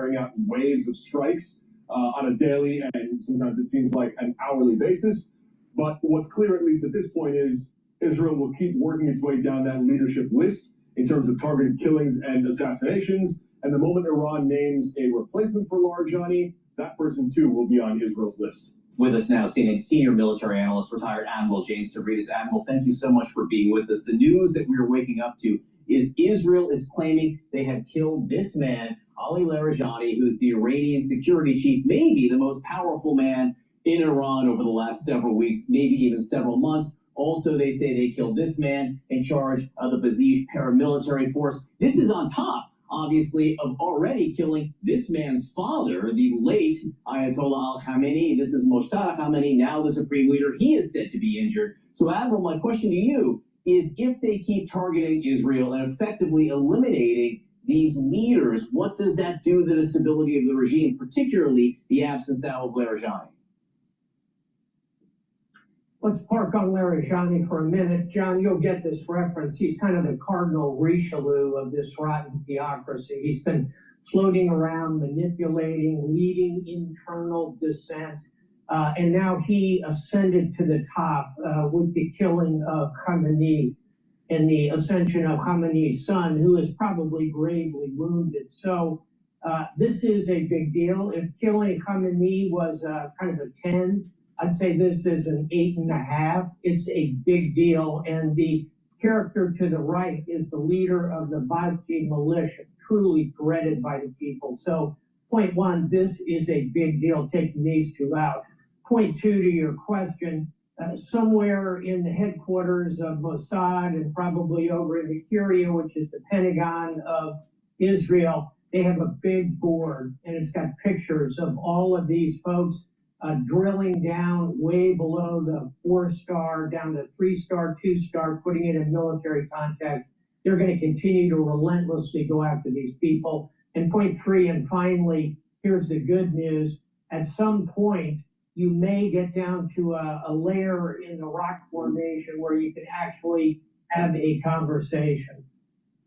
carrying out waves of strikes on a daily and sometimes it seems like an hourly basis. But what's clear, at least at this point, is Israel will keep working its way down that leadership list in terms of targeted killings and assassinations. And the moment Iran names a replacement for Larijani, that person too will be on Israel's list. With us now, CNN senior military analyst, retired Admiral James Stavridis. Admiral, thank you so much for being with us. The news that we are waking up to is Israel is claiming they have killed this man, Ali Larijani, who's the Iranian security chief, maybe the most powerful man in Iran over the last several weeks, maybe even several months. Also, they say they killed this man in charge of the Basij paramilitary force. This is on top, obviously, of already killing this man's father, the late Ayatollah al-Khamenei. This is Moshtaba Khamenei, now the supreme leader. He is said to be injured. So, Admiral, my question to you is, if they keep targeting Israel and effectively eliminating these leaders, what does that do to the stability of the regime, particularly the absence now of Larijani? Let's park on Larijani for a minute. John, you'll get this reference. He's kind of the Cardinal Richelieu of this rotten theocracy. He's been floating around, manipulating, leading internal dissent, and now he ascended to the top with the killing of Khamenei and the ascension of Khamenei's son, who is probably gravely wounded. So this is a big deal. If killing Khamenei was kind of a 10, I'd say this is an 8.5. It's a big deal. And the character to the right is the leader of the Basij militia, truly dreaded by the people. So point one, this is a big deal, taking these two out. Point two, to your question, somewhere in the headquarters of Mossad and probably over in the Curia, which is the Pentagon of Israel, they have a big board and it's got pictures of all of these folks drilling down way below the 4-star, down to 3-star, 2-star, putting it in military context. They're going to continue to relentlessly go after these people. And point three, and finally, here's the good news. At some point, you may get down to a layer in the rock formation where you can actually have a conversation.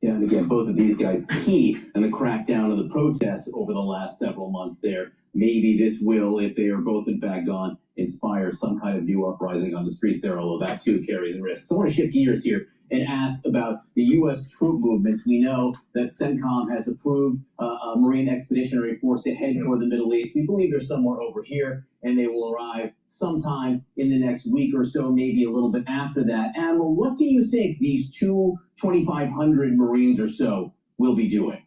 Yeah, and again, both of these guys key in the crackdown of the protests over the last several months there. Maybe this will, if they are both in fact gone, inspire some kind of new uprising on the streets there, although that too carries risks. So I want to shift gears here and ask about the U.S. troop movements. We know that CENTCOM has approved a Marine Expeditionary Force to head toward the Middle East. We believe they're somewhere over here, and they will arrive sometime in the next week or so, maybe a little bit after that. Admiral, what do you think these 2,500 Marines or so will be doing?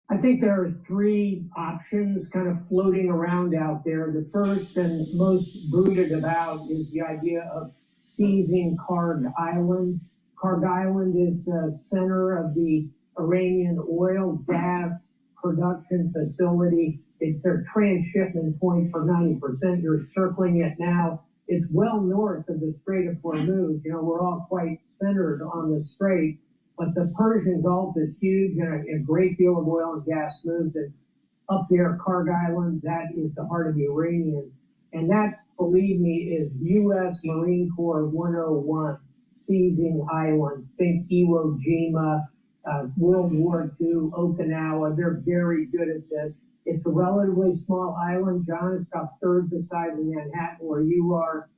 I think there are three options kind of floating around out there. The first and most bruited about is the idea of seizing Karg Island. Karg Island is the center of the Iranian oil gas production facility. It's their transshipment point for 90%. You're circling it now. It's well north of the Strait of Hormuz. You know, we're all quite centered on the strait, but the Persian Gulf is huge and a great deal of oil and gas moves it. Up there, Karg Island, that is the heart of the Iranians. And that, believe me, is U.S. Marine Corps 101, seizing islands. Think Iwo Jima, World War II, Okinawa. They're very good at this. It's a relatively small island, John. It's about third the size of Manhattan where you are.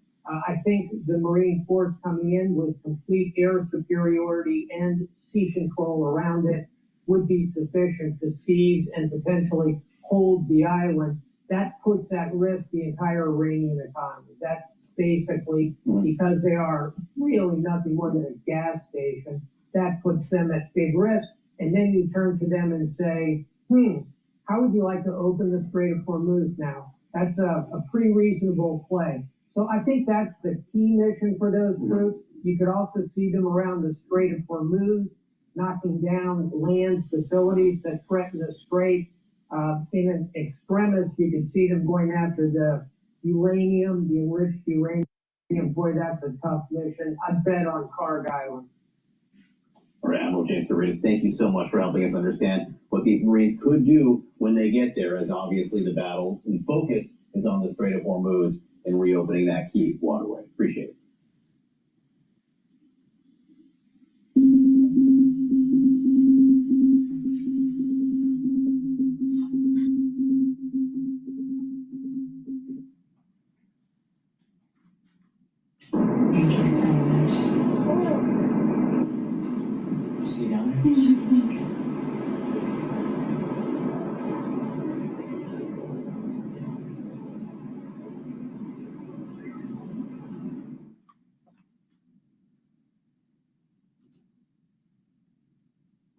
I think the Marine Force coming in with complete air superiority and sea control around it would be sufficient to seize and potentially hold the island. That puts at risk the entire Iranian economy. That's basically because they are really nothing more than a gas station. That puts them at big risk. And then you turn to them and say, how would you like to open the Strait of Hormuz now? That's a pretty reasonable play. So I think that's the key mission for those troops. You could also see them around the Strait of Hormuz, knocking down land facilities that threaten the strait. In an extremist, you could see them going after the uranium, the enriched uranium. Boy, that's a tough mission. I'd bet on Karg Island. All right, Admiral James Stavridis, thank you so much for helping us understand what these Marines could do when they get there, as obviously the battle and focus is on the Strait of Hormuz and reopening that key waterway. Appreciate it.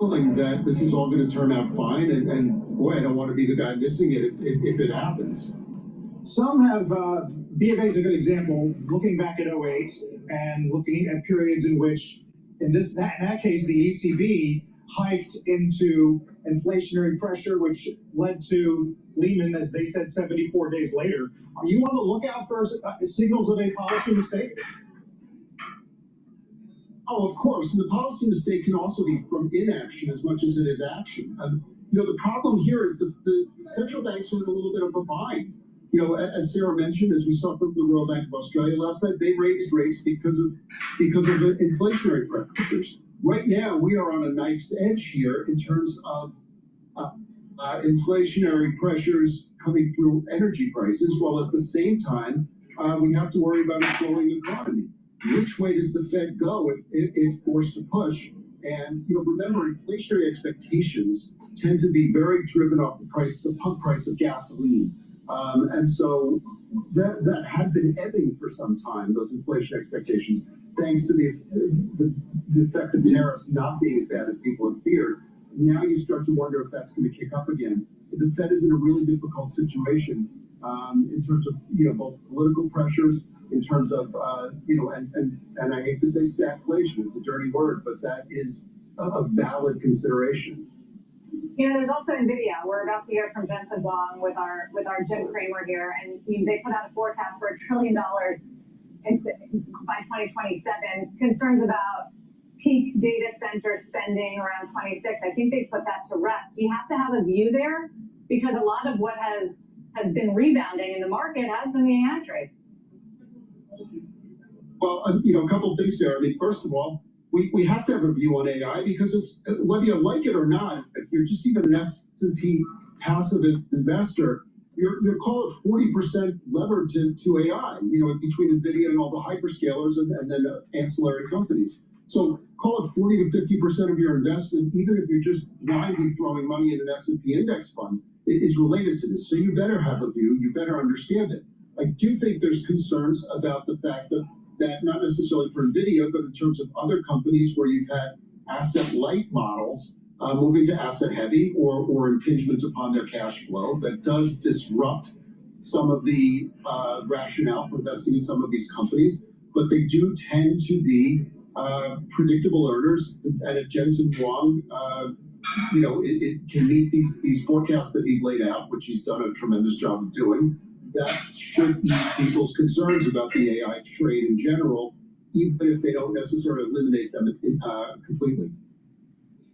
that this is all going to turn out fine, and boy, I don't want to be the guy missing it if it happens. Some have, B of A is a good example, looking back at '08 and looking at periods in which, in that case, the ECB hiked into inflationary pressure, which led to Lehman, as they said, 74 days later. Are you on the lookout for signals of a policy mistake? Oh, of course. And the policy mistake can also be from inaction as much as it is action. The problem here is the central banks are in a little bit of a bind. As Sarah mentioned, as we saw from the Royal Bank of Australia last night, they raised rates because of the inflationary pressures. Right now, we are on a knife's edge here in terms of inflationary pressures coming through energy prices, while at the same time, we have to worry about a slowing economy. Which way does the Fed go if forced to push? And remember, inflationary expectations tend to be very driven off the pump price of gasoline. And so that had been ebbing for some time, those inflation expectations, thanks to the effect of tariffs not being as bad as people had feared. Now you start to wonder if that's going to kick up again. The Fed is in a really difficult situation in terms of both political pressures, in terms of and I hate to say stagflation, it's a dirty word, but that is a valid consideration. There's also NVIDIA. We're about to hear from Jensen Huang with our Jim Cramer here, and they put out a forecast for $1 trillion by 2027. Concerns about peak data center spending around 26. I think they put that to rest. Do you have to have a view there? Because a lot of what has been rebounding in the market has been the AI trade. Well, a couple of things there. I mean, first of all, we have to have a view on AI because it's whether you like it or not. If you're just even an S&P passive investor, you're call it 40% levered to AI. Between NVIDIA and all the hyperscalers and then ancillary companies. So call it 40 to 50% of your investment, even if you're just blindly throwing money in an S&P index fund, is related to this. So you better have a view. You better understand it. I do think there's concerns about the fact that not necessarily for NVIDIA, but in terms of other companies where you've had asset-light models moving to asset-heavy or impingement upon their cash flow, that does disrupt some of the rationale for investing in some of these companies. But they do tend to be predictable earners. And if Jensen Huang, it can meet these forecasts that he's laid out, which he's done a tremendous job of doing, that should ease people's concerns about the AI trade in general, even if they don't necessarily eliminate them completely.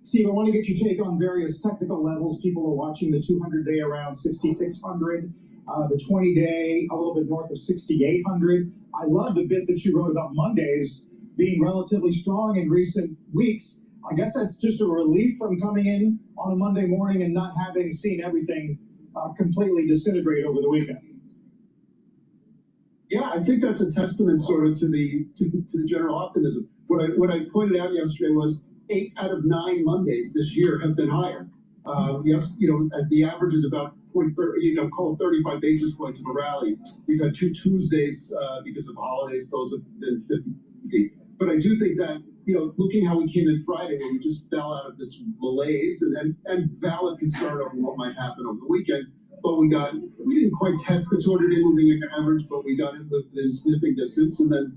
Steve, I want to get your take on various technical levels. People are watching the 200-day around 6,600, the 20-day a little bit north of 6,800. I love the bit that you wrote about Mondays being relatively strong in recent weeks. I guess that's just a relief from coming in on a Monday morning and not having seen everything completely disintegrate over the weekend. Yeah, I think that's a testament sort of to the general optimism. What I pointed out yesterday was 8 out of 9 Mondays this year have been higher. Yes, the average is about call it 35 basis points of a rally. We've had 2 Tuesdays because of holidays; those have been 50. But I do think that looking how we came in Friday, where we just fell out of this malaise and valid concern over what might happen over the weekend. But we didn't quite test the 200-day moving average, but we got it within sniffing distance. And then,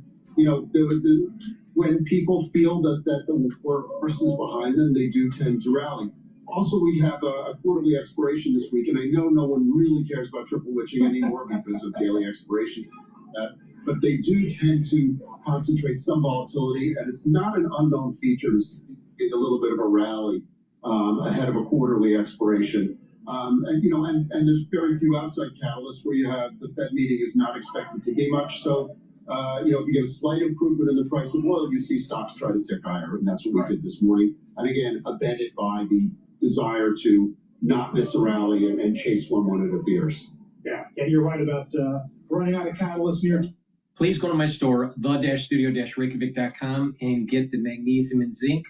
when people feel that the worst is behind them, they do tend to rally. Also, we have a quarterly expiration this week, and I know no one really cares about triple witching anymore because of daily expirations. But they do tend to concentrate some volatility, and it's not an unknown feature to see a little bit of a rally ahead of a quarterly expiration. And there's very few outside catalysts where you have the Fed meeting is not expected to be much. So, if you get a slight improvement in the price of oil, you see stocks try to tick higher. And that's what we did this morning. And again, abetted by the desire to not miss a rally and chase one at a beers. Yeah, you're right about running out of catalysts here. Please go to my store, the-studio-reykjavik.com, and get the magnesium and zinc.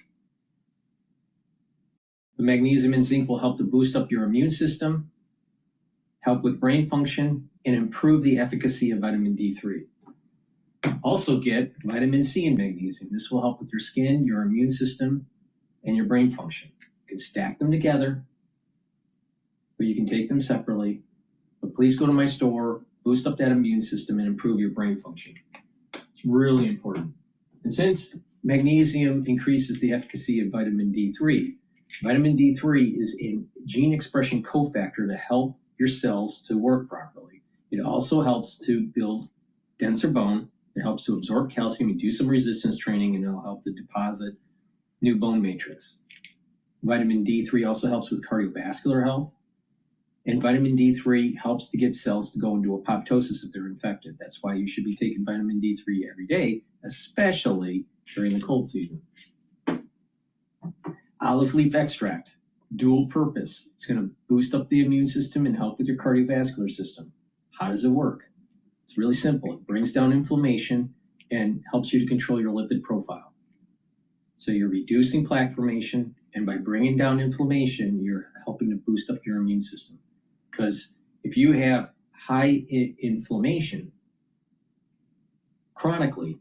The magnesium and zinc will help to boost up your immune system, help with brain function, and improve the efficacy of vitamin D3. Also get vitamin C and magnesium. This will help with your skin, your immune system, and your brain function. You can stack them together, or you can take them separately. But please go to my store, boost up that immune system, and improve your brain function. It's really important. And since magnesium increases the efficacy of vitamin D3, vitamin D3 is a gene expression cofactor to help your cells to work properly. It also helps to build denser bone. It helps to absorb calcium and do some resistance training, and it'll help to deposit new bone matrix. Vitamin D3 also helps with cardiovascular health. And vitamin D3 helps to get cells to go into apoptosis if they're infected. That's why you should be taking vitamin D3 every day, especially during the cold season. Olive leaf extract, dual purpose. It's going to boost up the immune system and help with your cardiovascular system. How does it work? It's really simple. It brings down inflammation and helps you to control your lipid profile. So you're reducing plaque formation, and by bringing down inflammation, you're helping to boost up your immune system. Because if you have high inflammation chronically,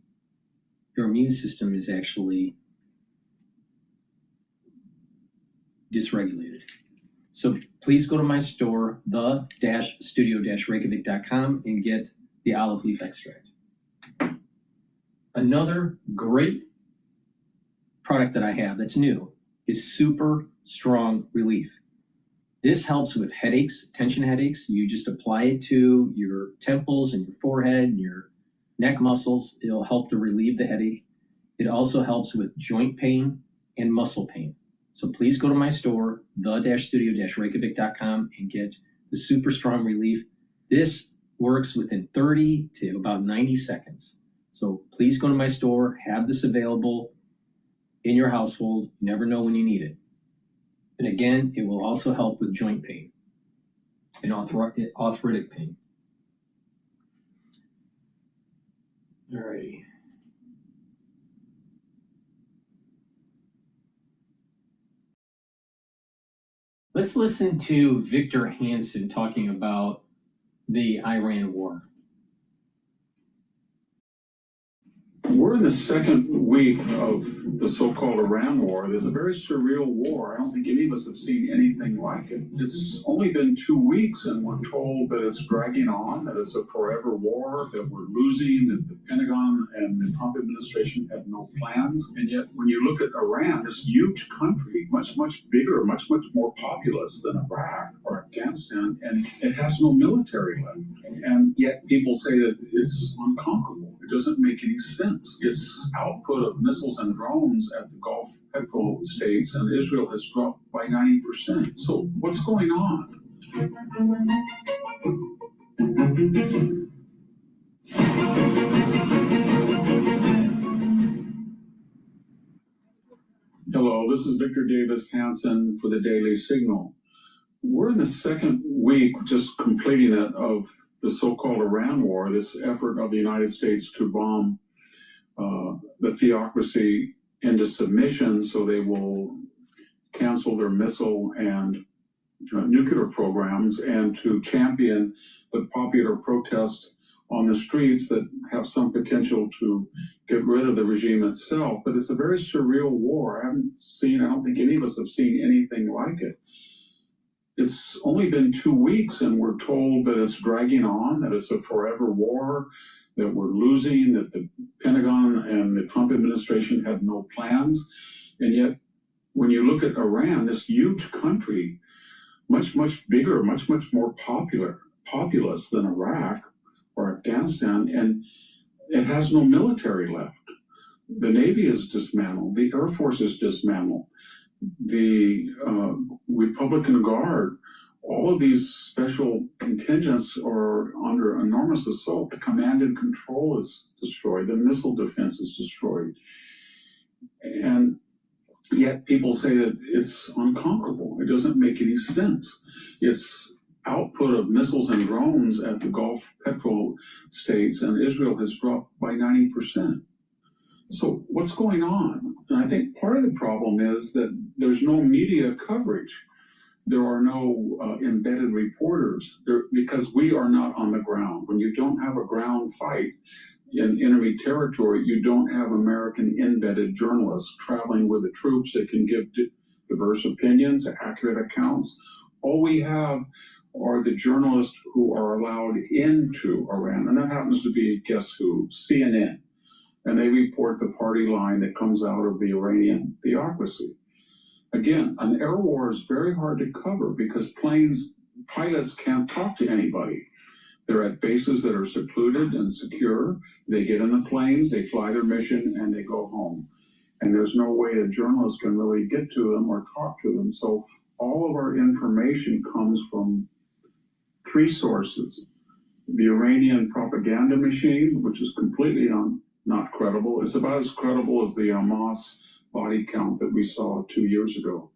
your immune system is actually dysregulated. So please go to my store, the-studio-reykjavik.com, and get the olive leaf extract. Another great product that I have that's new is Super Strong Relief. This helps with headaches, tension headaches. You just apply it to your temples and your forehead and your neck muscles. It'll help to relieve the headache. It also helps with joint pain and muscle pain. So please go to my store, the-studio-reykjavik.com, and get the Super Strong Relief. This works within 30 to about 90 seconds. So please go to my store, have this available in your household. You never know when you need it. And again, it will also help with joint pain and arthritic pain. All righty. Let's listen to Victor Hansen talking about the Iran war. We're in the second week of the so-called Iran war. There's a very surreal war. I don't think any of us have seen anything like it. It's only been 2 weeks, and we're told that it's dragging on, that it's a forever war, that we're losing, that the Pentagon and the Trump administration have no plans. And yet, when you look at Iran, this huge country, much, much bigger, much, much more populous than Iraq or Afghanistan, and it has no military left. And yet, people say that it's unconquerable. It doesn't make any sense. Its output of missiles and drones at the Gulf petrol states and Israel has dropped by 90%. So what's going on? Hello, this is Victor Davis Hansen for the Daily Signal. We're in the second week, just completing it, of the so-called Iran war, this effort of the United States to bomb the theocracy into submission so they will cancel their missile and nuclear programs, and to champion the popular protest on the streets that have some potential to get rid of the regime itself. But it's a very surreal war. I don't think any of us have seen anything like it. It's only been 2 weeks, and we're told that it's dragging on, that it's a forever war, that we're losing, that the Pentagon and the Trump administration have no plans. And yet, when you look at Iran, this huge country, much, much bigger, much, much more populous than Iraq or Afghanistan, and it has no military left. The Navy is dismantled. The Air Force is dismantled. The Republican Guard, all of these special contingents are under enormous assault. The command and control is destroyed. The missile defense is destroyed. And yet people say that it's unconquerable. It doesn't make any sense. Its output of missiles and drones at the Gulf petrol states and Israel has dropped by 90%. So what's going on? And I think part of the problem is that there's no media coverage. There are no embedded reporters because we are not on the ground. When you don't have a ground fight in enemy territory, you don't have American embedded journalists traveling with the troops that can give diverse opinions, accurate accounts. All we have are the journalists who are allowed into Iran, and that happens to be, guess who? CNN. And they report the party line that comes out of the Iranian theocracy. Again, an air war is very hard to cover because pilots can't talk to anybody. They're at bases that are secluded and secure. They get in the planes, they fly their mission, and they go home. And there's no way a journalist can really get to them or talk to them. So all of our information comes from three sources. The Iranian propaganda machine, which is completely not credible. It's about as credible as the Hamas body count that we saw 2 years ago.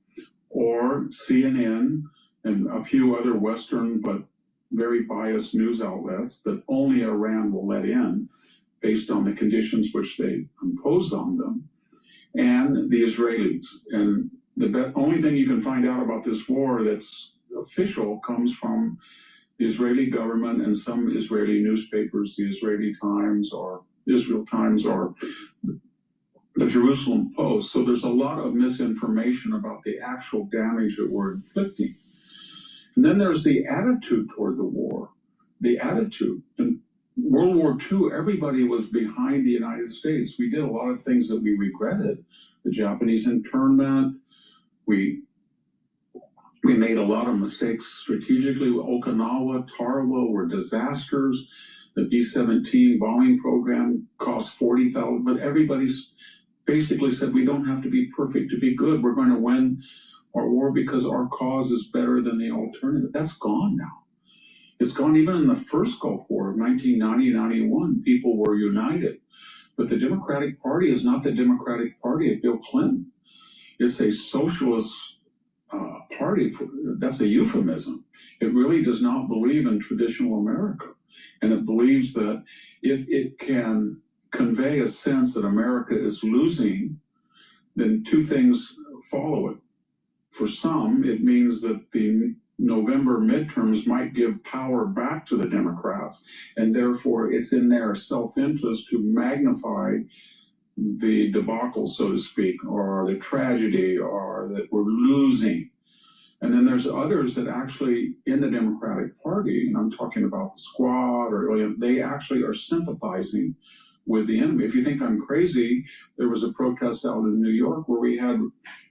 Or CNN and a few other Western but very biased news outlets that only Iran will let in based on the conditions which they impose on them, and the Israelis. And the only thing you can find out about this war that's official comes from the Israeli government and some Israeli newspapers, the Israeli Times or Israel Times or the Jerusalem Post. So there's a lot of misinformation about the actual damage that we're inflicting. And then there's the attitude toward the war. The attitude. In World War II, everybody was behind the United States. We did a lot of things that we regretted. The Japanese internment. We made a lot of mistakes strategically. Okinawa, Tarawa were disasters. The B-17 bombing program cost $40,000, but everybody's basically said we don't have to be perfect to be good. We're going to win our war because our cause is better than the alternative. That's gone now. It's gone. Even in the first Gulf War of 1990-91, people were united. But the Democratic Party is not the Democratic Party of Bill Clinton. It's a socialist party. That's a euphemism. It really does not believe in traditional America. And it believes that if it can convey a sense that America is losing, then two things follow it. For some, it means that the November midterms might give power back to the Democrats, and therefore it's in their self-interest to magnify the debacle, so to speak, or the tragedy, or that we're losing. And then there's others that actually, in the Democratic Party, and I'm talking about the Squad, or they actually are sympathizing with the enemy. If you think I'm crazy, there was a protest out in New York where we had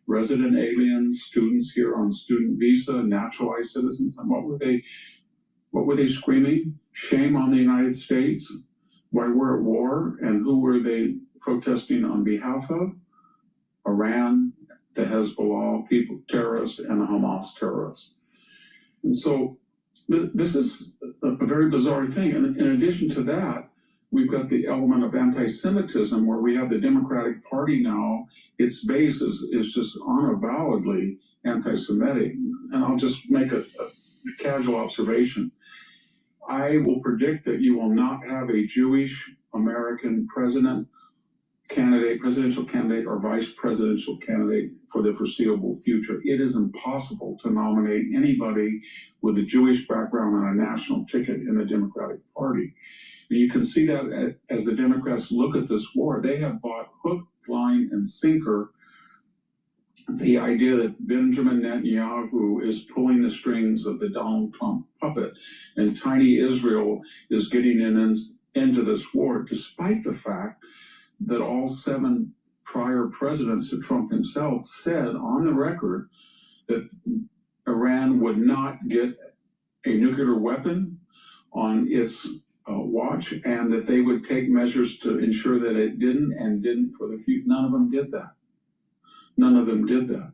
resident aliens, students here on student visa, naturalized citizens. And what were they screaming? Shame on the United States. Why we're at war. And who were they protesting on behalf of? Iran, the Hezbollah people, terrorists, and the Hamas terrorists. And so this is a very bizarre thing. And in addition to that, we've got the element of anti-Semitism where we have the Democratic Party now, its base is just unavowedly anti-Semitic. And I'll just make a casual observation. I will predict that you will not have a Jewish American presidential candidate, or vice presidential candidate for the foreseeable future. It is impossible to nominate anybody with a Jewish background on a national ticket in the Democratic Party. And you can see that as the Democrats look at this war, they have bought hook, line, and sinker the idea that Benjamin Netanyahu is pulling the strings of the Donald Trump puppet, and tiny Israel is getting into this war, despite the fact that all 7 prior presidents to Trump himself said on the record that Iran would not get a nuclear weapon on its watch, and that they would take measures to ensure that it didn't, and didn't for the future. None of them did that. None of them did that.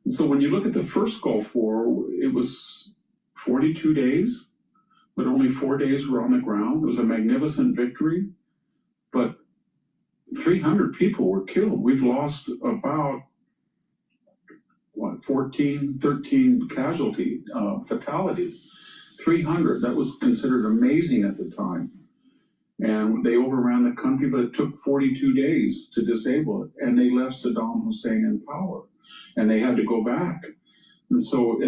And so when you look at the first Gulf War, it was 42 days, but only 4 days were on the ground. It was a magnificent victory, but 300 people were killed. We've lost about 13 fatalities. 300, that was considered amazing at the time. And they overran the country, but it took 42 days to disable it. And they left Saddam Hussein in power, and they had to go back. And so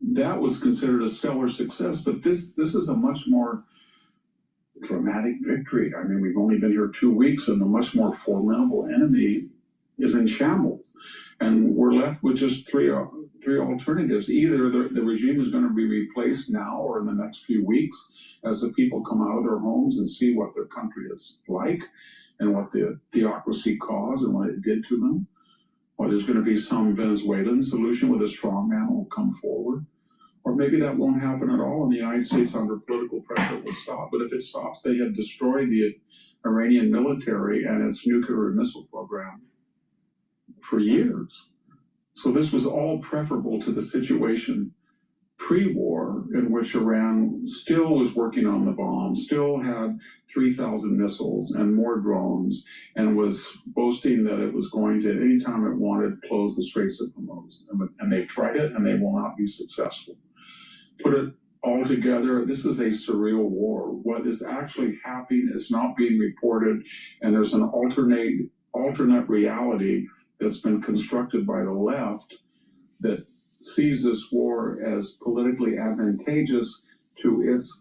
that was considered a stellar success. But this is a much more dramatic victory. I mean, we've only been here 2 weeks, and a much more formidable enemy is in shambles. And we're left with just three alternatives. Either the regime is going to be replaced now or in the next few weeks as the people come out of their homes and see what their country is like and what the theocracy caused and what it did to them. Or there's going to be some Venezuelan solution with a strongman will come forward. Or maybe that won't happen at all, and the United States, under political pressure, will stop. But if it stops, they have destroyed the Iranian military and its nuclear and missile program for years. So this was all preferable to the situation pre-war, in which Iran still was working on the bomb, still had 3,000 missiles and more drones, and was boasting that it was going to, anytime it wanted, close the Straits of Hormuz. And they've tried it, and they will not be successful. Put it all together, this is a surreal war. What is actually happening is not being reported, and there's an alternate reality that's been constructed by the left that sees this war as politically advantageous to its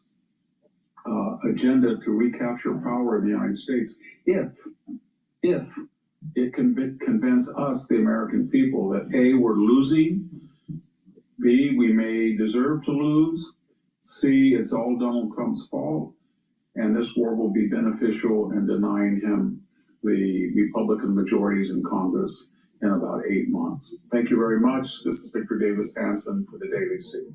agenda to recapture power in the United States. If it can convince us, the American people, that A, we're losing, B, we may deserve to lose, C, it's all Donald Trump's fault, and this war will be beneficial in denying him the Republican majorities in Congress in about 8 months. Thank you very much. This is Victor Davis Hanson for the Daily Signal.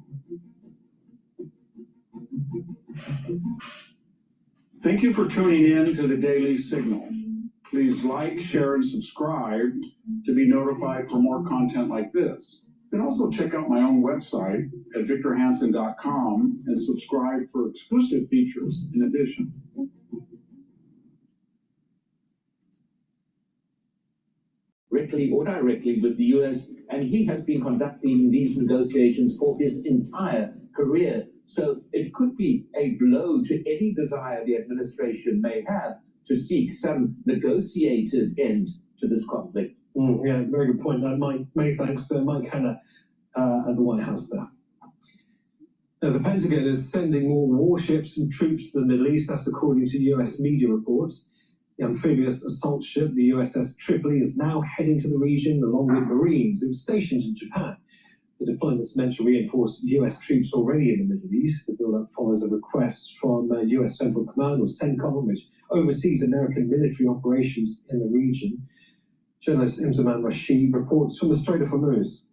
Thank you for tuning in to the Daily Signal. Please like, share, and subscribe to be notified for more content like this. You can also check out my own website at victorhanson.com and subscribe for exclusive features in addition. Directly or directly with the US, and he has been conducting these negotiations for his entire career. So it could be a blow to any desire the administration may have to seek some negotiated end to this conflict. Yeah, very good point. Many thanks, Mike Hanna at the White House there. Now, the Pentagon is sending more warships and troops to the Middle East. That's according to US media reports. The amphibious assault ship, the USS Tripoli, is now heading to the region along with Marines. It was stationed in Japan. The deployment's meant to reinforce US troops already in the Middle East. The build-up follows a request from US Central Command, or CENTCOM, which oversees American military operations in the region. Journalist Imzaman Rashid reports from the Strait of Hormuz.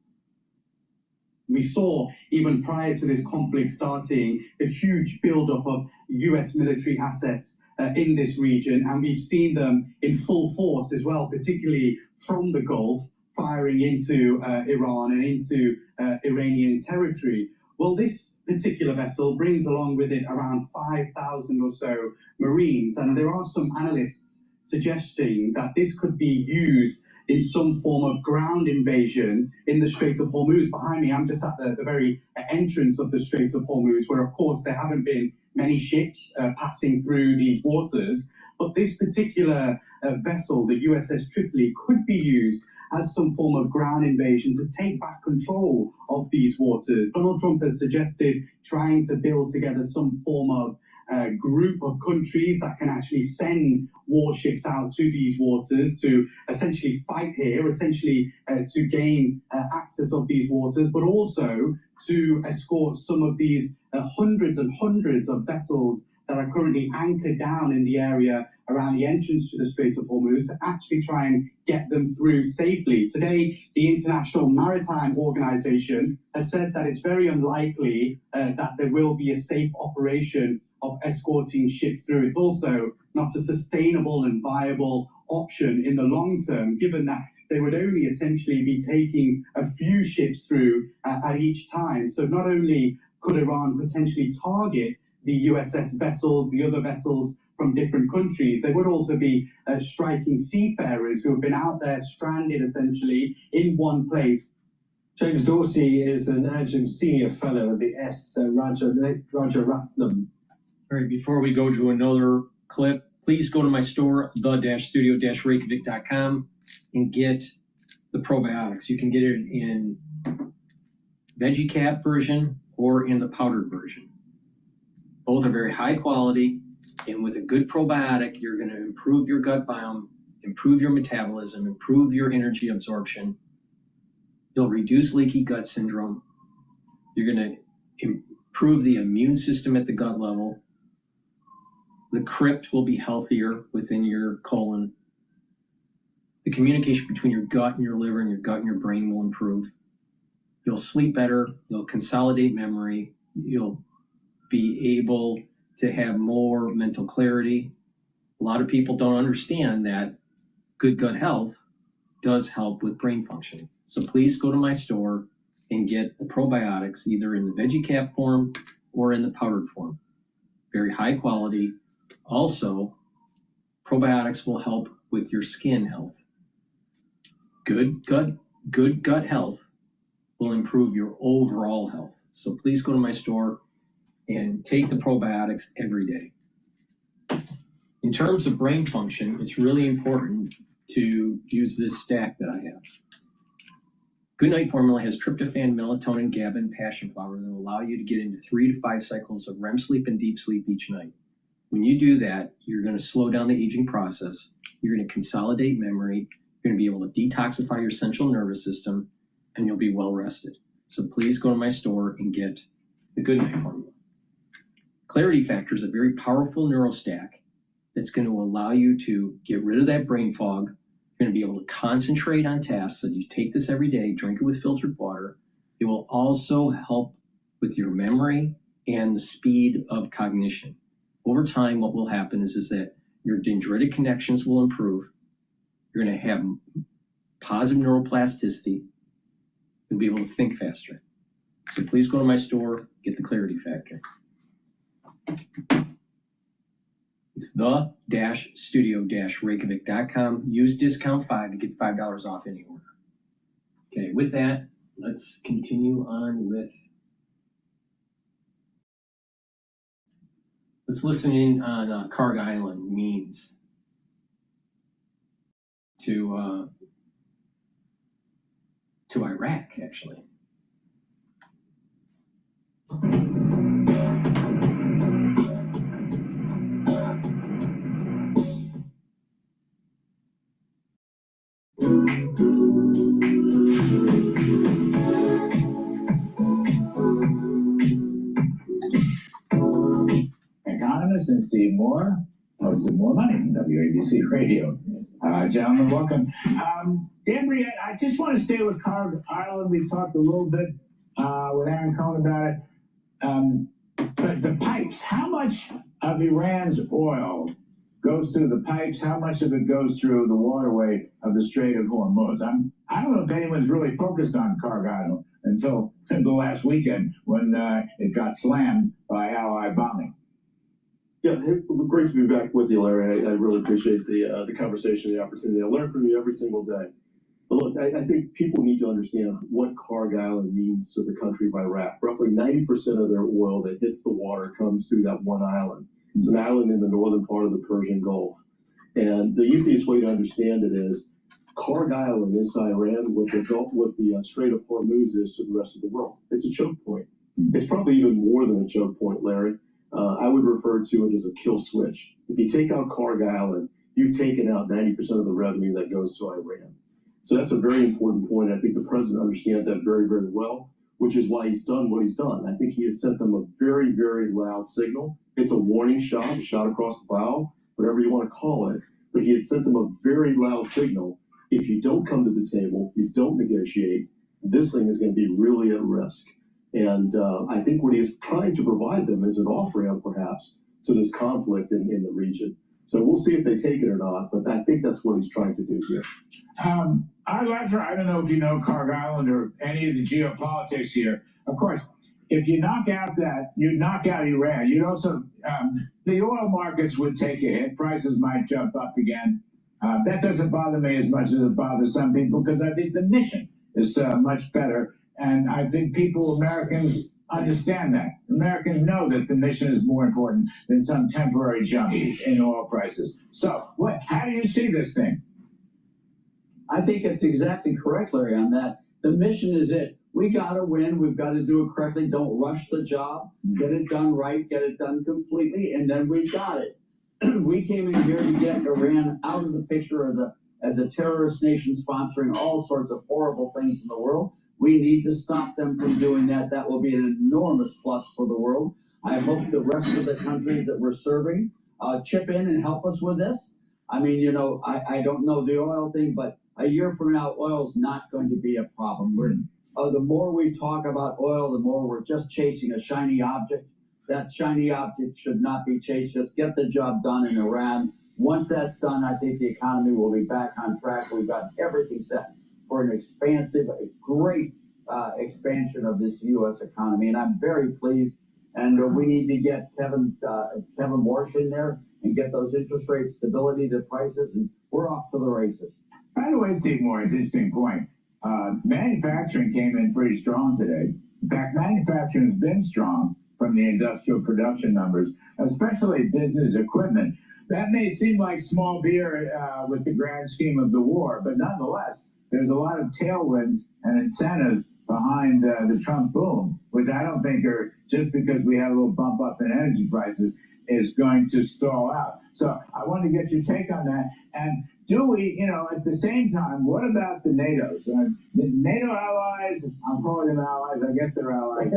We saw, even prior to this conflict starting, a huge buildup of US military assets in this region, and we've seen them in full force as well, particularly from the Gulf, firing into Iran and into Iranian territory. Well, this particular vessel brings along with it around 5,000 or so Marines, and there are some analysts suggesting that this could be used in some form of ground invasion in the Strait of Hormuz. Behind me, I'm just at the very entrance of the Strait of Hormuz, where, of course, there haven't been many ships passing through these waters. But this particular vessel, the USS Tripoli, could be used as some form of ground invasion to take back control of these waters. Donald Trump has suggested trying to build together some form of group of countries that can actually send warships out to these waters to essentially fight here, essentially to gain access of these waters, but also to escort some of these hundreds and hundreds of vessels that are currently anchored down in the area around the entrance to the Strait of Hormuz to actually try and get them through safely. Today, the International Maritime Organization has said that it's very unlikely that there will be a safe operation of escorting ships through. It's also not a sustainable and viable option in the long term, given that they would only essentially be taking a few ships through at each time. So not only could Iran potentially target the USS vessels, the other vessels from different countries, they would also be striking seafarers who have been out there stranded essentially in one place. James Dorsey is an adjunct senior fellow at the S. Rajaratnam. All right, before we go to another clip, please go to my store, the-studio-reykjavik.com, and get the probiotics. You can get it in veggie cap version or in the powdered version. Both are very high quality, and with a good probiotic, you're going to improve your gut biome, improve your metabolism, improve your energy absorption. You'll reduce leaky gut syndrome. You're going to improve the immune system at the gut level. The crypt will be healthier within your colon. The communication between your gut and your liver and your gut and your brain will improve. You'll sleep better. You'll consolidate memory. You'll be able to have more mental clarity. A lot of people don't understand that good gut health does help with brain function. So please go to my store and get the probiotics either in the veggie cap form or in the powdered form. Very high quality. Also, probiotics will help with your skin health. Good gut health will improve your overall health. So please go to my store and take the probiotics every day. In terms of brain function, it's really important to use this stack that I have. Good Night Formula has tryptophan, melatonin, GABA, and passion flower that will allow you to get into 3 to 5 cycles of REM sleep and deep sleep each night. When you do that, you're going to slow down the aging process. You're going to consolidate memory. You're going to be able to detoxify your central nervous system, and you'll be well rested. So please go to my store and get the Good Night Formula. Clarity Factor is a very powerful neurostack that's going to allow you to get rid of that brain fog. You're going to be able to concentrate on tasks. So you take this every day, drink it with filtered water. It will also help with your memory and the speed of cognition. Over time, what will happen is that your dendritic connections will improve. You're going to have positive neuroplasticity. You'll be able to think faster. So please go to my store, get the Clarity Factor. It's the-studio-reykjavik.com. Use discount 5 to get $5 off any order. Okay, with that, let's continue on with. Let's listen in on Karg Island means to Iraq, actually. Economist and Steve Moore, host of More Money, WABC Radio. Gentlemen, welcome. Dan Briette, I just want to stay with Karg Island. We talked a little bit with Aaron Cohn about it. But the pipes, how much of Iran's oil goes through the pipes? How much of it goes through the waterway of the Strait of Hormuz? I don't know if anyone's really focused on Karg Island until the last weekend when it got slammed by Ally bombing. Yeah, great to be back with you, Larry. I really appreciate the conversation, the opportunity. I learn from you every single day. But look, I think people need to understand what Karg Island means to the country of Iraq. Roughly 90% of their oil that hits the water comes through that one island. It's an island in the northern part of the Persian Gulf. And the easiest way to understand it is Karg Island is to Iran what the Strait of Hormuz is to the rest of the world. It's a choke point. It's probably even more than a choke point, Larry. I would refer to it as a kill switch. If you take out Karg Island, you've taken out 90% of the revenue that goes to Iran. So that's a very important point. I think the president understands that very, very well, which is why he's done what he's done. I think he has sent them a very, very loud signal. It's a warning shot, a shot across the bow, whatever you want to call it. But he has sent them a very loud signal. If you don't come to the table, you don't negotiate, this thing is going to be really at risk. And I think what he is trying to provide them is an off-ramp, perhaps, to this conflict in the region. So we'll see if they take it or not, but I think that's what he's trying to do here. I don't know if you know Karg Island or any of the geopolitics here. Of course, if you knock out Iran, you'd also, the oil markets would take a hit. Prices might jump up again. That doesn't bother me as much as it bothers some people because I think the mission is much better. And I think Americans understand that. Americans know that the mission is more important than some temporary jump in oil prices. So how do you see this thing? I think it's exactly correct, Larry, on that. The mission is it. We got to win. We've got to do it correctly. Don't rush the job. Get it done right. Get it done completely. And then we got it. We came in here to get Iran out of the picture of the as a terrorist nation sponsoring all sorts of horrible things in the world. We need to stop them from doing that. That will be an enormous plus for the world. I hope the rest of the countries that we're serving chip in and help us with this. I mean, you know, I don't know the oil thing, but a year from now, oil is not going to be a problem. The more we talk about oil, the more we're just chasing a shiny object. That shiny object should not be chased. Just get the job done in Iran. Once that's done, I think the economy will be back on track. We've got everything set for an expansive, a great expansion of this U.S. economy, and I'm very pleased. And we need to get Kevin Warsh in there and get those interest rate stability to prices, and we're off to the races. By the way, Steve Moore, interesting point. Manufacturing came in pretty strong today. In fact, manufacturing has been strong from the industrial production numbers, especially business equipment. That may seem like small beer with the grand scheme of the war, but nonetheless, there's a lot of tailwinds and incentives behind the Trump boom, which I don't think are just because we had a little bump up in energy prices is going to stall out. So I want to get your take on that. And do we, you know, at the same time, what about the NATOs? The NATO allies, I'm calling them allies, I guess they're allies.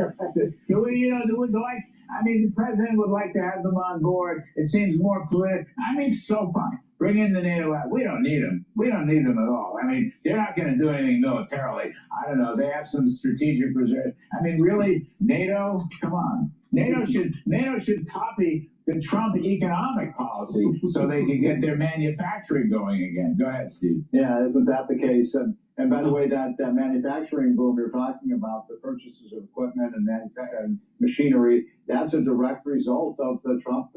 Do we, you know, do we like, I mean, the president would like to have them on board. It seems more political. I mean, so fine. Bring in the NATO allies. We don't need them. We don't need them at all. I mean, they're not going to do anything militarily. I don't know. They have some strategic reserve. I mean, really, NATO? Come on. NATO should copy the Trump economic policy so they can get their manufacturing going again. Go ahead, Steve. Yeah, isn't that the case? And by the way, that manufacturing boom you're talking about, the purchases of equipment and machinery, that's a direct result of the Trump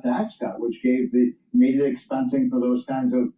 tax cut, which gave the immediate expensing for those kinds of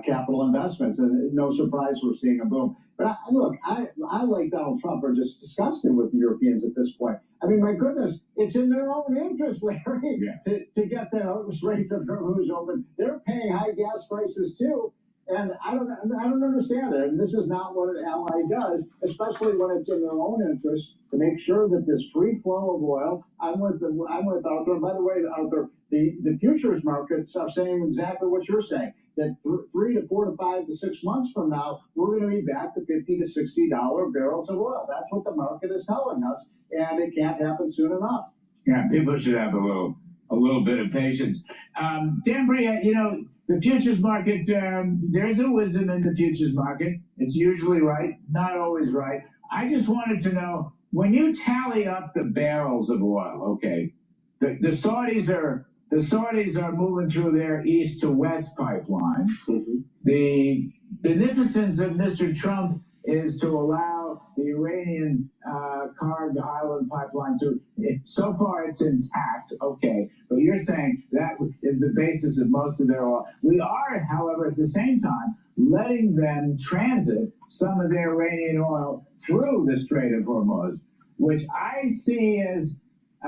capital investments. And no surprise we're seeing a boom. But I like Donald Trump, are just disgusted with the Europeans at this point. I mean, my goodness, it's in their own interest, Larry, to get the rates of Hormuz open. They're paying high gas prices too. And I don't understand it. And this is not what an ally does, especially when it's in their own interest to make sure that this free flow of oil. I'm with Arthur. And by the way, Arthur, the futures markets are saying exactly what you're saying. That 3 to 4 to 5 to 6 months from now, we're going to be back to $50 to $60 barrels of oil. That's what the market is telling us, and it can't happen soon enough. Yeah, people should have a little bit of patience. Dan Bria, you know, the futures market, there's a wisdom in the futures market. It's usually right, not always right. I just wanted to know, when you tally up the barrels of oil, okay, the Saudis are moving through their east to west pipeline. Mm-hmm. The beneficence of Mr. Trump is to allow the Iranian Karg Island pipeline to, so far it's intact, okay, but you're saying that is the basis of most of their oil. We are, however, at the same time, letting them transit some of their Iranian oil through the Strait of Hormuz, which I see as,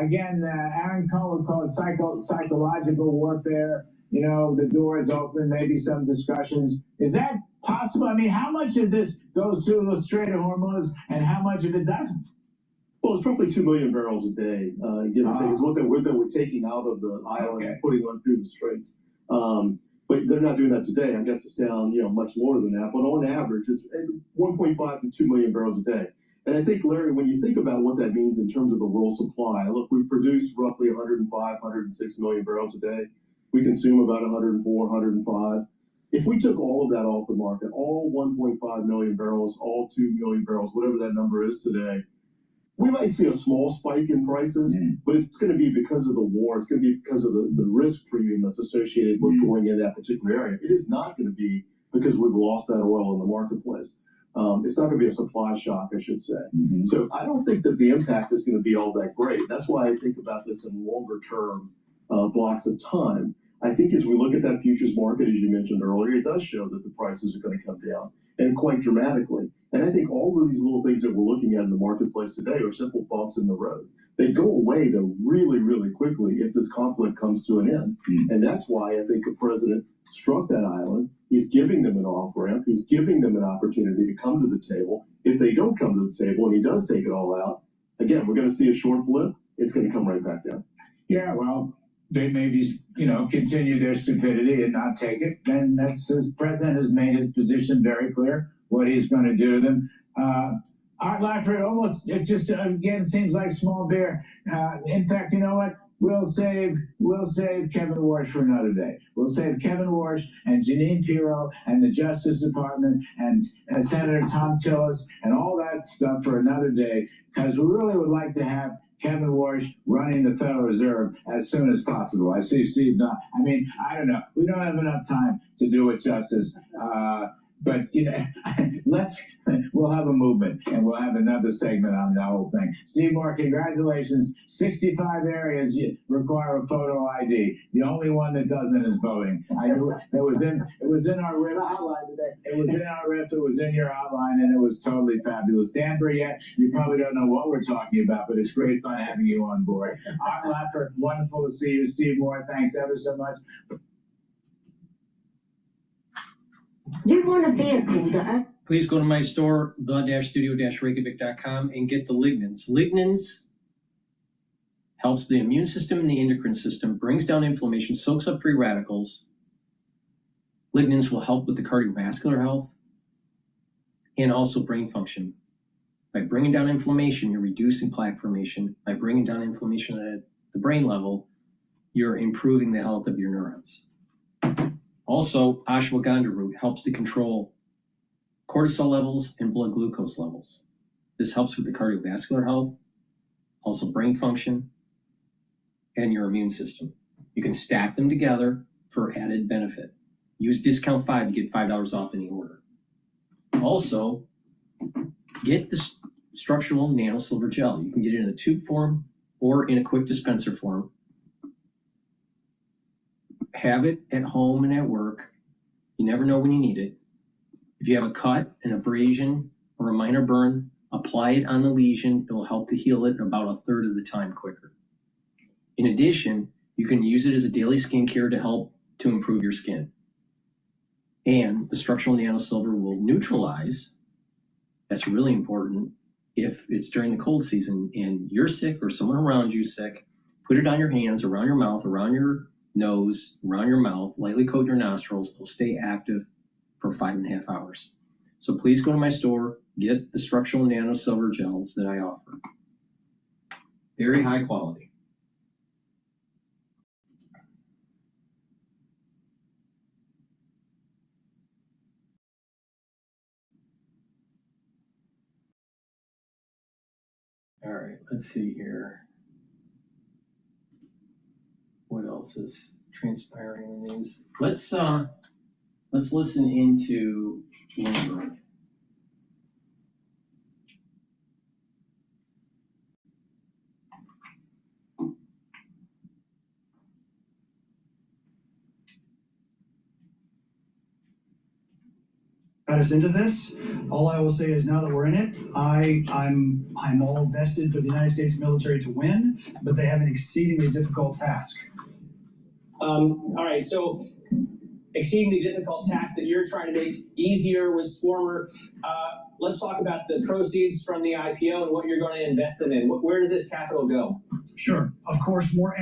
again, Aaron Cohen would call it psychological warfare. You know, the door is open, maybe some discussions. Is that possible? I mean, how much of this goes through the Strait of Hormuz and how much of it doesn't? Well, it's roughly 2 million barrels a day, give or take. It's what they were taking out of the island and putting on through the straits. But they're not doing that today. I guess it's down, you know, much lower than that. But on average, it's 1.5 to 2 million barrels a day. And I think, Larry, when you think about what that means in terms of the world supply, look, we produce roughly 105, 106 million barrels a day. We consume about 104, 105. If we took all of that off the market, all 1.5 million barrels, all 2 million barrels, whatever that number is today, we might see a small spike in prices, but it's going to be because of the war. It's going to be because of the risk premium that's associated with going in that particular area. It is not going to be because we've lost that oil in the marketplace. It's not going to be a supply shock, I should say. Mm-hmm. So I don't think that the impact is going to be all that great. That's why I think about this in longer term blocks of time. I think as we look at that futures market, as you mentioned earlier, it does show that the prices are going to come down, and quite dramatically. And I think all of these little things that we're looking at in the marketplace today are simple bumps in the road. They go away, though, really, really quickly if this conflict comes to an end. Mm-hmm. And that's why I think the president struck that island. He's giving them an off-ramp. He's giving them an opportunity to come to the table. If they don't come to the table and he does take it all out, again, we're going to see a short blip. It's going to come right back down. Yeah, well, they maybe, continue their stupidity and not take it, then the president has made his position very clear, what he's going to do to them. Art Lafford, it just, again, seems like small beer. In fact, you know what? We'll save Kevin Warsh for another day. We'll save Kevin Warsh and Jeanine Pirro and the Justice Department and Senator Tom Tillis and all that stuff for another day, because we really would like to have Kevin Warsh running the Federal Reserve as soon as possible. I see Steve. I don't know. We don't have enough time to do it justice. But we'll have a movement and we'll have another segment on the whole thing. Steve Moore, congratulations. 65 areas require a photo ID. The only one that doesn't is voting. It was in our riff. It was in our riff. It was in your outline, and it was totally fabulous. Dan Brighteon, you probably don't know what we're talking about, but it's great fun having you on board. Art Lafford, wonderful to see you. Steve Moore, thanks ever so much. You want a vehicle, Please go to my store, the-studio-reykjavik.com, and get the lignans. Lignans helps the immune system and the endocrine system, brings down inflammation, soaks up free radicals. Lignans will help with the cardiovascular health and also brain function. By bringing down inflammation, you're reducing plaque formation. By bringing down inflammation at the brain level, you're improving the health of your neurons. Also, ashwagandha root helps to control cortisol levels and blood glucose levels. This helps with the cardiovascular health, also brain function, and your immune system. You can stack them together for added benefit. Use discount 5 to get $5 off any order. Also, get the structural nano silver gel. You can get it in a tube form or in a quick dispenser form. Have it at home and at work. You never know when you need it. If you have a cut, an abrasion, or a minor burn, apply it on the lesion. It will help to heal it about 1/3 of the time quicker. In addition, you can use it as a daily skincare to help to improve your skin. And the structural nano silver will neutralize, that's really important, if it's during the cold season and you're sick or someone around you sick, put it on your hands, around your mouth, around your nose, around your mouth, lightly coat your nostrils. It'll stay active for 5.5 hours. So please go to my store, get the structural nano silver gels that I offer. Very high quality. All right, let's see here. What else is transpiring in the news? Let's listen into Bloomberg. Got us into this. All I will say is now that we're in it, I'm all vested for the United States military to win, but they have an exceedingly difficult task. All right, so exceedingly difficult task that you're trying to make easier with Swarmer. Let's talk about the proceeds from the IPO and what you're going to invest them in. Where does this capital go? Sure. Of course, more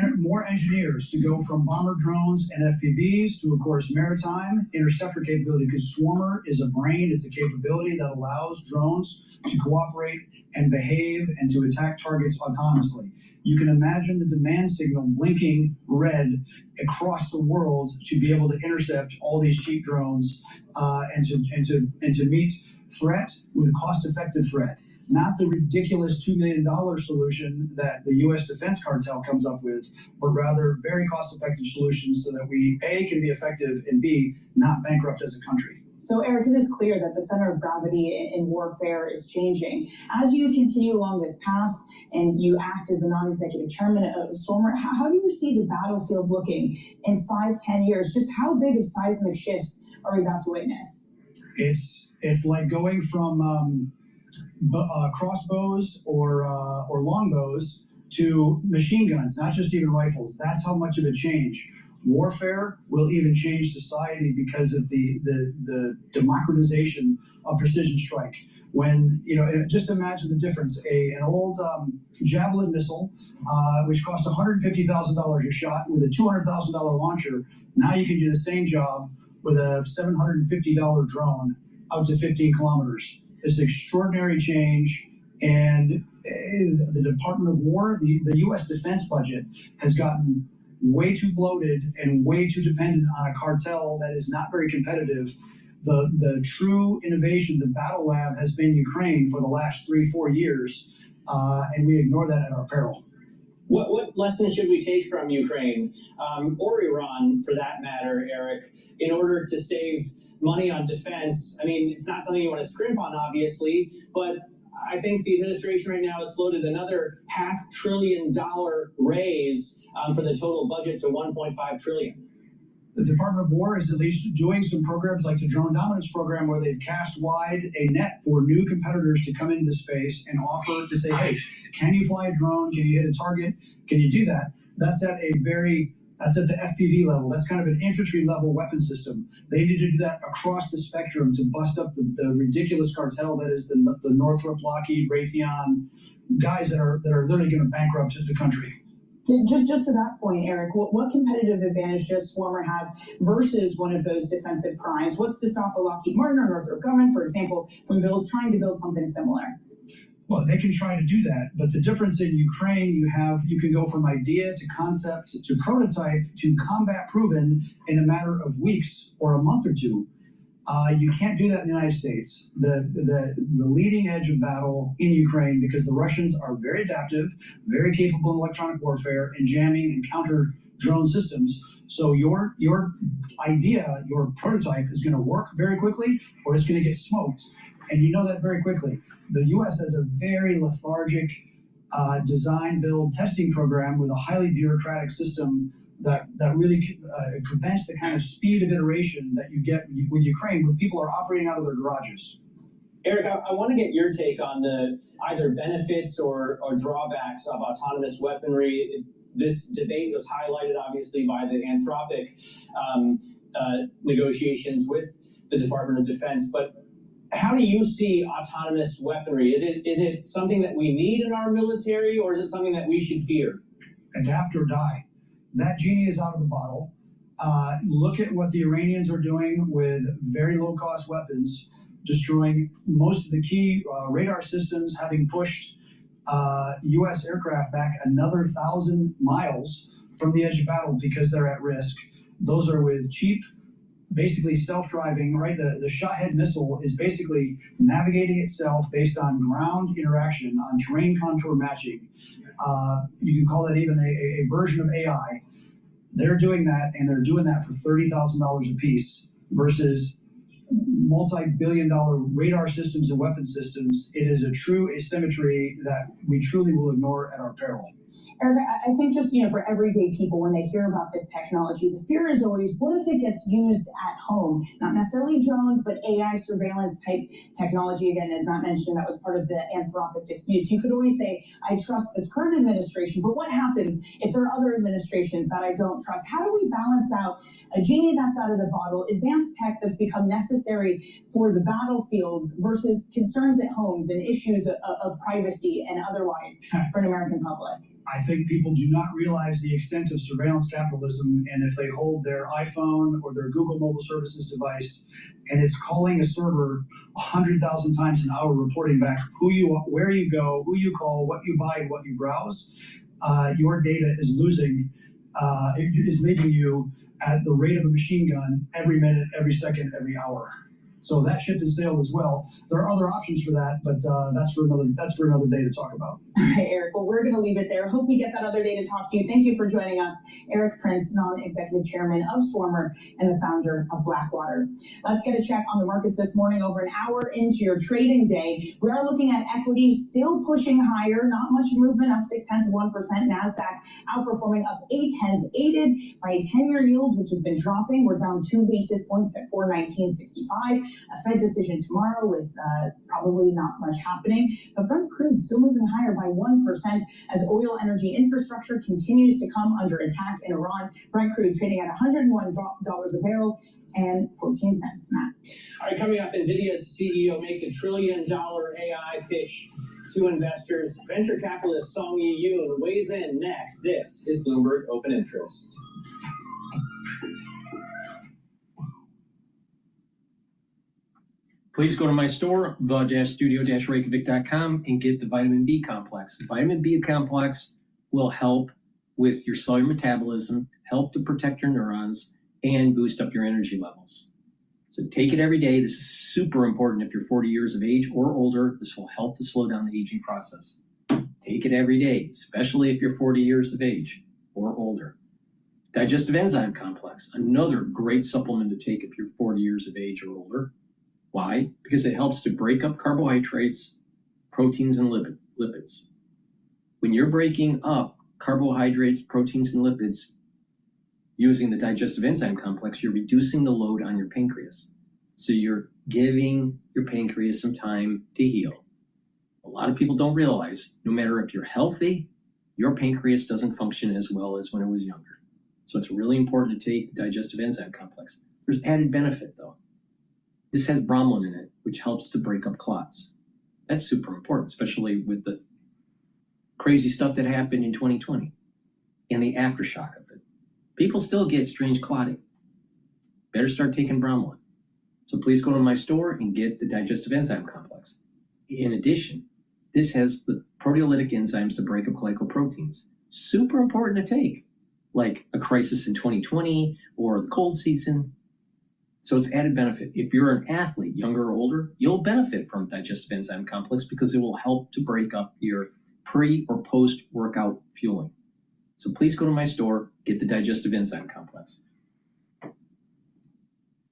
engineers to go from bomber drones and FPVs to, of course, maritime interceptor capability, because Swarmer is a brain. It's a capability that allows drones to cooperate and behave and to attack targets autonomously. You can imagine the demand signal blinking red across the world to be able to intercept all these cheap drones and to meet threat with a cost-effective threat, not the ridiculous $2 million solution that the U.S. defense cartel comes up with, but rather very cost-effective solutions so that we, A, can be effective, and B, not bankrupt as a country. So, Eric, it is clear that the center of gravity in warfare is changing. As you continue along this path and you act as the non-executive chairman of Swarmer, how do you see the battlefield looking in 5-10 years? Just how big of seismic shifts are we about to witness? It's like going from crossbows or longbows to machine guns, not just even rifles. That's how much of a change. Warfare will even change society because of the democratization of precision strike. when, just imagine the difference. An old Javelin missile, which cost $150,000 a shot with a $200,000 launcher, now you can do the same job with a $750 drone out to 15 kilometers. It's an extraordinary change, and the Department of War, the U.S. defense budget has gotten way too bloated and way too dependent on a cartel that is not very competitive. The true innovation, the battle lab, has been Ukraine for the last 3-4 years, and we ignore that at our peril. What lessons should we take from Ukraine, or Iran for that matter, Eric, in order to save money on defense? I mean, it's not something you want to scrimp on, obviously, but I think the administration right now has floated another $500 billion raise for the total budget to $1.5 trillion. The Department of War is at least doing some programs like the Drone Dominance Program, where they've cast wide a net for new competitors to come into the space and offer to say, hey, can you fly a drone? Can you hit a target? Can you do that? That's at the FPV level. That's kind of an infantry level weapon system. They need to do that across the spectrum to bust up the ridiculous cartel that is the Northrop, Lockheed, Raytheon guys that are literally going to bankrupt the country. Just to that point, Eric, what competitive advantage does Swarmer have versus one of those defensive primes? What's to stop a Lockheed Martin or Northrop Grumman, for example, from trying to build something similar? Well, they can try to do that, but the difference in Ukraine, you can go from idea to concept to prototype to combat proven in a matter of weeks or a month or two. You can't do that in the United States. The leading edge of battle in Ukraine, because the Russians are very adaptive, very capable in electronic warfare and jamming and counter drone systems. So your idea, your prototype is going to work very quickly, or it's going to get smoked. And you know that very quickly. The U.S. has a very lethargic design, build, testing program with a highly bureaucratic system that really prevents the kind of speed of iteration that you get with Ukraine, when people are operating out of their garages. Eric, I want to get your take on the either benefits or drawbacks of autonomous weaponry. This debate was highlighted, obviously, by the Anthropic negotiations with the Department of Defense. But how do you see autonomous weaponry? Is it something that we need in our military, or is it something that we should fear? Adapt or die. That genie is out of the bottle. Look at what the Iranians are doing with very low-cost weapons, destroying most of the key radar systems, having pushed U.S. aircraft back another 1,000 miles from the edge of battle because they're at risk. Those are with cheap, basically self-driving, right? The Shahed missile is basically navigating itself based on ground interaction, on terrain contour matching. You can call that even a version of AI. They're doing that, and they're doing that for $30,000 a piece versus multi-billion-dollar radar systems and weapon systems. It is a true asymmetry that we truly will ignore at our peril. Eric, I think just, for everyday people, when they hear about this technology, the fear is always, what if it gets used at home? Not necessarily drones, but AI surveillance type technology, again, is not mentioned. That was part of the Anthropic disputes. You could always say, I trust this current administration, but what happens if there are other administrations that I don't trust? How do we balance out a genie that's out of the bottle, advanced tech that's become necessary for the battlefield versus concerns at homes and issues of privacy and otherwise for an American public? I think people do not realize the extent of surveillance capitalism, and if they hold their iPhone or their Google mobile services device and it's calling a server 100,000 times an hour, reporting back who you are, where you go, who you call, what you buy, what you browse, your data is is leaving you at the rate of a machine gun every minute, every second, every hour. So that ship has sailed as well. There are other options for that, but that's for another day to talk about. All right, Eric. Well, we're going to leave it there. Hope we get that other day to talk to you. Thank you for joining us, Eric Prince, non-executive chairman of Swarmer and the founder of Blackwater. Let's get a check on the markets this morning. Over an hour into your trading day, we are looking at equities still pushing higher. Not much movement, up 0.6%. NASDAQ outperforming, up 0.8, aided by a 10-year yield, which has been dropping. We're down 2 basis points at 419.65. A Fed decision tomorrow with probably not much happening, but Brent crude still moving higher by 1% as oil energy infrastructure continues to come under attack in Iran. Brent crude trading at $101 a barrel and 14 cents, Matt. All right, coming up, NVIDIA's CEO makes $1 trillion AI pitch to investors. Venture capitalist Song Yi-yoon weighs in next. This is Bloomberg Open Interest. Please go to my store, the-studio-reykjavik.com, and get the vitamin B complex. The vitamin B complex will help with your cellular metabolism, help to protect your neurons, and boost up your energy levels. So take it every day. This is super important if you're 40 years of age or older. This will help to slow down the aging process. Take it every day, especially if you're 40 years of age or older. Digestive enzyme complex, another great supplement to take if you're 40 years of age or older. Why? Because it helps to break up carbohydrates, proteins, and lipids. When you're breaking up carbohydrates, proteins, and lipids using the digestive enzyme complex, you're reducing the load on your pancreas. So you're giving your pancreas some time to heal. A lot of people don't realize, no matter if you're healthy, your pancreas doesn't function as well as when it was younger. So it's really important to take the digestive enzyme complex. There's added benefit though. This has bromelain in it, which helps to break up clots. That's super important, especially with the crazy stuff that happened in 2020 and the aftershock of it. People still get strange clotting. Better start taking bromelain. So please go to my store and get the digestive enzyme complex. In addition, this has the proteolytic enzymes to break up glycoproteins. Super important to take, like a crisis in 2020 or the cold season. So it's added benefit. If you're an athlete, younger or older, you'll benefit from digestive enzyme complex because it will help to break up your pre or post-workout fueling. So please go to my store, get the digestive enzyme complex.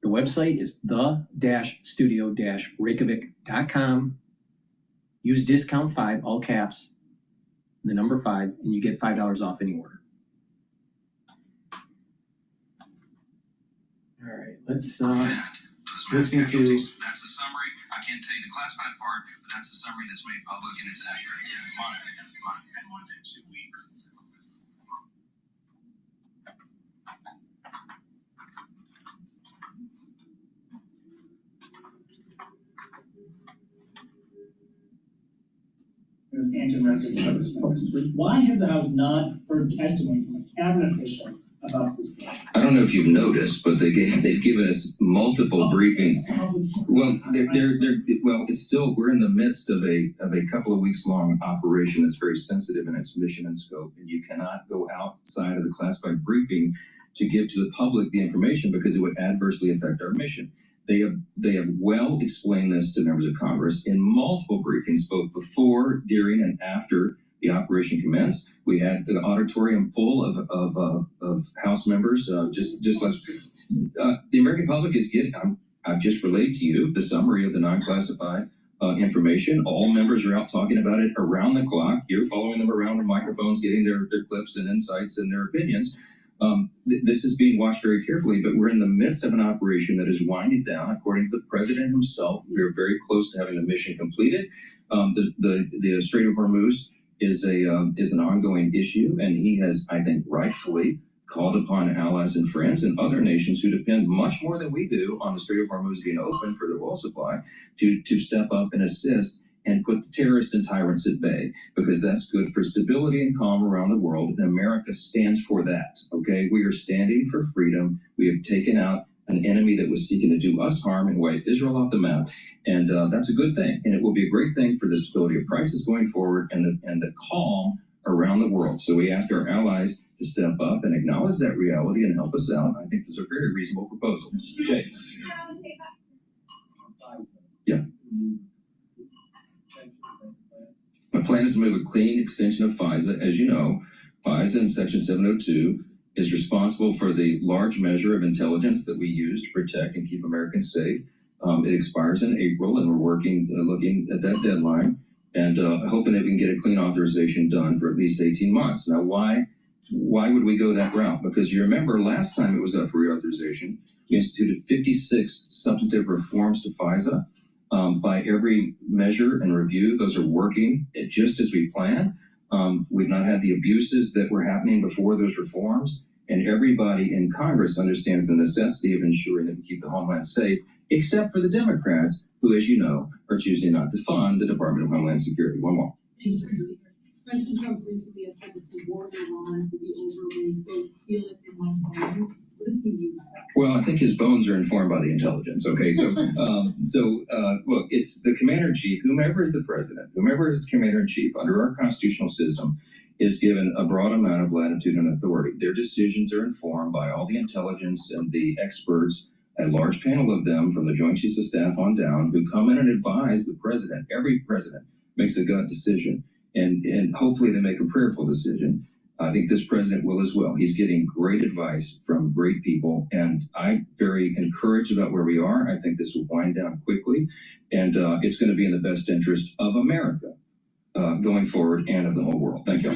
The website is the-studio-reykjavik.com. Use discount 5, all caps, the number 5, and you get $5 off any order. All right, let's listen to. That's the summary. I can't tell you the classified part, but that's the summary that's made public, and it's accurate. Yeah, come on. More than 2 weeks since this. Why has the House not heard testimony from a cabinet official about this? I don't know if you've noticed, but they've given us multiple briefings. Well, it's still, we're in the midst of a couple of weeks long operation that's very sensitive in its mission and scope, and you cannot go outside of the classified briefing to give to the public the information because it would adversely affect our mission. They have well explained this to members of Congress in multiple briefings, both before, during, and after the operation commenced. We had the auditorium full of House members. The American public is getting. I've just relayed to you the summary of the non-classified information. All members are out talking about it around the clock. You're following them around with microphones, getting their clips and insights and their opinions. This is being watched very carefully, but we're in the midst of an operation that is winding down. According to the president himself, we are very close to having the mission completed. The Strait of Hormuz is an ongoing issue, and he has, I think, rightfully called upon allies and friends and other nations who depend much more than we do on the Strait of Hormuz being open for their oil supply to step up and assist and put the terrorists and tyrants at bay, because that's good for stability and calm around the world, and America stands for that, okay? We are standing for freedom. We have taken out an enemy that was seeking to do us harm and wipe Israel off the map, and that's a good thing, and it will be a great thing for the stability of prices going forward and the calm around the world. So we ask our allies to step up and acknowledge that reality and help us out. I think this is a very reasonable proposal. Jay. Yeah. My plan is to move a clean extension of FISA. As you know, FISA in Section 702 is responsible for the large measure of intelligence that we use to protect and keep Americans safe. It expires in April, and we're looking at that deadline, and hoping that we can get a clean authorization done for at least 18 months. Now, why Why would we go that route? Because you remember last time it was up for reauthorization, we instituted 56 substantive reforms to FISA. By every measure and review, those are working just as we planned. We've not had the abuses that were happening before those reforms. And everybody in Congress understands the necessity of ensuring that we keep the homeland safe, except for the Democrats, who, as you know, are choosing not to fund the Department of Homeland Security. One more. President Trump recently has said that the war in Iran will be over when he feel it in my bones. What does he mean by that? Well, I think his bones are informed by the intelligence. Okay, so look, it's the commander-in-chief, whomever is the president, whomever is the commander-in-chief under our constitutional system, is given a broad amount of latitude and authority. Their decisions are informed by all the intelligence and the experts, a large panel of them from the Joint Chiefs of Staff on down, who come in and advise the president. Every president makes a gut decision, and hopefully they make a prayerful decision. I think this president will as well. He's getting great advice from great people, and I'm very encouraged about where we are. I think this will wind down quickly, and it's going to be in the best interest of America going forward and of the whole world. Thank you.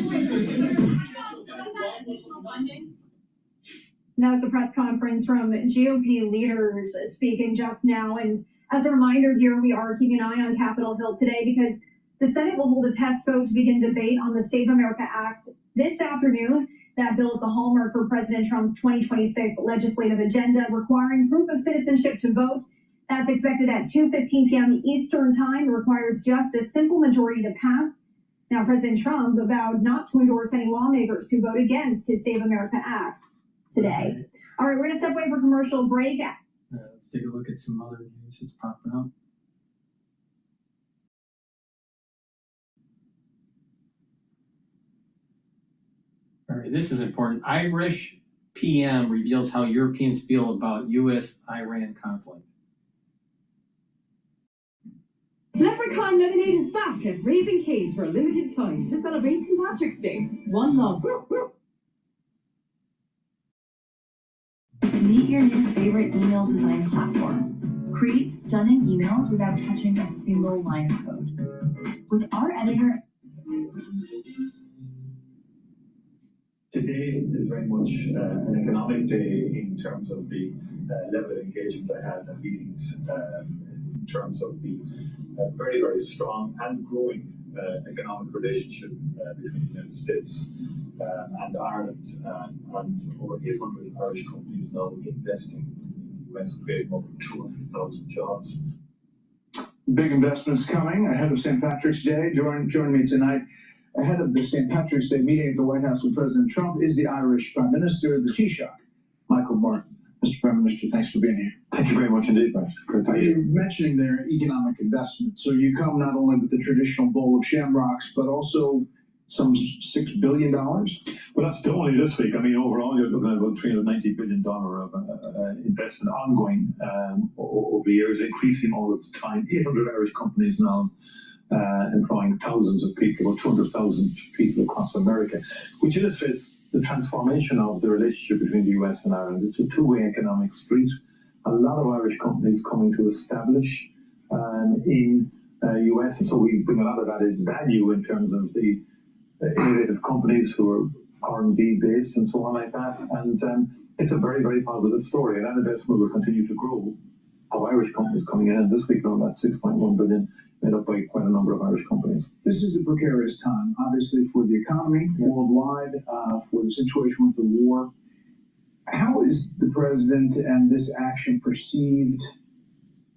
That was a press conference from GOP leaders speaking just now. And as a reminder here, we are keeping an eye on Capitol Hill today because the Senate will hold a test vote to begin debate on the Save America Act this afternoon. That bill is the hallmark for President Trump's 2026 legislative agenda, requiring proof of citizenship to vote. That's expected at 2:15 p.m. Eastern Time. It requires just a simple majority to pass. Now, President Trump vowed not to endorse any lawmakers who vote against his Save America Act today. All right, we're going to step away for commercial break. Let's take a look at some other news that's popping up. All right, this is important. Irish PM reveals how Europeans feel about U.S.-Iran conflict. Leprechaun Lemonade is back at Raising Cane's for a limited time to celebrate St. Patrick's Day. One love. Meet your new favorite email design platform. Create stunning emails without touching a single line of code. With our editor... Today is very much an economic day in terms of the level of engagement I had in meetings, in terms of the very, very strong and growing economic relationship between the United States and Ireland, and over 800 Irish companies now investing in the US, creating over 200,000 jobs. Big investments coming ahead of St. Patrick's Day. Join me tonight ahead of the St. Patrick's Day meeting at the White House with President Trump is the Irish Prime Minister, the Taoiseach, Michael Martin. Mr. Prime Minister, thanks for being here. Thank you very much indeed, Brett. You're mentioning their economic investment. So you come not only with the traditional bowl of shamrocks, but also some $6 billion? Well, that's only this week. I mean, overall, you're looking at about $390 billion of investment ongoing over the years, increasing all of the time. 800 Irish companies now employing thousands of people, about 200,000 people across America, which illustrates the transformation of the relationship between the US and Ireland. It's a two-way economic street. A lot of Irish companies coming to establish in US, and so we bring a lot of added value in terms of the innovative companies who are R&D based and so on like that. And it's a very, very positive story. And that investment will continue to grow. Of Irish companies coming in, and this week around that 6.1 billion, made up by quite a number of Irish companies. This is a precarious time, obviously, for the economy worldwide, for the situation with the war. How is the president and this action perceived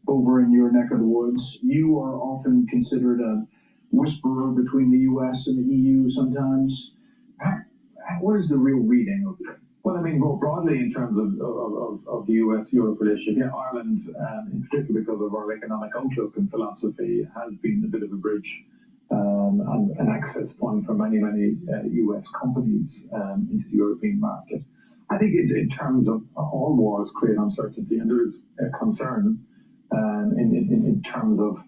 over in your neck of the woods? You are often considered a whisperer between the U.S. and the EU sometimes. What is the real reading of it? Well, I mean, more broadly in terms of the US-Europe relationship, Ireland, in particular because of our economic outlook and philosophy, has been a bit of a bridge and an access point for many, many US companies into the European market. I think in terms of all wars create uncertainty, and there is a concern in terms of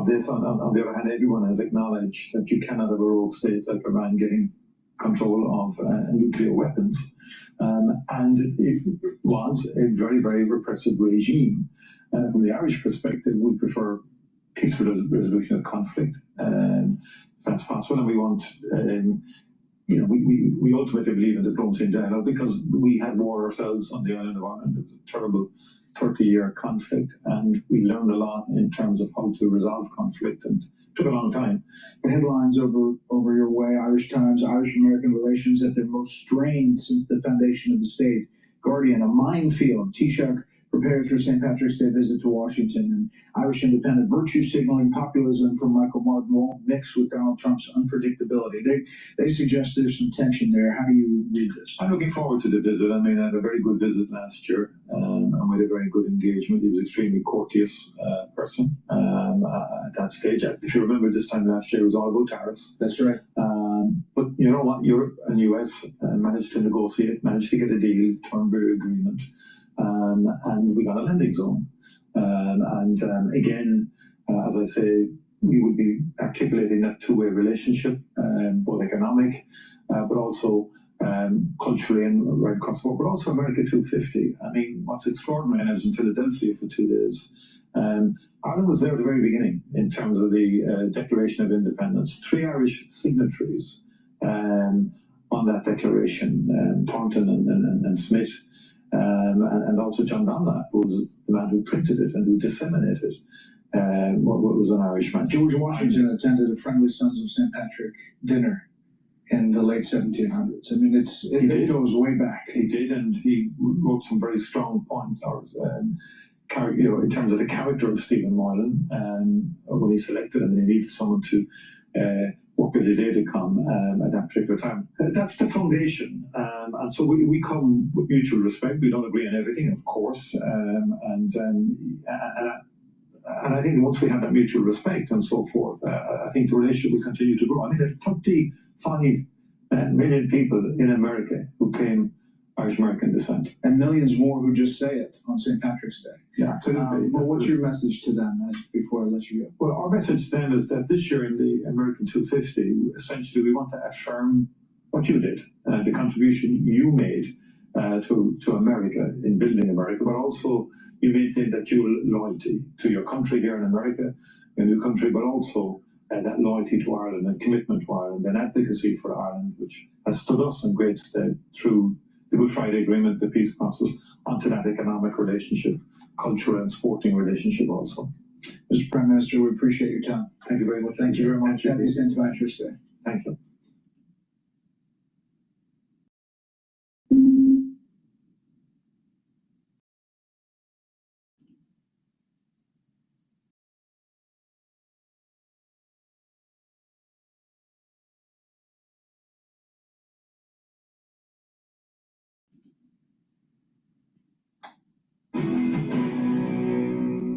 this. On the other hand, everyone has acknowledged that you cannot have a rogue state like Iran getting control of nuclear weapons. And it was a very, very repressive regime. From the Irish perspective, we prefer peaceful resolution of conflict. If that's possible, and we want you know, we ultimately believe in diplomacy and dialogue because we had war ourselves on the island of Ireland. It was a terrible 30-year conflict, and we learned a lot in terms of how to resolve conflict, and it took a long time. The headlines over your way, Irish Times, Irish-American relations at their most strained since the foundation of the state. Guardian, a minefield. Taoiseach prepares for St. Patrick's Day visit to Washington. And Irish Independent, virtue signaling populism from Michael Martin won't mix with Donald Trump's unpredictability. They suggest there's some tension there. How do you read this? I'm looking forward to the visit. I mean, I had a very good visit last year, and we had a very good engagement. He was an extremely courteous person at that stage. If you remember, this time last year, it was all about tariffs. That's right. But you know what? Europe and US managed to negotiate, managed to get a deal, Turnberry Agreement, and we got a landing zone. Again, as I say, we would be articulating that two-way relationship, both economic, but also culturally and right across the board, but also America 250. I mean, what's extraordinary, and I was in Philadelphia for 2 days. Ireland was there at the very beginning in terms of the Declaration of Independence. 3 Irish signatories on that declaration, Thornton and Smith, and also John Dunlap, who was the man who printed it and who disseminated what was an Irishman. George Washington attended a Friendly Sons of St. Patrick dinner in the late 1700s. I mean, it goes way back. He did, and he wrote some very strong points, you know, in terms of the character of Stephen Moylan, when he selected him, and he needed someone to work as his aide-de-camp at that particular time. That's the foundation, and so we come with mutual respect. We don't agree on everything, of course, and I think once we have that mutual respect and so forth, I think the relationship will continue to grow. I mean, there's 35 million people in America who claim Irish-American descent. And millions more who just say it on St. Patrick's Day. Yeah, absolutely. Well, what's your message to them before I let you go? Well, our message to them is that this year in the American 250, essentially we want to affirm what you did, the contribution you made to America in building America, but also you maintain that dual loyalty to your country here in America, your new country, but also that loyalty to Ireland and commitment to Ireland and advocacy for Ireland, which has stood us in great stead through the Good Friday Agreement, the peace process, onto that economic relationship, cultural and sporting relationship also. Mr. Prime Minister, we appreciate your time. Thank you very much. Thank you very much. Happy St. Patrick's Day. Thank you.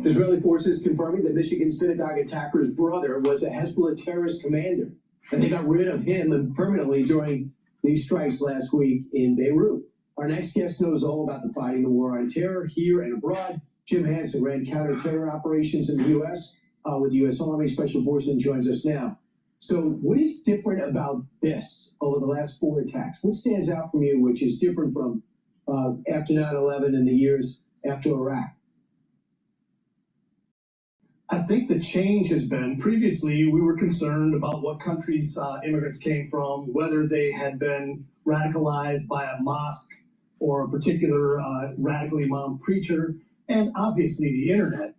Israeli forces confirming that Michigan synagogue attacker's brother was a Hezbollah terrorist commander, and they got rid of him permanently during these strikes last week in Beirut. Our next guest knows all about the fighting the war on terror here and abroad. Jim Hansen ran counter-terror operations in the U.S. With the U.S. Army Special Forces and joins us now. So what is different about this over the last 4 attacks? What stands out from you, which is different from after 9/11 and the years after Iraq? I think the change has been, previously we were concerned about what countries immigrants came from, whether they had been radicalized by a mosque or a particular radical imam preacher, and obviously the internet.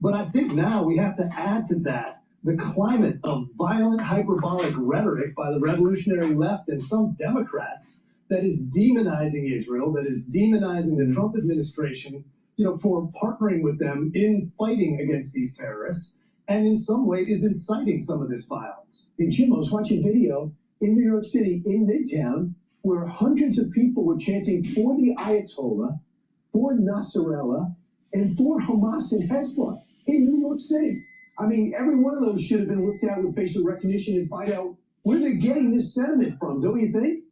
But I think now we have to add to that the climate of violent hyperbolic rhetoric by the revolutionary left and some Democrats that is demonizing Israel, that is demonizing the Trump administration, you know, for partnering with them in fighting against these terrorists, and in some way is inciting some of this violence. Hey, Jim, I was watching video in New York City, in Midtown, where hundreds of people were chanting for the Ayatollah, for Nasrallah, and for Hamas and Hezbollah in New York City. I mean, every one of those should have been looked at with facial recognition and find out where they're getting this sentiment from, don't you think?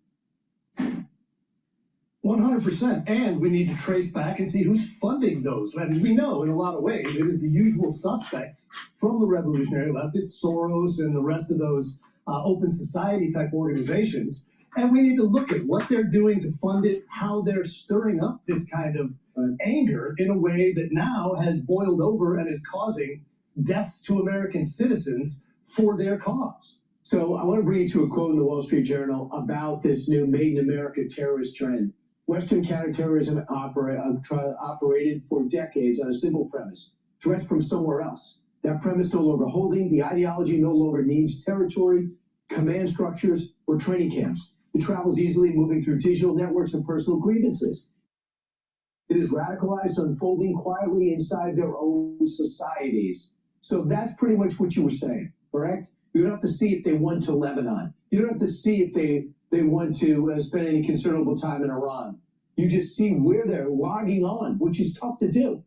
100%, and we need to trace back and see who's funding those. I mean, we know in a lot of ways it is the usual suspects from the revolutionary left. It's Soros and the rest of those open society type organizations. And we need to look at what they're doing to fund it, how they're stirring up this kind of anger in a way that now has boiled over and is causing deaths to American citizens for their cause. So I want to bring you to a quote in the Wall Street Journal about this new Made in America terrorist trend. Western counterterrorism operated for decades on a simple premise: threats from somewhere else. That premise no longer holding, the ideology no longer needs territory, command structures, or training camps. It travels easily, moving through digital networks and personal grievances. It is radicalized, unfolding quietly inside their own societies. So that's pretty much what you were saying, correct? You don't have to see if they went to Lebanon. You don't have to see if they want to spend any considerable time in Iran. You just see where they're logging on, which is tough to do.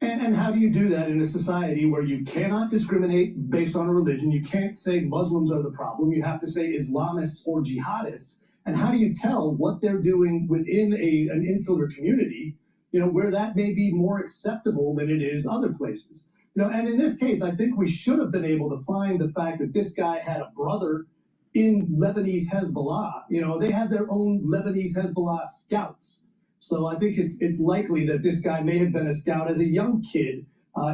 And how do you do that in a society where you cannot discriminate based on a religion? You can't say Muslims are the problem. You have to say Islamists or jihadists. And how do you tell what they're doing within an insular community, where that may be more acceptable than it is other places? And in this case, I think we should have been able to find the fact that this guy had a brother in Lebanese Hezbollah. They had their own Lebanese Hezbollah scouts. So I think it's likely that this guy may have been a scout as a young kid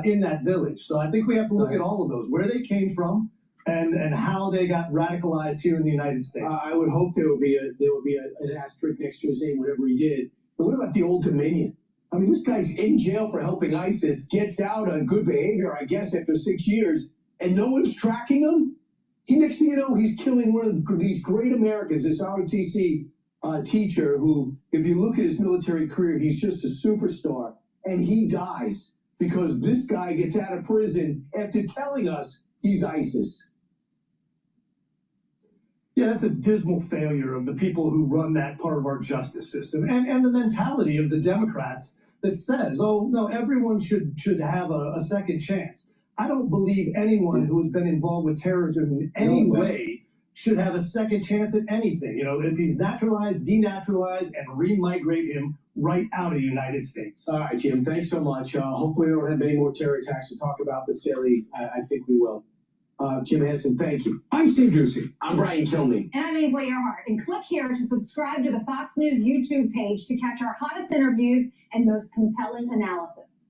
in that village. So I think we have to look at all of those, where they came from and how they got radicalized here in the United States. I would hope there would be an asterisk next to his name, whatever he did. But what about the Old Dominion? I mean, this guy's in jail for helping ISIS, gets out on good behavior, I guess, after 6 years, and no one's tracking him? Next thing you know, he's killing one of these great Americans, this ROTC teacher who, if you look at his military career, he's just a superstar, and he dies because this guy gets out of prison after telling us he's ISIS. Yeah, that's a dismal failure of the people who run that part of our justice system, and the mentality of the Democrats that says, oh, no, everyone should have a second chance. I don't believe anyone who has been involved with terrorism in any way should have a second chance at anything. If he's naturalized, denaturalized, and remigrate him right out of the United States. All right, Jim, thanks so much. Hopefully we don't have any more terror attacks to talk about, but Sally, I think we will. Jim Hansen, thank you. I'm Steve Ducey. I'm Brian Kilmeade. And I'm Ainsley Earhart. And click here to subscribe to the Fox News YouTube page to catch our hottest interviews and most compelling analysis.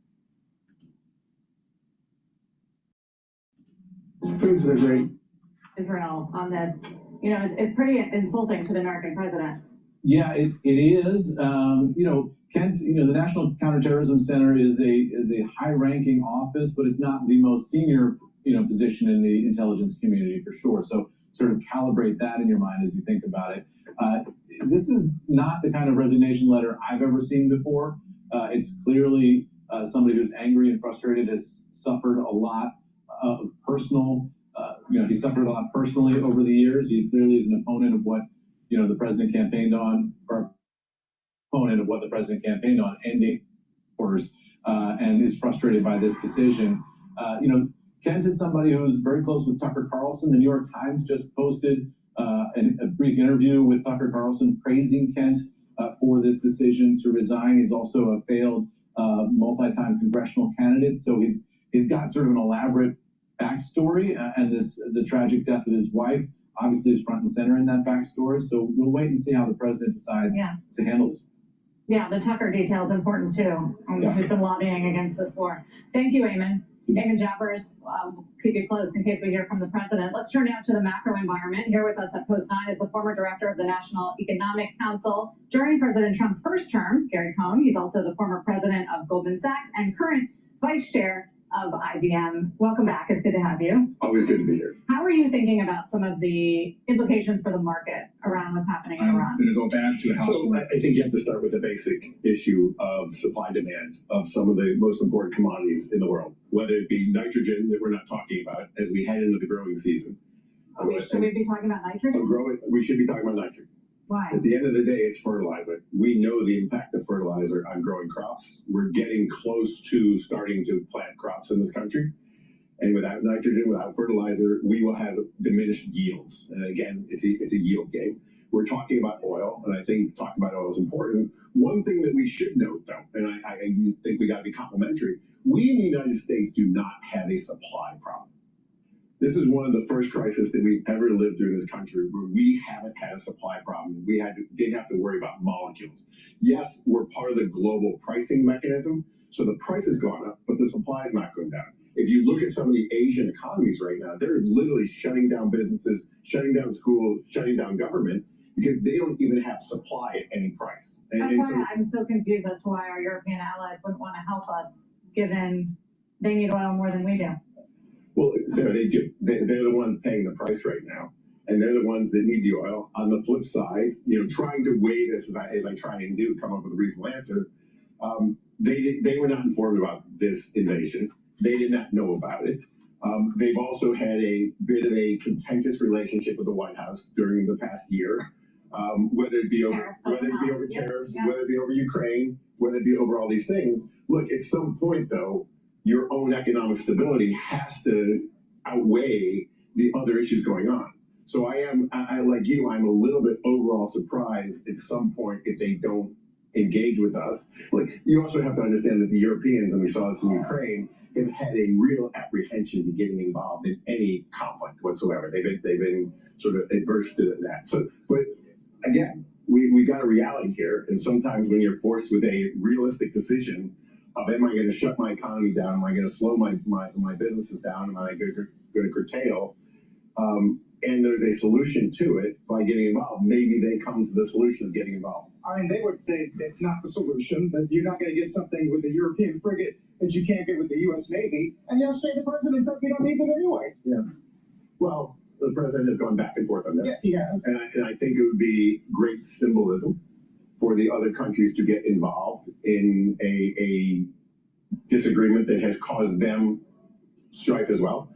Foods are great. Israel on this. It's pretty insulting to the American president. Yeah, it is. Kent, the National Counterterrorism Center is a high-ranking office, but it's not the most senior, position in the intelligence community for sure. So sort of calibrate that in your mind as you think about it. This is not the kind of resignation letter I've ever seen before. It's clearly somebody who's angry and frustrated, has suffered a lot of personal. He suffered a lot personally over the years. He clearly is an opponent of what the president campaigned on, or opponent of what the president campaigned on, ending orders, and is frustrated by this decision. Kent is somebody who's very close with Tucker Carlson. The New York Times just posted a brief interview with Tucker Carlson praising Kent for this decision to resign. He's also a failed multi-time congressional candidate, so he's got sort of an elaborate backstory, and the tragic death of his wife obviously is front and center in that backstory. So we'll wait and see how the president decides to handle this. Yeah, the Tucker detail is important too. Who's been lobbying against this war. Thank you, Eamon. Eamon Jabbers, keep you close in case we hear from the president. Let's turn now to the macro environment. Here with us at Post 9 is the former director of the National Economic Council during President Trump's first term, Gary Cohn. He's also the former president of Goldman Sachs and current vice chair of IBM. Welcome back. It's good to have you. Always good to be here. How are you thinking about some of the implications for the market around what's happening in Iran? I'm going to go back to how. So I think you have to start with the basic issue of supply demand of some of the most important commodities in the world, whether it be nitrogen that we're not talking about as we head into the growing season. Should we be talking about nitrogen? We should be talking about nitrogen. Why? At the end of the day, it's fertilizer. We know the impact of fertilizer on growing crops. We're getting close to starting to plant crops in this country. And without nitrogen, without fertilizer, we will have diminished yields. And again, it's a yield game. We're talking about oil, and I think talking about oil is important. One thing that we should note, though, and I think we got to be complimentary, we in the United States do not have a supply problem. This is one of the first crises that we've ever lived through in this country where we haven't had a supply problem. We didn't have to worry about molecules. Yes, we're part of the global pricing mechanism, so the price has gone up, but the supply is not going down. if you look at some of the Asian economies right now, they're literally shutting down businesses, shutting down schools, shutting down government because they don't even have supply at any price. That's why I'm so confused as to why our European allies wouldn't want to help us, given they need oil more than we do. Well, Sarah, they do. They're the ones paying the price right now, and they're the ones that need the oil. On the flip side, trying to weigh this as I try and do, come up with a reasonable answer. They were not informed about this invasion. They did not know about it. They've also had a bit of a contentious relationship with the White House during the past year, whether it be over tariffs, whether it be over Ukraine, whether it be over all these things. Look, at some point though, your own economic stability has to outweigh the other issues going on. So I like you, I'm a little bit overall surprised at some point if they don't engage with us. Like, you also have to understand that the Europeans, and we saw this in Ukraine, have had a real apprehension to getting involved in any conflict whatsoever. They've been sort of adverse to that. So, but again, we got a reality here, and sometimes when you're forced with a realistic decision of, am I going to shut my economy down? Am I going to slow my businesses down? Am I going to curtail? And there's a solution to it by getting involved. Maybe they come to the solution of getting involved. I mean, they would say it's not the solution, that you're not going to get something with the European frigate that you can't get with the U.S. Navy. And yesterday the president said we don't need them anyway. Yeah. Well, the president has gone back and forth on this. Yes, he has. And I think it would be great symbolism for the other countries to get involved in a disagreement that has caused them strife as well.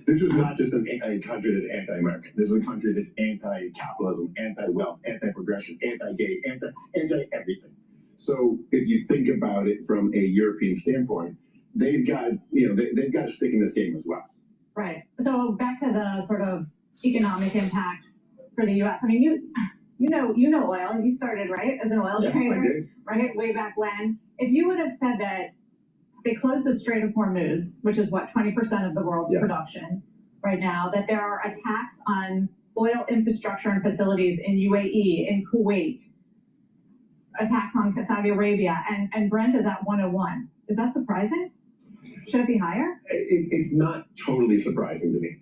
This is not just a country that's anti-American. This is a country that's anti-capitalism, anti-wealth, anti-progression, anti-gay, anti-everything. So if you think about it from a European standpoint, they've got they've got to stick in this game as well. Right. So back to the sort of economic impact for the U.S. I mean, you know oil. You started right as an oil trader, right, way back when. If you would have said that they closed the Strait of Hormuz, which is what 20% of the world's production right now, that there are attacks on oil infrastructure and facilities in UAE, in Kuwait, attacks on Saudi Arabia, and Brent is at 101. Is that surprising? Should it be higher? It's not totally surprising to me.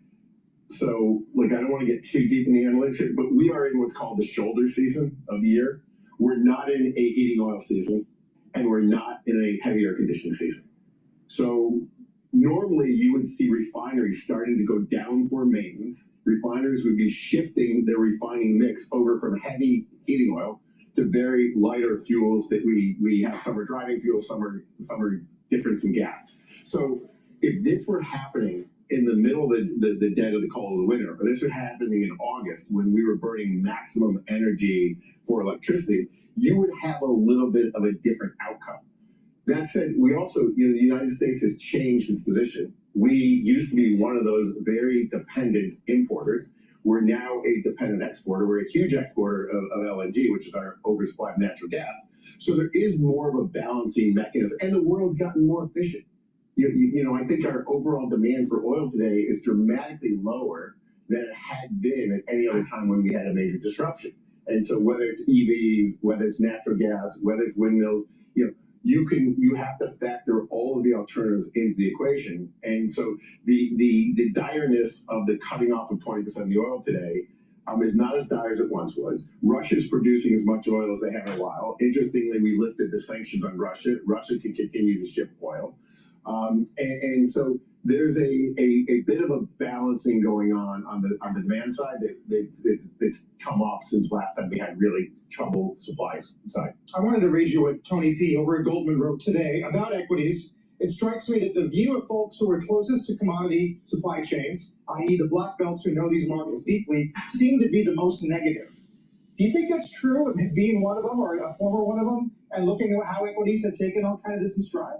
So, look, I don't want to get too deep in the analytics here, but we are in what's called the shoulder season of the year. We're not in a heating oil season, and we're not in a heavy air conditioning season. So normally you would see refineries starting to go down for maintenance. Refiners would be shifting their refining mix over from heavy heating oil to very lighter fuels that we have. Some are driving fuels, some are different in gas. So if this were happening in the middle of the dead of the cold of the winter, or this were happening in August when we were burning maximum energy for electricity, you would have a little bit of a different outcome. That said, we also, the United States has changed its position. We used to be one of those very dependent importers. We're now a dependent exporter. We're a huge exporter of LNG, which is our oversupply of natural gas. So there is more of a balancing mechanism, and the world's gotten more efficient. I think our overall demand for oil today is dramatically lower than it had been at any other time when we had a major disruption. And so whether it's EVs, whether it's natural gas, whether it's windmills, you have to factor all of the alternatives into the equation. And so the direness of the cutting off of 20% of the oil today is not as dire as it once was. Russia's producing as much oil as they have in a while. Interestingly, we lifted the sanctions on Russia. Russia can continue to ship oil. And so there's a bit of a balancing going on the demand side that's come off since last time we had really trouble supply side. I wanted to read you what Tony P. over at Goldman wrote today about equities. It strikes me that the view of folks who are closest to commodity supply chains, i.e. the black belts who know these markets deeply, seem to be the most negative. Do you think that's true, being one of them or a former one of them, and looking at how equities have taken on kind of this in stride?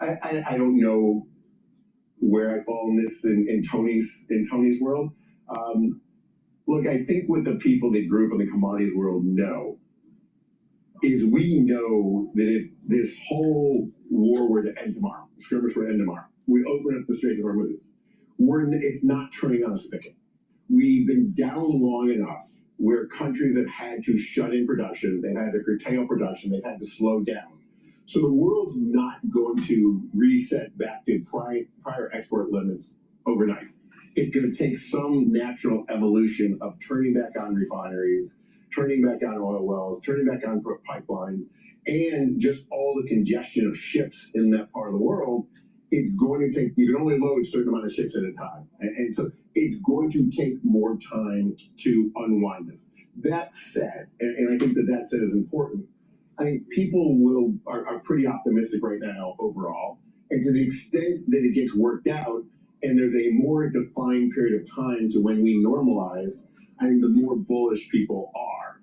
I don't know where I fall in this in Tony's world. Look, I think what the people that grew up in the commodities world know is we know that if this whole war were to end tomorrow, the skirmish were to end tomorrow, we open up the Straits of Hormuz, it's not turning on a spigot. We've been down long enough where countries have had to shut in production, they've had to curtail production, they've had to slow down. So the world's not going to reset back to prior export limits overnight. It's going to take some natural evolution of turning back on refineries, turning back on oil wells, turning back on pipelines, and just all the congestion of ships in that part of the world. It's going to take, you can only load a certain amount of ships at a time. And so it's going to take more time to unwind this. That said, and I think that said is important, I think people are pretty optimistic right now overall. And to the extent that it gets worked out and there's a more defined period of time to when we normalize, I think the more bullish people are.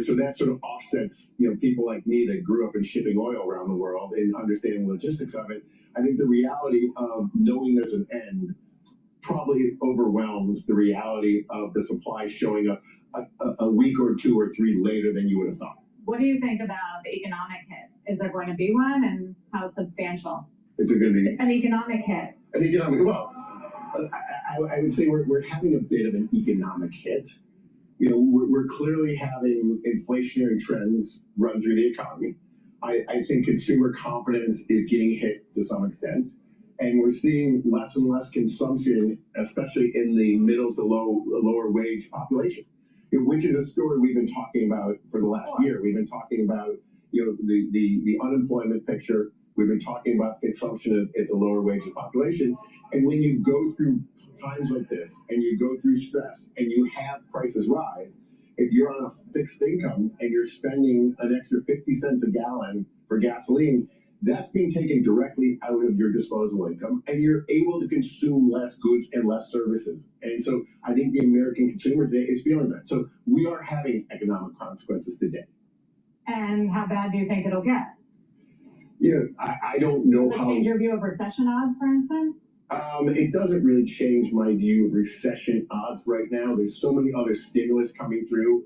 So that sort of offsets, people like me that grew up in shipping oil around the world and understanding the logistics of it. I think the reality of knowing there's an end probably overwhelms the reality of the supply showing up a week or two or three later than you would have thought. What do you think about the economic hit? Is there going to be one, and how substantial? Is there going to be an economic hit? An economic, well, I would say we're having a bit of an economic hit. We're clearly having inflationary trends run through the economy. I think consumer confidence is getting hit to some extent. And we're seeing less and less consumption, especially in the middle to lower wage population, which is a story we've been talking about for the last year. We've been talking about, the unemployment picture. We've been talking about consumption at the lower wage population. And when you go through times like this and you go through stress and you have prices rise, if you're on a fixed income and you're spending an extra 50 cents a gallon for gasoline, that's being taken directly out of your disposable income, and you're able to consume less goods and less services. And so I think the American consumer today is feeling that. So we are having economic consequences today. And how bad do you think it'll get? I don't know Does it how. change your view of recession odds, for instance? It doesn't really change my view of recession odds right now. There's so many other stimulus coming through.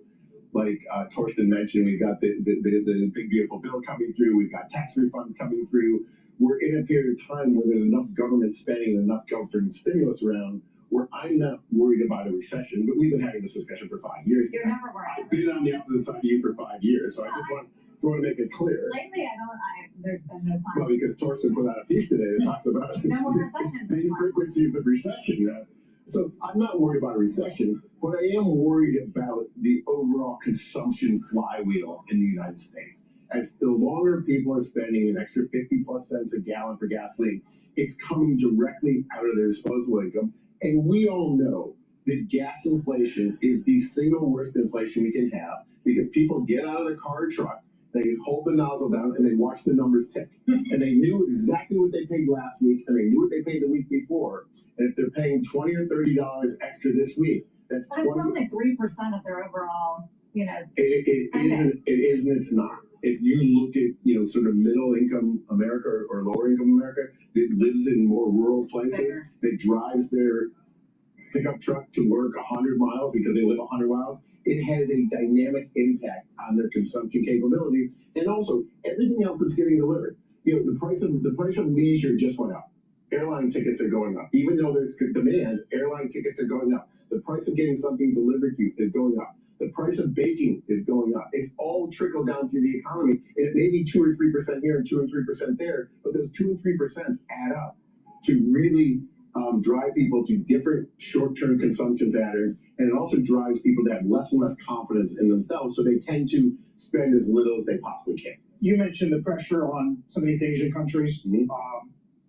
Like Torsten mentioned, we've got the big beautiful bill coming through. We've got tax refunds coming through. We're in a period of time where there's enough government spending and enough government stimulus around where I'm not worried about a recession. But we've been having this discussion for 5 years. You're never worried. I've been on the opposite side of you for 5 years, so I just want to make it clear. Lately, there's been no sign. Well, because Torsten put out a piece today that talks about No more recession. the frequencies of recession. So I'm not worried about a recession, but I am worried about the overall consumption flywheel in the United States. As the longer people are spending an extra 50 plus cents a gallon for gasoline, it's coming directly out of their disposable income. And we all know that gas inflation is the single worst inflation we can have because people get out of their car or truck, they hold the nozzle down, and they watch the numbers tick. And they knew exactly what they paid last week, and they knew what they paid the week before. And if they're paying $20 or $30 extra this week, that's But it's only 3% of their overall, It isn't. It's not. If you look at sort of middle income America or lower income America that lives in more rural places, that drives their pickup truck to work 100 miles because they live 100 miles, it has a dynamic impact on their consumption capabilities, and also everything else that's getting delivered. The price of leisure just went up. Airline tickets are going up. Even though there's good demand, airline tickets are going up. The price of getting something delivered to you is going up. The price of baking is going up. It's all trickled down through the economy. And it may be 2 or 3% here and 2 or 3% there, but those 2 and 3% add up to really drive people to different short-term consumption patterns, and it also drives people to have less and less confidence in themselves, so they tend to spend as little as they possibly can. You mentioned the pressure on some of these Asian countries. Mm-hmm.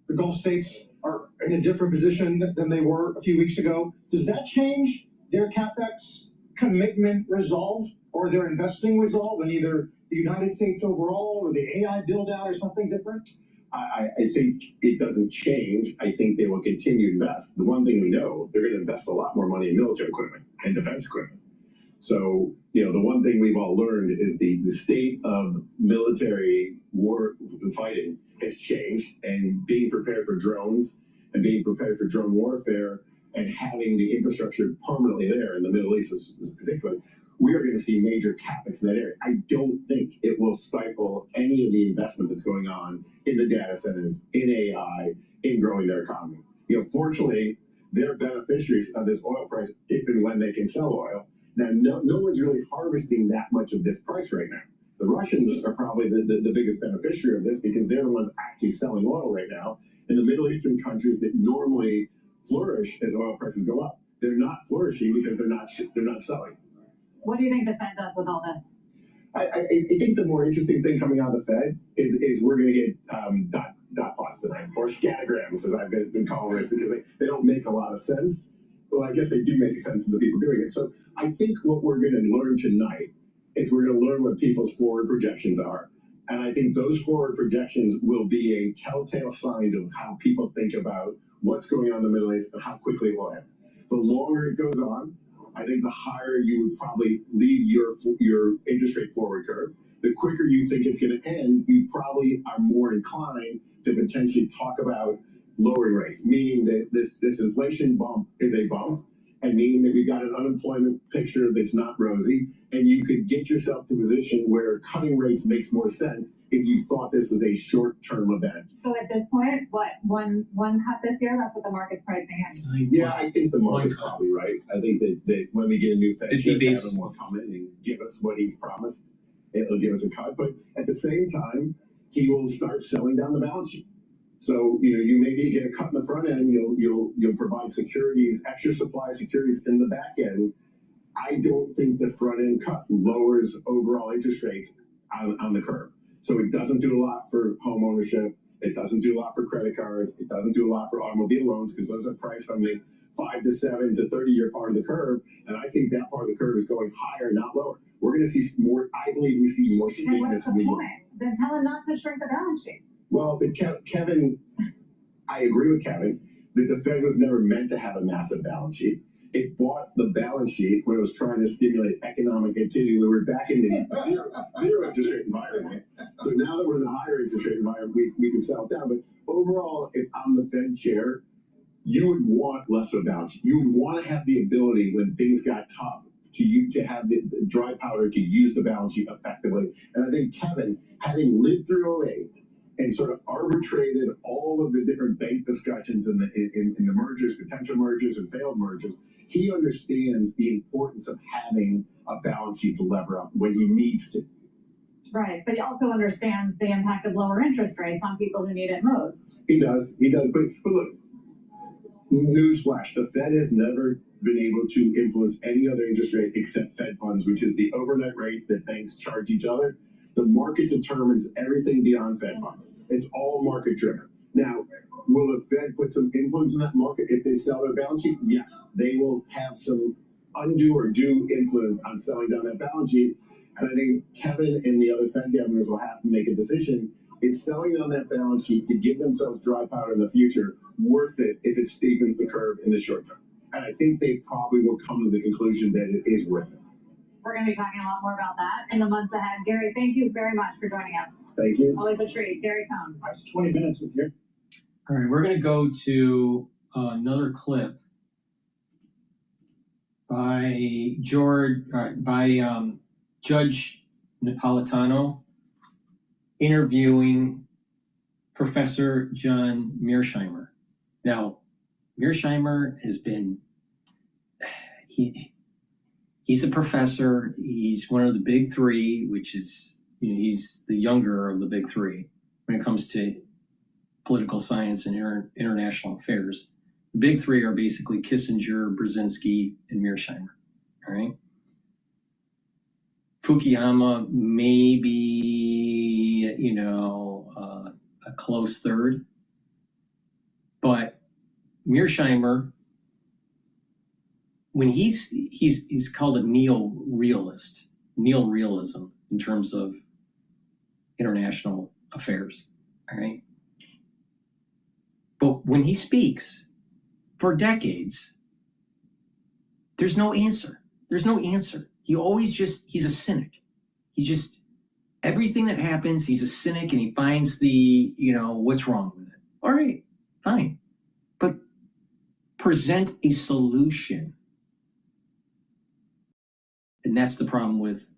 The Gulf states are in a different position than they were a few weeks ago. Does that change their CapEx commitment resolve or their investing resolve in either the United States overall or the AI build-out or something different? I think it doesn't change. I think they will continue to invest. The one thing we know, they're going to invest a lot more money in military equipment and defense equipment. So, the one thing we've all learned is the state of military war fighting has changed, and being prepared for drones and being prepared for drone warfare and having the infrastructure permanently there in the Middle East is particularly, we are going to see major capex in that area. I don't think it will stifle any of the investment that's going on in the data centers, in AI, in growing their economy. Fortunately, they're beneficiaries of this oil price if and when they can sell oil. Now, no one's really harvesting that much of this price right now. The Russians are probably the biggest beneficiary of this because they're the ones actually selling oil right now. In the Middle Eastern countries that normally flourish as oil prices go up, they're not flourishing because they're not selling. What do you think the Fed does with all this? I think the more interesting thing coming out of the Fed is we're going to get dot plots tonight, or scattergrams, as I've been calling this, because they don't make a lot of sense. Well, I guess they do make sense to the people doing it. So I think what we're going to learn tonight is we're going to learn what people's forward projections are. And I think those forward projections will be a telltale sign of how people think about what's going on in the Middle East and how quickly it will end. The longer it goes on, I think the higher you would probably leave your interest rate forward curve. The quicker you think it's going to end, you probably are more inclined to potentially talk about lowering rates, meaning that this inflation bump is a bump, and meaning that we've got an unemployment picture that's not rosy, and you could get yourself to a position where cutting rates makes more sense if you thought this was a short-term event. So at this point, what, one cut this year? That's what the market's pricing in. Yeah, I think the market's probably right. I think that when we get a new Fed chair, Kevin will come in and give us what he's promised. It'll give us a cut, but at the same time, he will start selling down the balance sheet. So, you maybe get a cut in the front end, you'll provide securities, extra supply securities in the back end. I don't think the front end cut lowers overall interest rates on the curve. So it doesn't do a lot for home ownership. It doesn't do a lot for credit cards. It doesn't do a lot for automobile loans because those are priced on the 5 to 7 to 30-year part of the curve. And I think that part of the curve is going higher, not lower. We're going to see more, I believe we see more Then what's steepness the in the point? Then tell him not to shrink the balance sheet. Well, but Kevin, I agree with Kevin that the Fed was never meant to have a massive balance sheet. It bought the balance sheet when it was trying to stimulate economic activity. We were back in the zero interest rate environment. So now that we're in the higher interest rate environment, we can sell it down. But overall, if I'm the Fed chair, you would want less of a balance sheet. You would want to have the ability when things got tough to have the dry powder to use the balance sheet effectively. And I think Kevin, having lived through 2008 and sort of arbitrated all of the different bank discussions in the mergers, potential mergers and failed mergers, he understands the importance of having a balance sheet to lever up when he needs to. Right, but he also understands the impact of lower interest rates on people who need it most. He does. But look, newsflash, the Fed has never been able to influence any other interest rate except Fed funds, which is the overnight rate that banks charge each other. The market determines everything beyond Fed funds. It's all market driven. Now, will the Fed put some influence in that market if they sell their balance sheet? Yes, they will have some undue or due influence on selling down that balance sheet. And I think Kevin and the other Fed governors will have to make a decision. Is selling down that balance sheet to give themselves dry powder in the future worth it if it steepens the curve in the short term? And I think they probably will come to the conclusion that it is worth it. We're going to be talking a lot more about that in the months ahead. Gary, thank you very much for joining us. Thank you. Always a treat. Gary Cohn. That's 20 minutes with you. All right, we're going to go to another clip by Judge Napolitano interviewing Professor John Mearsheimer. Now, Mearsheimer has been, he's a professor. He's one of the big three, which is, he's the younger of the big three when it comes to political science and international affairs. The big three are basically Kissinger, Brzezinski, and Mearsheimer, all right? Fukuyama maybe, a close third, but Mearsheimer, when he's called a neorealist, neorealism in terms of international affairs, all right? But when he speaks for decades, there's no answer. There's no answer. He always he's a cynic. He just, everything that happens, he's a cynic and he finds the, what's wrong with it. All right, fine. But present a solution. And that's the problem with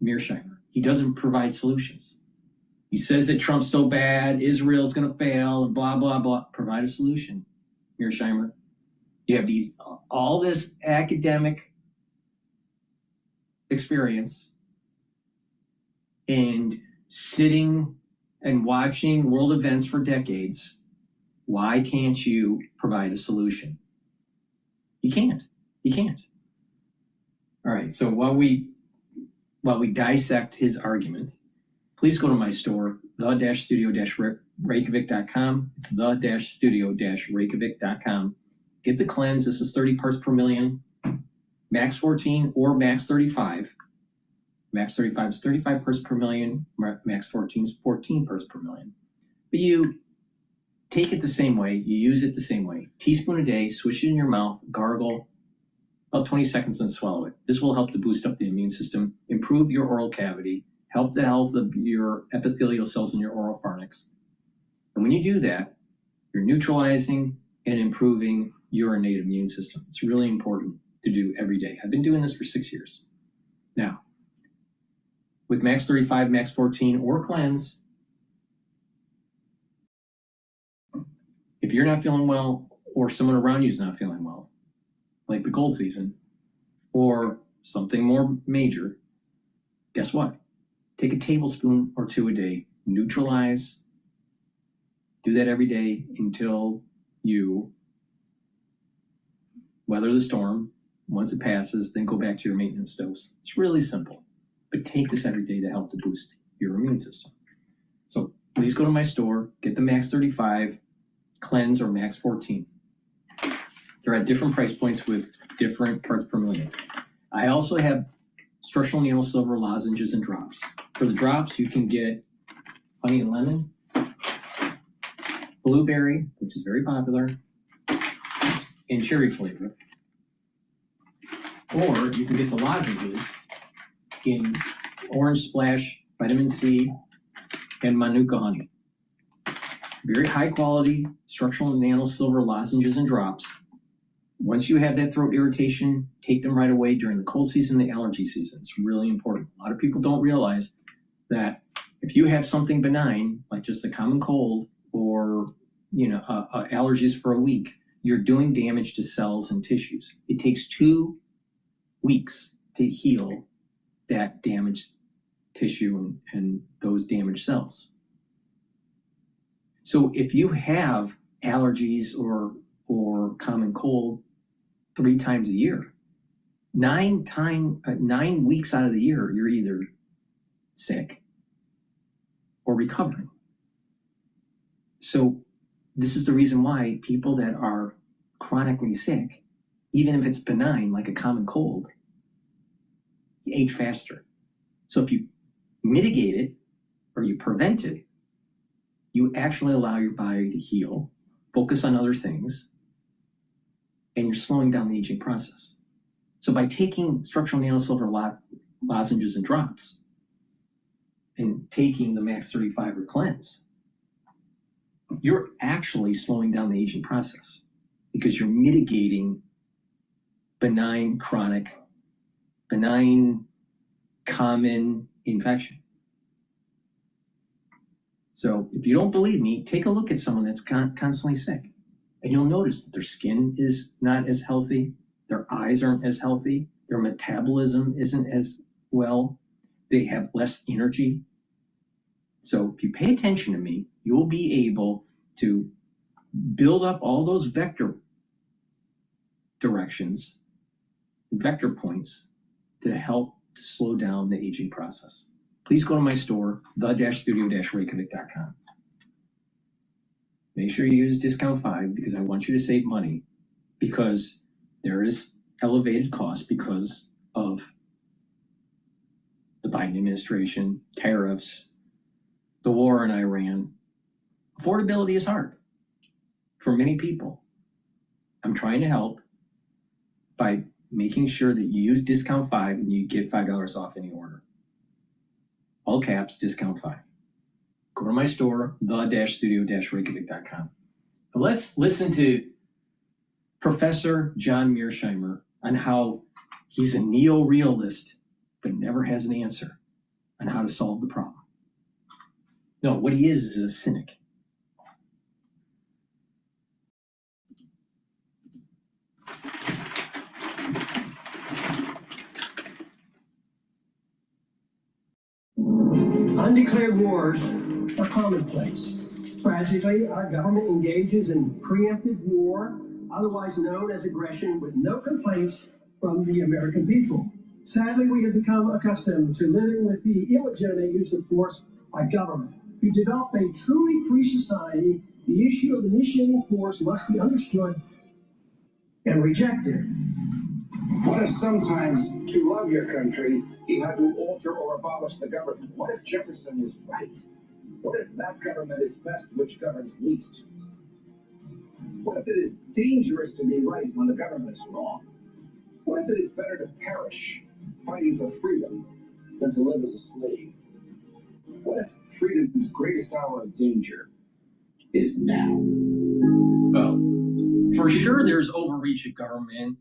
Mearsheimer. He doesn't provide solutions. He says that Trump's so bad, Israel's going to fail, and blah, blah, blah. Provide a solution, Mearsheimer. You have all this academic experience, and sitting and watching world events for decades, why can't you provide a solution? You can't. You can't. All right, so while we dissect his argument, please go to my store, the-studio-reykjavik.com. It's the-studio-reykjavik.com. Get the cleanse. This is 30 parts per million, max 14 or max 35. Max 35 is 35 parts per million. Max 14 is 14 parts per million. But you take it the same way. You use it the same way. Teaspoon a day, swish it in your mouth, gargle, about 20 seconds and swallow it. This will help to boost up the immune system, improve your oral cavity, help the health of your epithelial cells in your oral pharynx. And when you do that, you're neutralizing and improving your innate immune system. It's really important to do every day. I've been doing this for 6 years. Now, with max 35, max 14, or cleanse, if you're not feeling well or someone around you is not feeling well, like the cold season, or something more major, guess what? Take a tablespoon or two a day, neutralize, do that every day until you weather the storm. Once it passes, then go back to your maintenance dose. It's really simple, but take this every day to help to boost your immune system. So please go to my store, get the max 35, cleanse, or max 14. They're at different price points with different parts per million. I also have structural needle silver lozenges and drops. For the drops, you can get honey and lemon, blueberry, which is very popular, and cherry flavor. Or you can get the lozenges in orange splash, vitamin C, and manuka honey. Very high quality structural nano silver lozenges and drops. Once you have that throat irritation, take them right away during the cold season, the allergy season. It's really important. A lot of people don't realize that if you have something benign, like just a common cold or allergies for a week, you're doing damage to cells and tissues. It takes 2 weeks to heal that damaged tissue and those damaged cells. So if you have allergies or common cold 3 times a year, 9 weeks out of the year, you're either sick or recovering. So this is the reason why people that are chronically sick, even if it's benign, like a common cold, you age faster. So if you mitigate it or you prevent it, you actually allow your body to heal, focus on other things, and you're slowing down the aging process. So by taking structural nano silver lozenges and drops and taking the max 35 or cleanse, you're actually slowing down the aging process because you're mitigating benign common infection. So if you don't believe me, take a look at someone that's constantly sick, and you'll notice that their skin is not as healthy, their eyes aren't as healthy, their metabolism isn't as well, they have less energy. So if you pay attention to me, you'll be able to build up all those vector directions, vector points, to help to slow down the aging process. Please go to my store, the-studio-reykjavik.com. Make sure you use discount 5 because I want you to save money, because there is elevated cost because of the Biden administration, tariffs, the war in Iran. Affordability is hard for many people. I'm trying to help by making sure that you use discount 5 and you get $5 off any order. All caps, discount 5. Go to my store, the-studio-reykjavik.com. But let's listen to Professor John Mearsheimer on how he's a neo-realist but never has an answer on how to solve the problem. No, what he is a cynic. Undeclared wars are commonplace. Tragically, our government engages in preemptive war, otherwise known as aggression, with no complaints from the American people. Sadly, we have become accustomed to living with the illegitimate use of force by government. To develop a truly free society, the issue of initiating force must be understood and rejected. What if sometimes, to love your country, you had to alter or abolish the government? What if Jefferson was right? What if that government is best which governs least? What if it is dangerous to be right when the government is wrong? What if it is better to perish fighting for freedom than to live as a slave? What if freedom's greatest hour of danger is now? Well, for sure there's overreach of government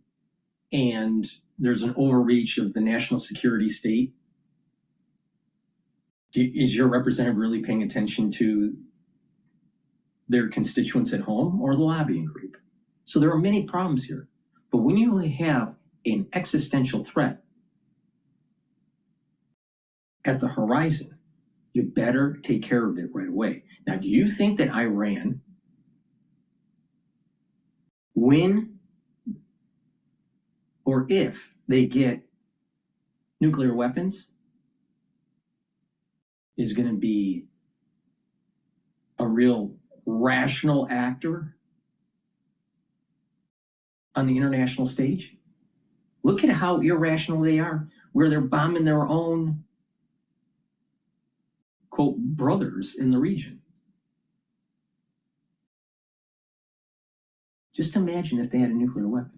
and there's an overreach of the national security state. Is your representative really paying attention to their constituents at home or the lobbying group? So there are many problems here. But when you have an existential threat at the horizon, you better take care of it right away. Now, do you think that Iran, when or if they get nuclear weapons, is going to be a real rational actor on the international stage? Look at how irrational they are, where they're bombing their own, quote, brothers in the region. Just imagine if they had a nuclear weapon.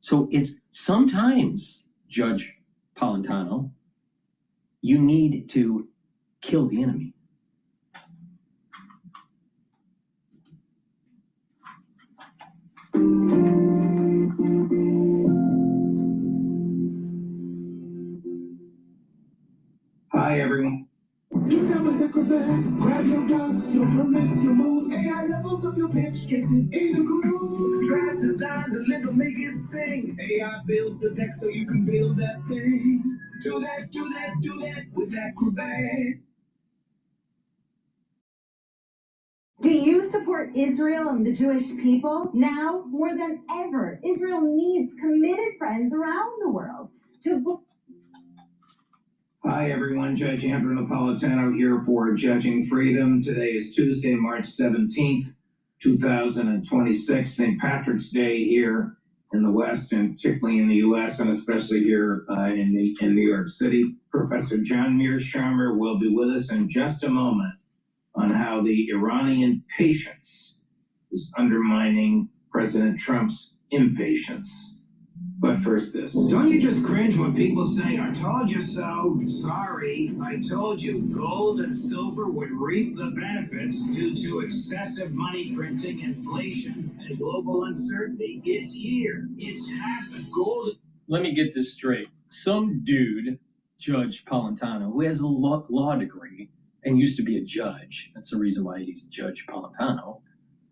So it's sometimes, Judge Polentano, you need to kill the enemy. Hi, everyone. You come with acrobat, grab your guns, your permits, your moves, AI levels of your pitch, gets it in the groove. Draft, design, deliver, make it sing. AI builds the deck so you can build that thing. Do that, do that, do that with acrobat. Do you support Israel and the Jewish people? Now, more than ever, Israel needs committed friends around the world to... Hi, everyone. Judge Andrew Napolitano here for Judging Freedom. Today is Tuesday, March 17th, 2026, St. Patrick's Day here in the West, and particularly in the U.S., and especially here in New York City. Professor John Mearsheimer will be with us in just a moment on how the Iranian patience is undermining President Trump's impatience. But first this. Don't you just cringe when people say, I told you so? Sorry, I told you gold and silver would reap the benefits due to excessive money printing, inflation, and global uncertainty. It's here. It's happened. Gold. Let me get this straight. Some dude, Judge Polentano, who has a law degree and used to be a judge. That's the reason why he's Judge Polentano.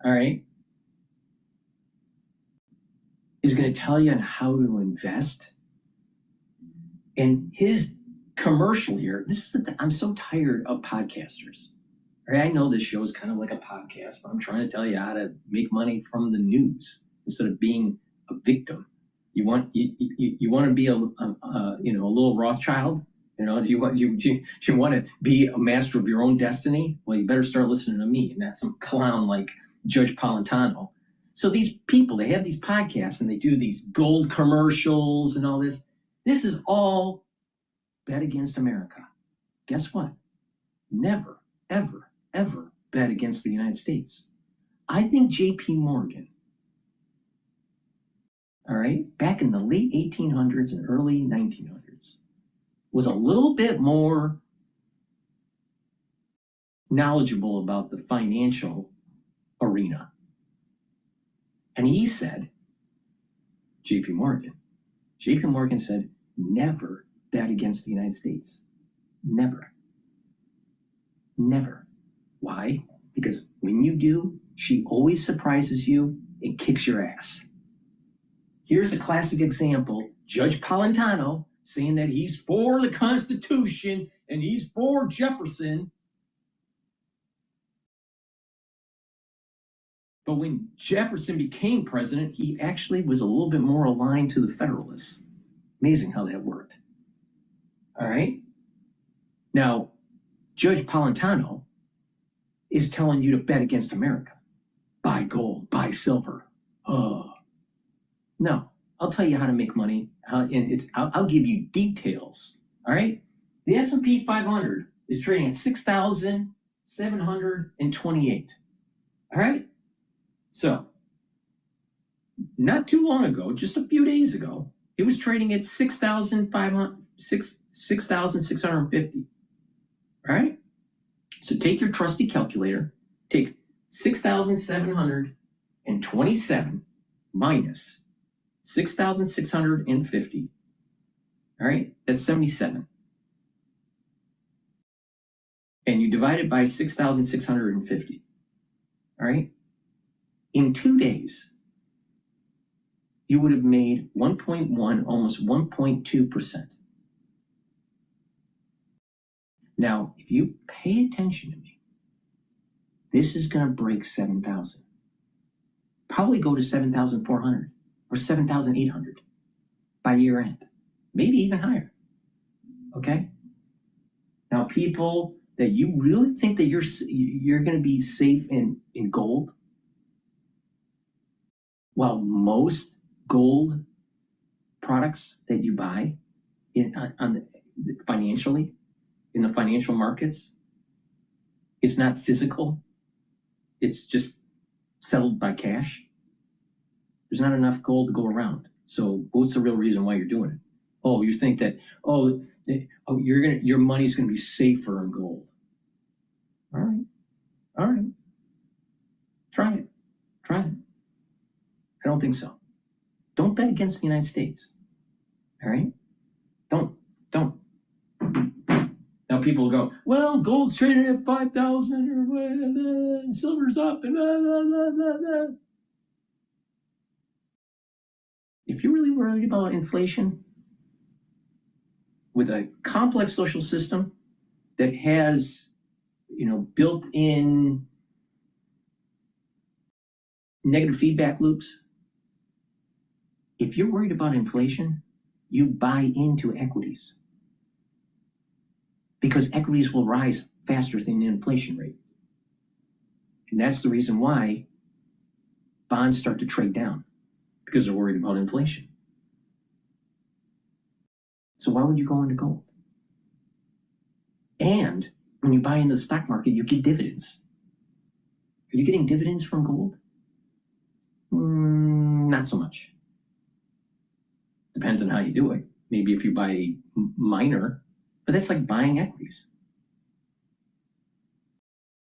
All right. Is going to tell you on how to invest. And his commercial here, this is I'm so tired of podcasters. Right? I know this show is kind of like a podcast, but I'm trying to tell you how to make money from the news instead of being a victim. You want to be a little Rothschild. You know, you want to be a master of your own destiny. Well, you better start listening to me, and not some clown like Judge Polentano. So these people, they have these podcasts and they do these gold commercials and all this. This is all bet against America. Guess what? Never, ever, ever bet against the United States. I think J.P. Morgan, all right, back in the late 1800s and early 1900s, was a little bit more knowledgeable about the financial arena. And he said, J.P. Morgan said, never bet against the United States. Never. Never. Why? Because when you do, she always surprises you and kicks your ass. Here's a classic example. Judge Polentano saying that he's for the Constitution and he's for Jefferson. But when Jefferson became president, he actually was a little bit more aligned to the Federalists. Amazing how that worked. All right? Now, Judge Polentano is telling you to bet against America. Buy gold, buy silver. Oh. No, I'll tell you how to make money. I'll give you details. All right? The S&P 500 is trading at 6,728. All right? So, not too long ago, just a few days ago, it was trading at 6,650. All right? So take your trusty calculator, take 6,727 minus 6,650. All right? That's 77. And you divide it by 6,650. All right? In 2 days, you would have made 1.1, almost 1.2%. Now, if you pay attention to me, this is going to break 7,000. Probably go to 7,400 or 7,800 by year end, maybe even higher. Okay? Now, people that you really think that you're going to be safe in gold, while most gold products that you buy financially in the financial markets, it's not physical. It's just settled by cash. There's not enough gold to go around. So what's the real reason why you're doing it? Oh, you think that your money's going to be safer in gold. All right. Try it. I don't think so. Don't bet against the United States. All right? Don't. Now people go, well, gold's trading at 5,000 or and silver's up and blah, blah, blah, blah, blah. If you're really worried about inflation with a complex social system that has, built-in negative feedback loops, if you're worried about inflation, you buy into equities. Because equities will rise faster than the inflation rate. And that's the reason why bonds start to trade down, because they're worried about inflation. So why would you go into gold? And when you buy into the stock market, you get dividends. Are you getting dividends from gold? Not so much. Depends on how you do it. Maybe if you buy a miner, but that's like buying equities.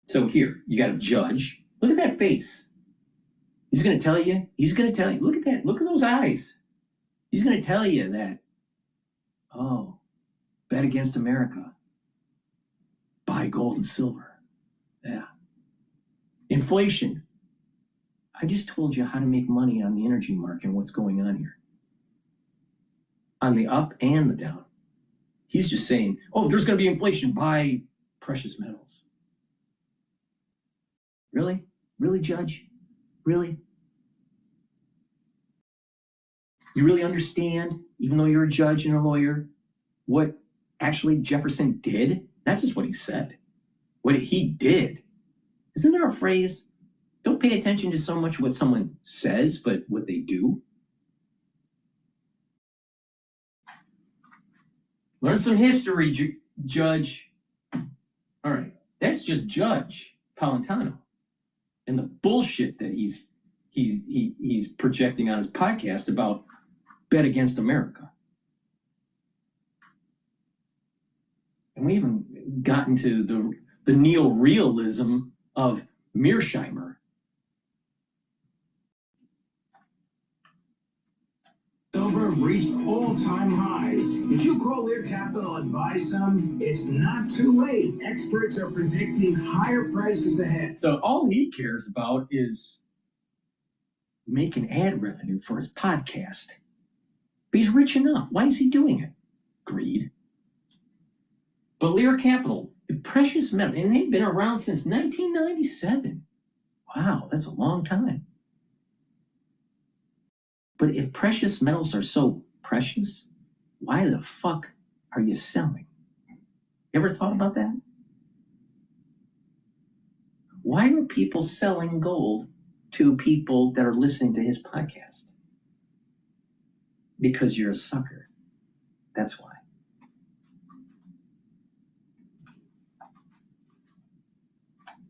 So here, you got a judge. Look at that face. He's going to tell you, look at that, look at those eyes. He's going to tell you that, oh, bet against America. Buy gold and silver. Yeah. Inflation. I just told you how to make money on the energy market and what's going on here. On the up and the down. He's just saying, oh, there's going to be inflation, buy precious metals. Really? Really, Judge? Really? You really understand, even though you're a judge and a lawyer, what actually Jefferson did? Not just what he said, what he did. Isn't there a phrase? Don't pay attention to so much what someone says, but what they do. Learn some history, Judge. All right, that's just Judge Polentano and the bullshit that he's projecting on his podcast about bet against America. And we even got into the neo-realism of Mearsheimer. Silver reached all-time highs. Did you call Lear Capital, advise them? It's not too late. Experts are predicting higher prices ahead. So all he cares about is making ad revenue for his podcast. But he's rich enough. Why is he doing it? greed. But Lear Capital, precious metal, and they've been around since 1997. Wow, that's a long time. But if precious metals are so precious, why the fuck are you selling? You ever thought about that? Why are people selling gold to people that are listening to his podcast? Because you're a sucker. That's why.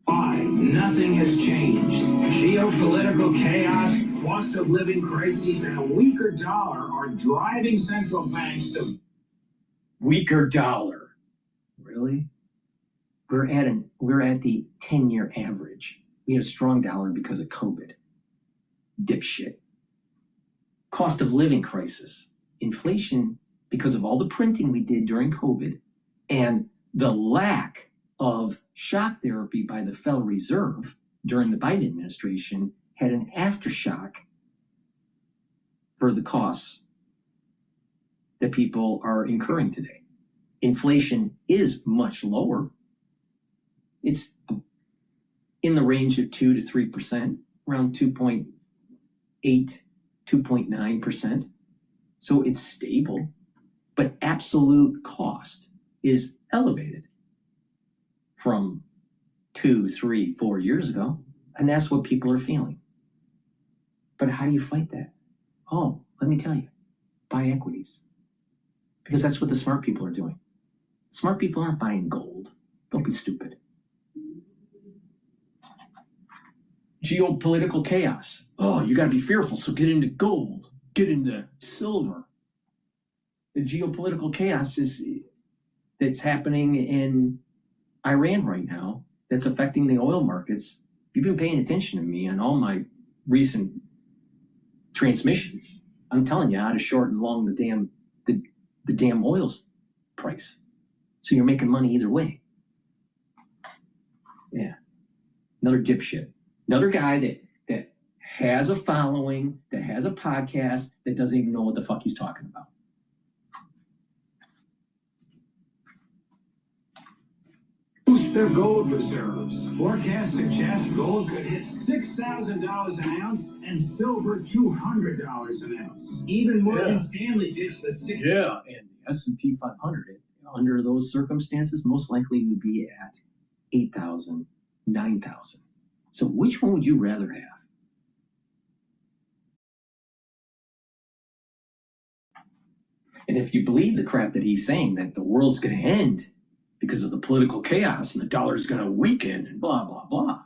Why? Nothing has changed. Geopolitical chaos, cost of living crises, and a weaker dollar are driving central banks to Weaker dollar. Really? We're at the 10-year average. We had a strong dollar because of COVID. Dipshit. Cost of living crisis. Inflation because of all the printing we did during COVID and the lack of shock therapy by the Federal Reserve during the Biden administration had an aftershock for the costs that people are incurring today. Inflation is much lower. It's in the range of 2 to 3%, around 2.8, 2.9%. So it's stable, but absolute cost is elevated from 2, 3, 4 years ago. And that's what people are feeling. But how do you fight that? Oh, let me tell you, buy equities. Because that's what the smart people are doing. Smart people aren't buying gold. Don't be stupid. Geopolitical chaos. Oh, you gotta be fearful, so get into gold, get into silver. The geopolitical chaos that's happening in Iran right now, that's affecting the oil markets. If you've been paying attention to me on all my recent transmissions, I'm telling you how to short and long the damn oil price. So you're making money either way. Yeah. Another dipshit. Another guy that has a following, that has a podcast, that doesn't even know what the fuck he's talking about. boost their gold reserves. Forecasts suggest gold could hit $6,000 an ounce and silver $200 an ounce. Even Morgan Stanley ditched the six. Yeah, and the S&P 500, under those circumstances, most likely would be at 8,000, 9,000. So which one would you rather have? And if you believe the crap that he's saying, that the world's going to end because of the political chaos and the dollar's going to weaken and blah, blah, blah.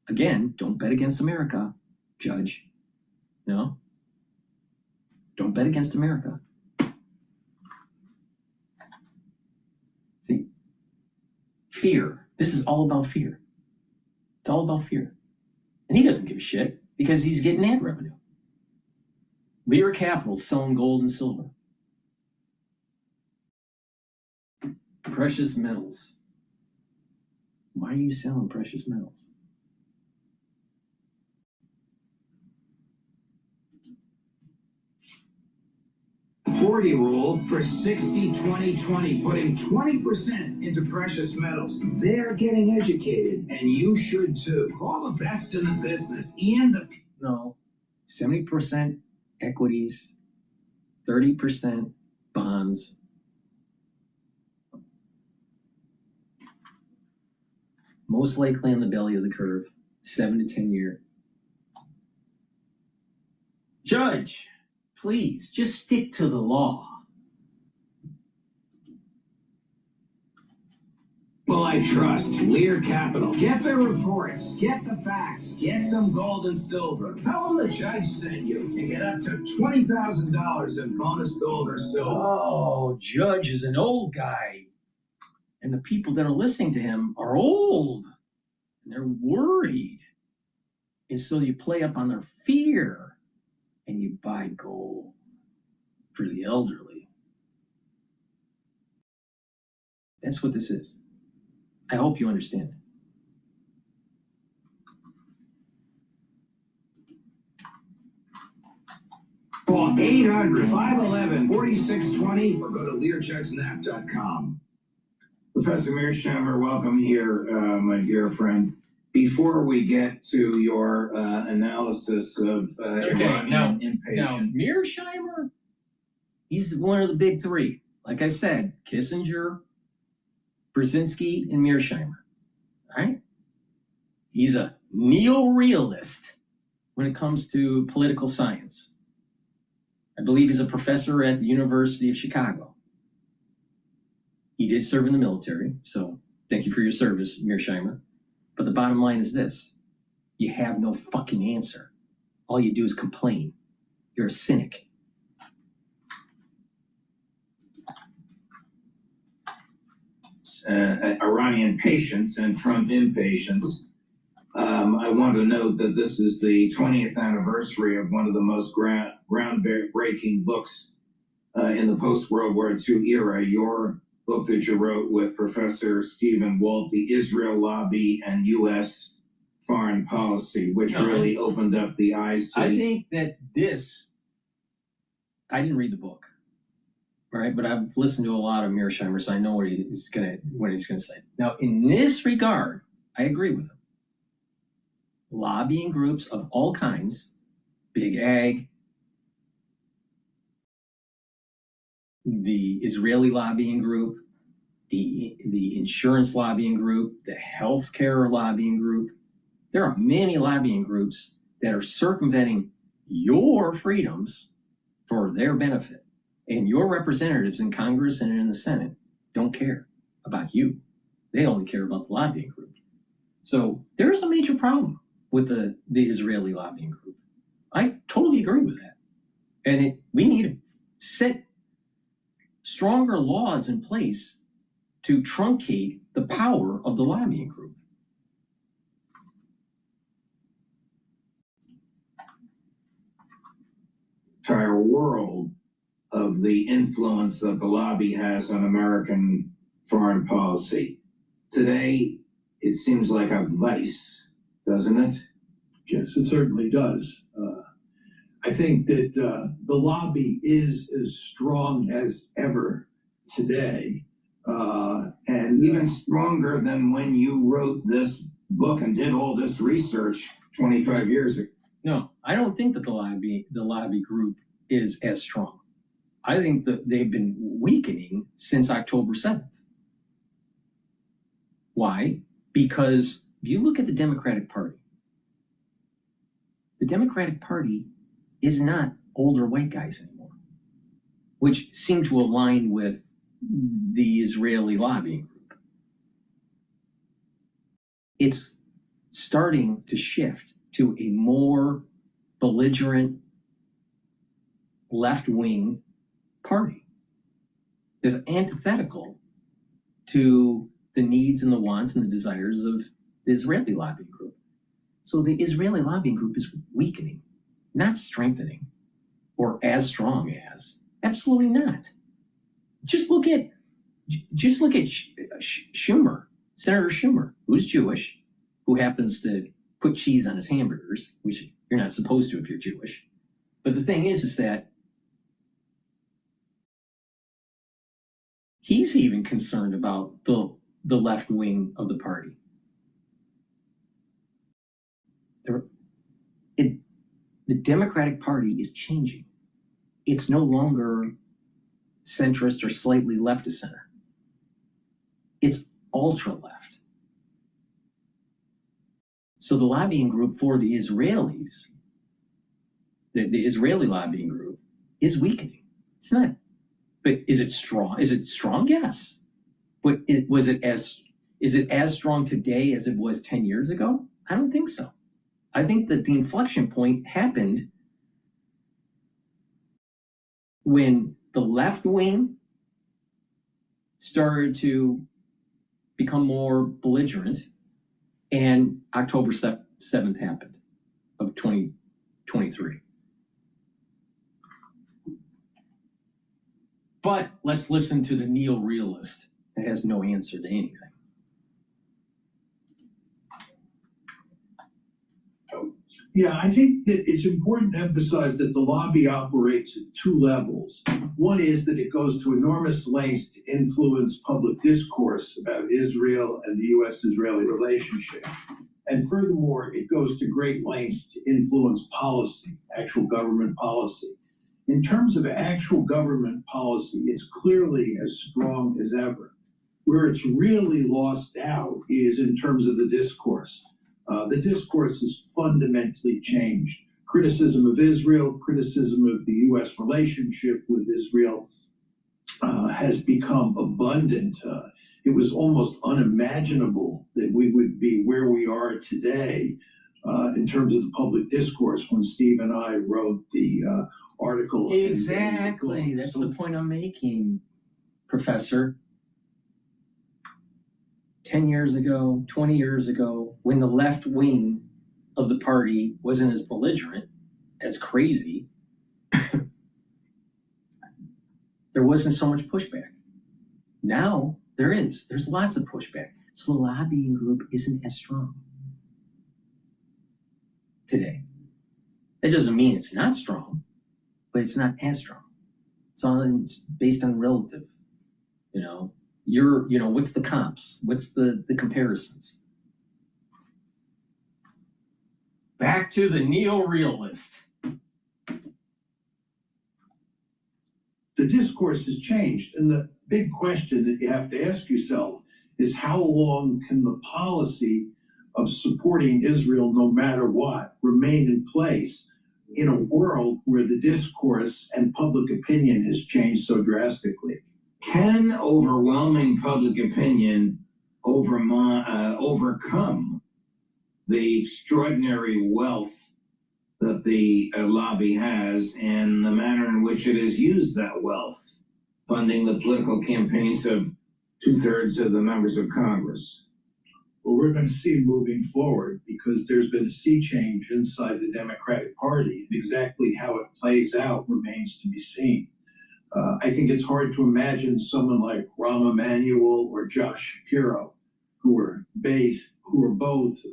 Again, don't bet against America, Judge. No? Don't bet against America. See, fear. This is all about fear. It's all about fear. And he doesn't give a shit because he's getting ad revenue. Lear Capital selling gold and silver. Precious metals. Why are you selling precious metals? '40 rule for 60-20-20, putting 20% into precious metals. They're getting educated, and you should too. Call the best in the business and the... No, 70% equities, 30% bonds. Most likely on the belly of the curve, 7 to 10 year. Judge, please, just stick to the law. Well, I trust Lear Capital. Get the reports, get the facts, get some gold and silver. Tell them the judge sent you and get up to $20,000 in bonus gold or silver. Oh, Judge is an old guy. And the people that are listening to him are old. And they're worried. And so you play up on their fear and you buy gold for the elderly. That's what this is. I hope you understand. Call 800-511-4620 or go to LearJugsNap.com. Professor Mearsheimer, welcome here, my dear friend. Before we get to your analysis of Iranian inpatient. Now, Mearsheimer, he's one of the big three. Like I said, Kissinger, Brzezinski, and Mearsheimer. All right? He's a neo-realist when it comes to political science. I believe he's a professor at the University of Chicago. He did serve in the military, so thank you for your service, Mearsheimer. But the bottom line is this: you have no fucking answer. All you do is complain. You're a cynic. Iranian patients and Trump impatience. I want to note that this is the 20th anniversary of one of the most groundbreaking books in the post-World War II era, your book that you wrote with Professor Stephen Walt, The Israel Lobby and U.S. Foreign Policy, which really opened up the eyes to I think that this, I didn't read the book, right? But I've listened to a lot of Mearsheimer, so I know what he's gonna say. Now, in this regard, I agree with him. Lobbying groups of all kinds, Big Ag, the Israeli lobbying group, the insurance lobbying group, the healthcare lobbying group. There are many lobbying groups that are circumventing your freedoms for their benefit. And your representatives in Congress and in the Senate don't care about you. They only care about the lobbying group. So there is a major problem with the Israeli lobbying group. I totally agree with that. And we need to set stronger laws in place to truncate the power of the lobbying group. Entire world of the influence that the lobby has on American foreign policy. Today, it seems like a vice, doesn't it? Yes, it certainly does. I think that the lobby is as strong as ever today. And even stronger than when you wrote this book and did all this research 25 years ago. No, I don't think that the lobby group is as strong. I think that they've been weakening since October 7th. Why? Because if you look at the Democratic Party is not older white guys anymore, which seem to align with the Israeli lobbying group. It's starting to shift to a more belligerent left-wing party that's antithetical to the needs and the wants and the desires of the Israeli lobbying group. So the Israeli lobbying group is weakening, not strengthening, or as strong as. Absolutely not. Just look at Schumer, Senator Schumer, who's Jewish, who happens to put cheese on his hamburgers, which you're not supposed to if you're Jewish. But the thing is that he's even concerned about the left wing of the party. The Democratic Party is changing. It's no longer centrist or slightly left of center. It's ultra left. So the lobbying group for the Israelis, the Israeli lobbying group, is weakening. It's not. But is it strong? Is it strong? Yes. But is it as strong today as it was 10 years ago? I don't think so. I think that the inflection point happened when the left wing started to become more belligerent and October 7th happened of 2023. But let's listen to the neo-realist that has no answer to anything. Yeah, I think that it's important to emphasize that the lobby operates at two levels. One is that it goes to enormous lengths to influence public discourse about Israel and the U.S.-Israeli relationship. And furthermore, it goes to great lengths to influence policy, actual government policy. In terms of actual government policy, it's clearly as strong as ever. Where it's really lost out is in terms of the discourse. The discourse has fundamentally changed. Criticism of Israel, criticism of the U.S. relationship with Israel has become abundant. It was almost unimaginable that we would be where we are today in terms of the public discourse when Steve and I wrote the article. Exactly. That's the point I'm making, Professor. 10 years ago, 20 years ago, when the left wing of the party wasn't as belligerent, as crazy, there wasn't so much pushback. Now there is. There's lots of pushback. So the lobbying group isn't as strong today. That doesn't mean it's not strong, but it's not as strong. It's based on relative, you know. What's the comps? What's the comparisons? Back to the neo-realist. The discourse has changed, and the big question that you have to ask yourself is how long can the policy of supporting Israel no matter what remain in place in a world where the discourse and public opinion has changed so drastically? Can overwhelming public opinion overcome the extraordinary wealth that the lobby has and the manner in which it has used that wealth, funding the political campaigns of 2/3 of the members of Congress? Well, we're going to see moving forward because there's been a sea change inside the Democratic Party, and exactly how it plays out remains to be seen. I think it's hard to imagine someone like Rahm Emanuel or Josh Shapiro, who are both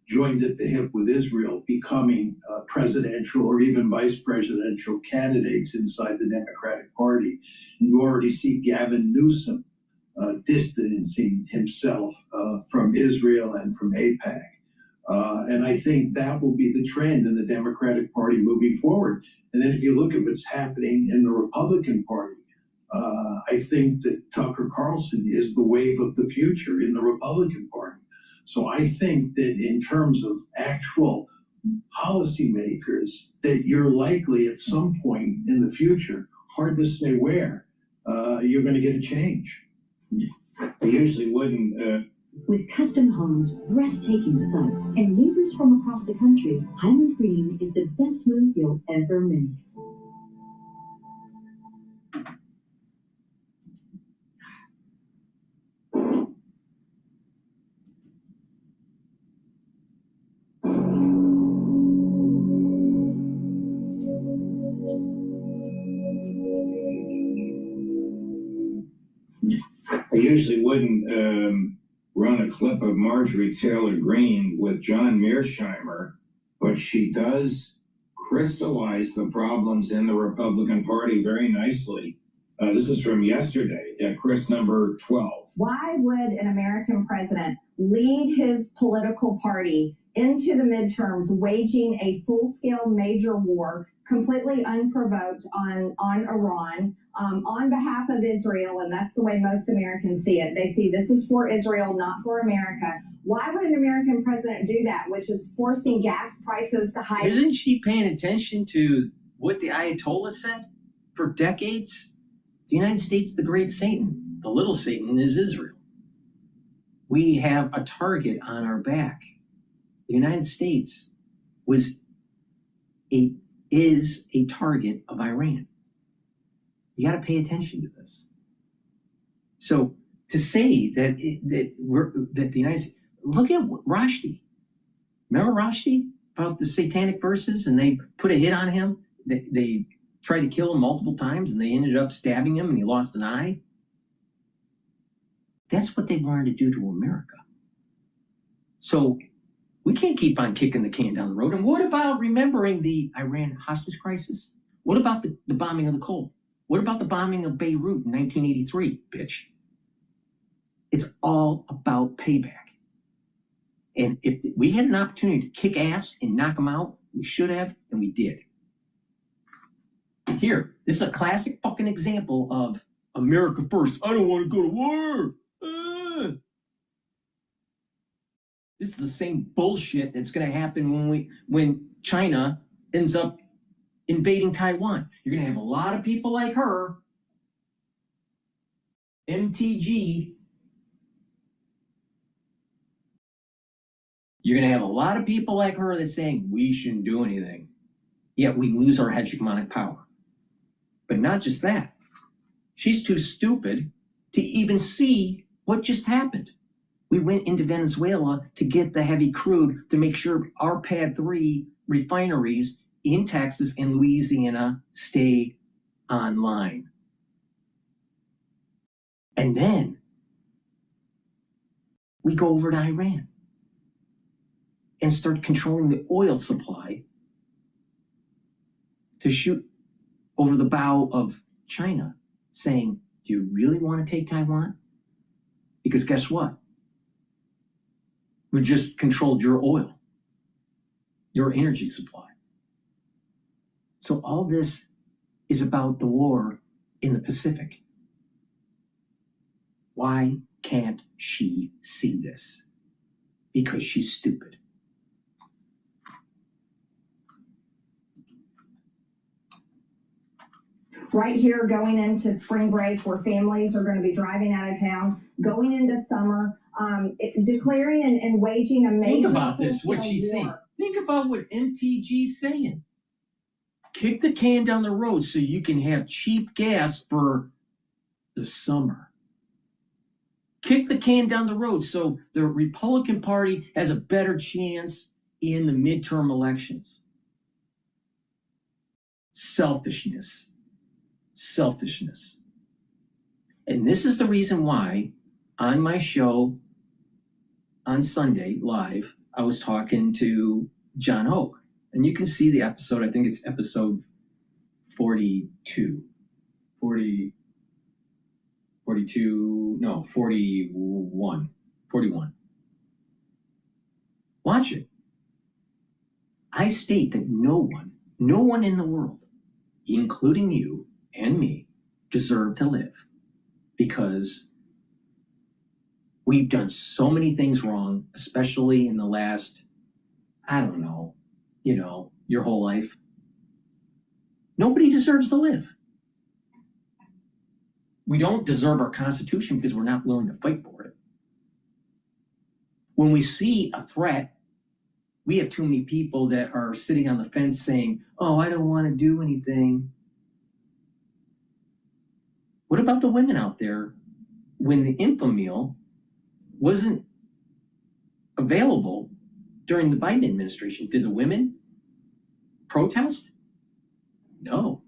joined at the hip with Israel, becoming presidential or even vice presidential candidates inside the Democratic Party. And you already see Gavin Newsom distancing himself from Israel and from AIPAC. And I think that will be the trend in the Democratic Party moving forward. And then if you look at what's happening in the Republican Party, I think that Tucker Carlson is the wave of the future in the Republican Party. So I think that in terms of actual policymakers, that you're likely at some point in the future, hard to say where, you're going to get a change. I usually wouldn't. With custom homes, breathtaking sights, and neighbors from across the country, Highland Green is the best move you'll ever make. I usually wouldn't run a clip of Marjorie Taylor Greene with John Mearsheimer, but she does crystallize the problems in the Republican Party very nicely. This is from yesterday, Chris number 12. Why would an American president lead his political party into the midterms, waging a full-scale major war, completely unprovoked on Iran, on behalf of Israel? And that's the way most Americans see it. They see this is for Israel, not for America. Why would an American president do that, which is forcing gas prices to high? Isn't she paying attention to what the Ayatollah said for decades? The United States, the great Satan. The little Satan is Israel. We have a target on our back. The United States is a target of Iran. You got to pay attention to this. So to say that the United States, look at Rushdie. Remember Rushdie about the satanic verses, and they put a hit on him. They tried to kill him multiple times, and they ended up stabbing him, and he lost an eye. That's what they wanted to do to America. So We can't keep on kicking the can down the road. And what about remembering the Iran hostage crisis? What about the bombing of the Cole? What about the bombing of Beirut in 1983, bitch? It's all about payback. And if we had an opportunity to kick ass and knock them out, we should have, and we did. Here, this is a classic fucking example of America first. I don't want to go to war. This is the same bullshit that's going to happen when China ends up invading Taiwan. You're going to have a lot of people like her, MTG. You're going to have a lot of people like her that's saying we shouldn't do anything, yet we lose our hegemonic power. But not just that. She's too stupid to even see what just happened. We went into Venezuela to get the heavy crude to make sure our PADD 3 refineries in Texas and Louisiana stay online. And then we go over to Iran and start controlling the oil supply to shoot over the bow of China, saying, do you really want to take Taiwan? Because guess what? We just controlled your oil, your energy supply. So all this is about the war in the Pacific. Why can't she see this? Because she's stupid. Right here, going into spring break, where families are going to be driving out of town, going into summer, declaring and waging a major. Think about this, what she's war. saying. Think about what MTG's saying. Kick the can down the road so you can have cheap gas for the summer. Kick the can down the road so the Republican Party has a better chance in the midterm elections. Selfishness. Selfishness. And this is the reason why on my show on Sunday live, I was talking to John Hoke. And you can see the episode, I think it's episode 42. 41. 41. Watch it. I state that no one in the world, including you and me, deserve to live because we've done so many things wrong, especially in the last, I don't know, your whole life. Nobody deserves to live. We don't deserve our Constitution because we're not willing to fight for it. When we see a threat, we have too many people that are sitting on the fence saying, oh, I don't want to do anything. What about the women out there when the info meal wasn't available during the Biden administration? Did the women protest? No.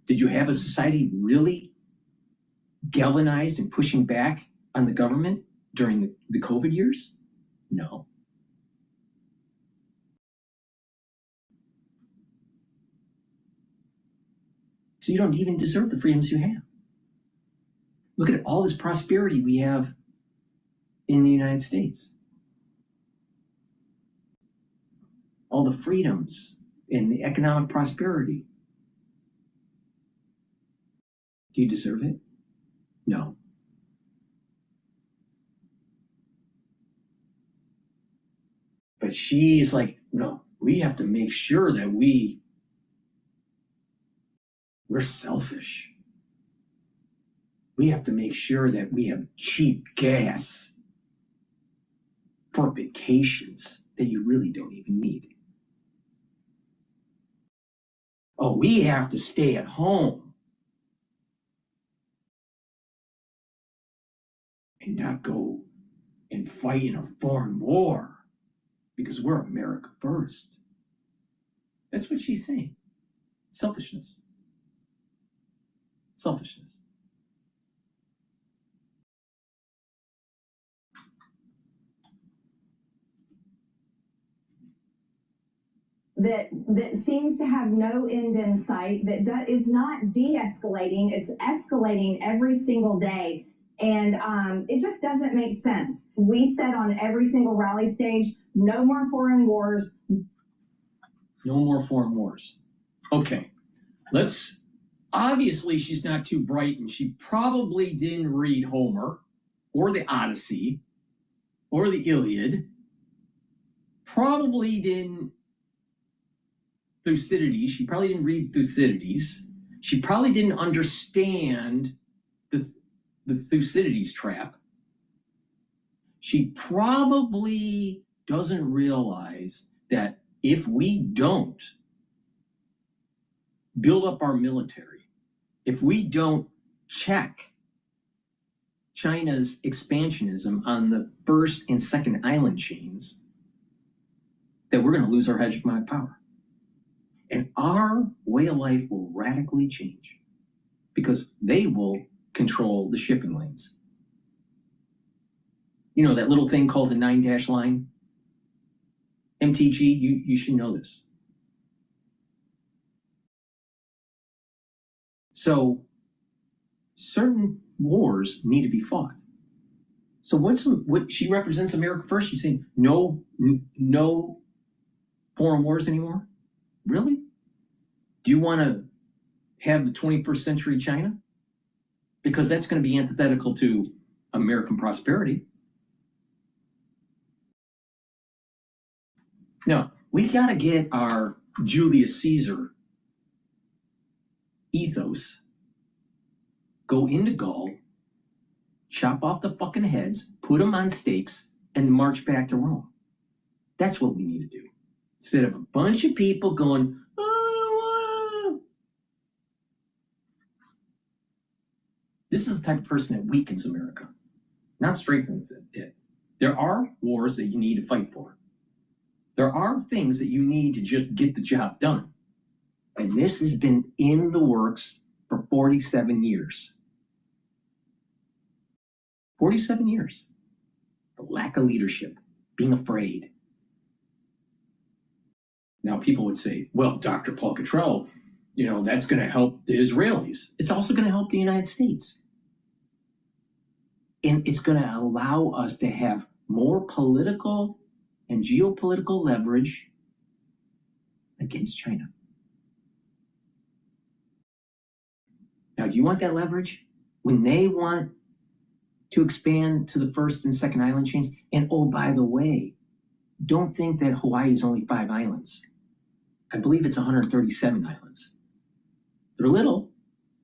Did you have a society really galvanized and pushing back on the government during the COVID years? No. So you don't even deserve the freedoms you have. Look at all this prosperity we have in the United States. All the freedoms and the economic prosperity. Do you deserve it? No. But she's like, no, we have to make sure that we're selfish. We have to make sure that we have cheap gas for vacations that you really don't even need. Oh, we have to stay at home and not go and fight in a foreign war because we're America first. That's what she's saying. Selfishness. Selfishness. that seems to have no end in sight, that is not de-escalating, it's escalating every single day. And it just doesn't make sense. We said on every single rally stage, no more foreign wars. No more foreign wars. Okay, obviously she's not too bright, and she probably didn't read Homer or the Odyssey or the Iliad. Probably didn't Thucydides. She probably didn't read Thucydides. She probably didn't understand the Thucydides trap. She probably doesn't realize that if we don't build up our military, if we don't check China's expansionism on the first and second island chains, that we're going to lose our hegemonic power. And our way of life will radically change because they will control the shipping lanes. You know that little thing called the 9-dash line? MTG, you should know this. So certain wars need to be fought. So what she represents America first? She's saying no foreign wars anymore? Really? Do you want to have the 21st century China? Because that's going to be antithetical to American prosperity. No, we got to get our Julius Caesar ethos, go into Gaul, chop off the fucking heads, put them on stakes, and march back to Rome. That's what we need to do. Instead of a bunch of people going, oh, this is the type of person that weakens America, not strengthens it. There are wars that you need to fight for. There are things that you need to just get the job done. And this has been in the works for 47 years. 47 years. The lack of leadership, being afraid. Now people would say, well, DrPaulCottrell, that's going to help the Israelis. It's also going to help the United States. And it's going to allow us to have more political and geopolitical leverage against China. Now, do you want that leverage? When they want to expand to the first and second island chains, and oh, by the way, don't think that Hawaii is only 5 islands. I believe it's 137 islands. They're little,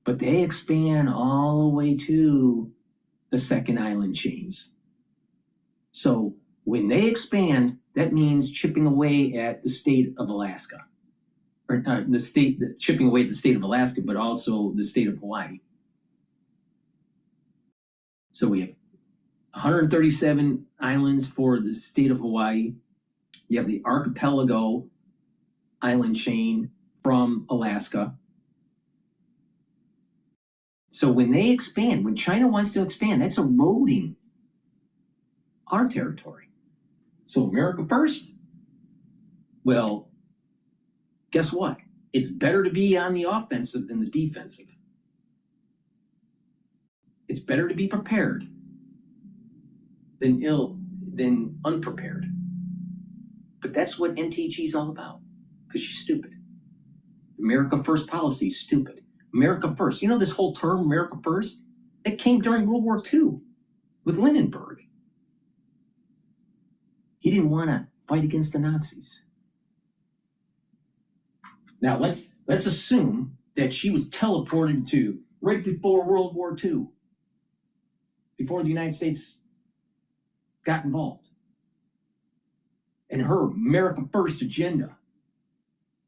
but they expand all the way to the second island chains. So when they expand, that means chipping away at the state of Alaska. Or chipping away at the state of Alaska, but also the state of Hawaii. So we have 137 islands for the state of Hawaii. You have the archipelago island chain from Alaska. So when they expand, when China wants to expand, that's eroding our territory. So America first? Well, guess what? It's better to be on the offensive than the defensive. It's better to be prepared than unprepared. But that's what MTG is all about, because she's stupid. America First policy is stupid. America First. You know this whole term, America First? It came during World War II with Hindenburg. He didn't want to fight against the Nazis. Now let's assume that she was teleported to right before World War II, before the United States got involved. And her America First agenda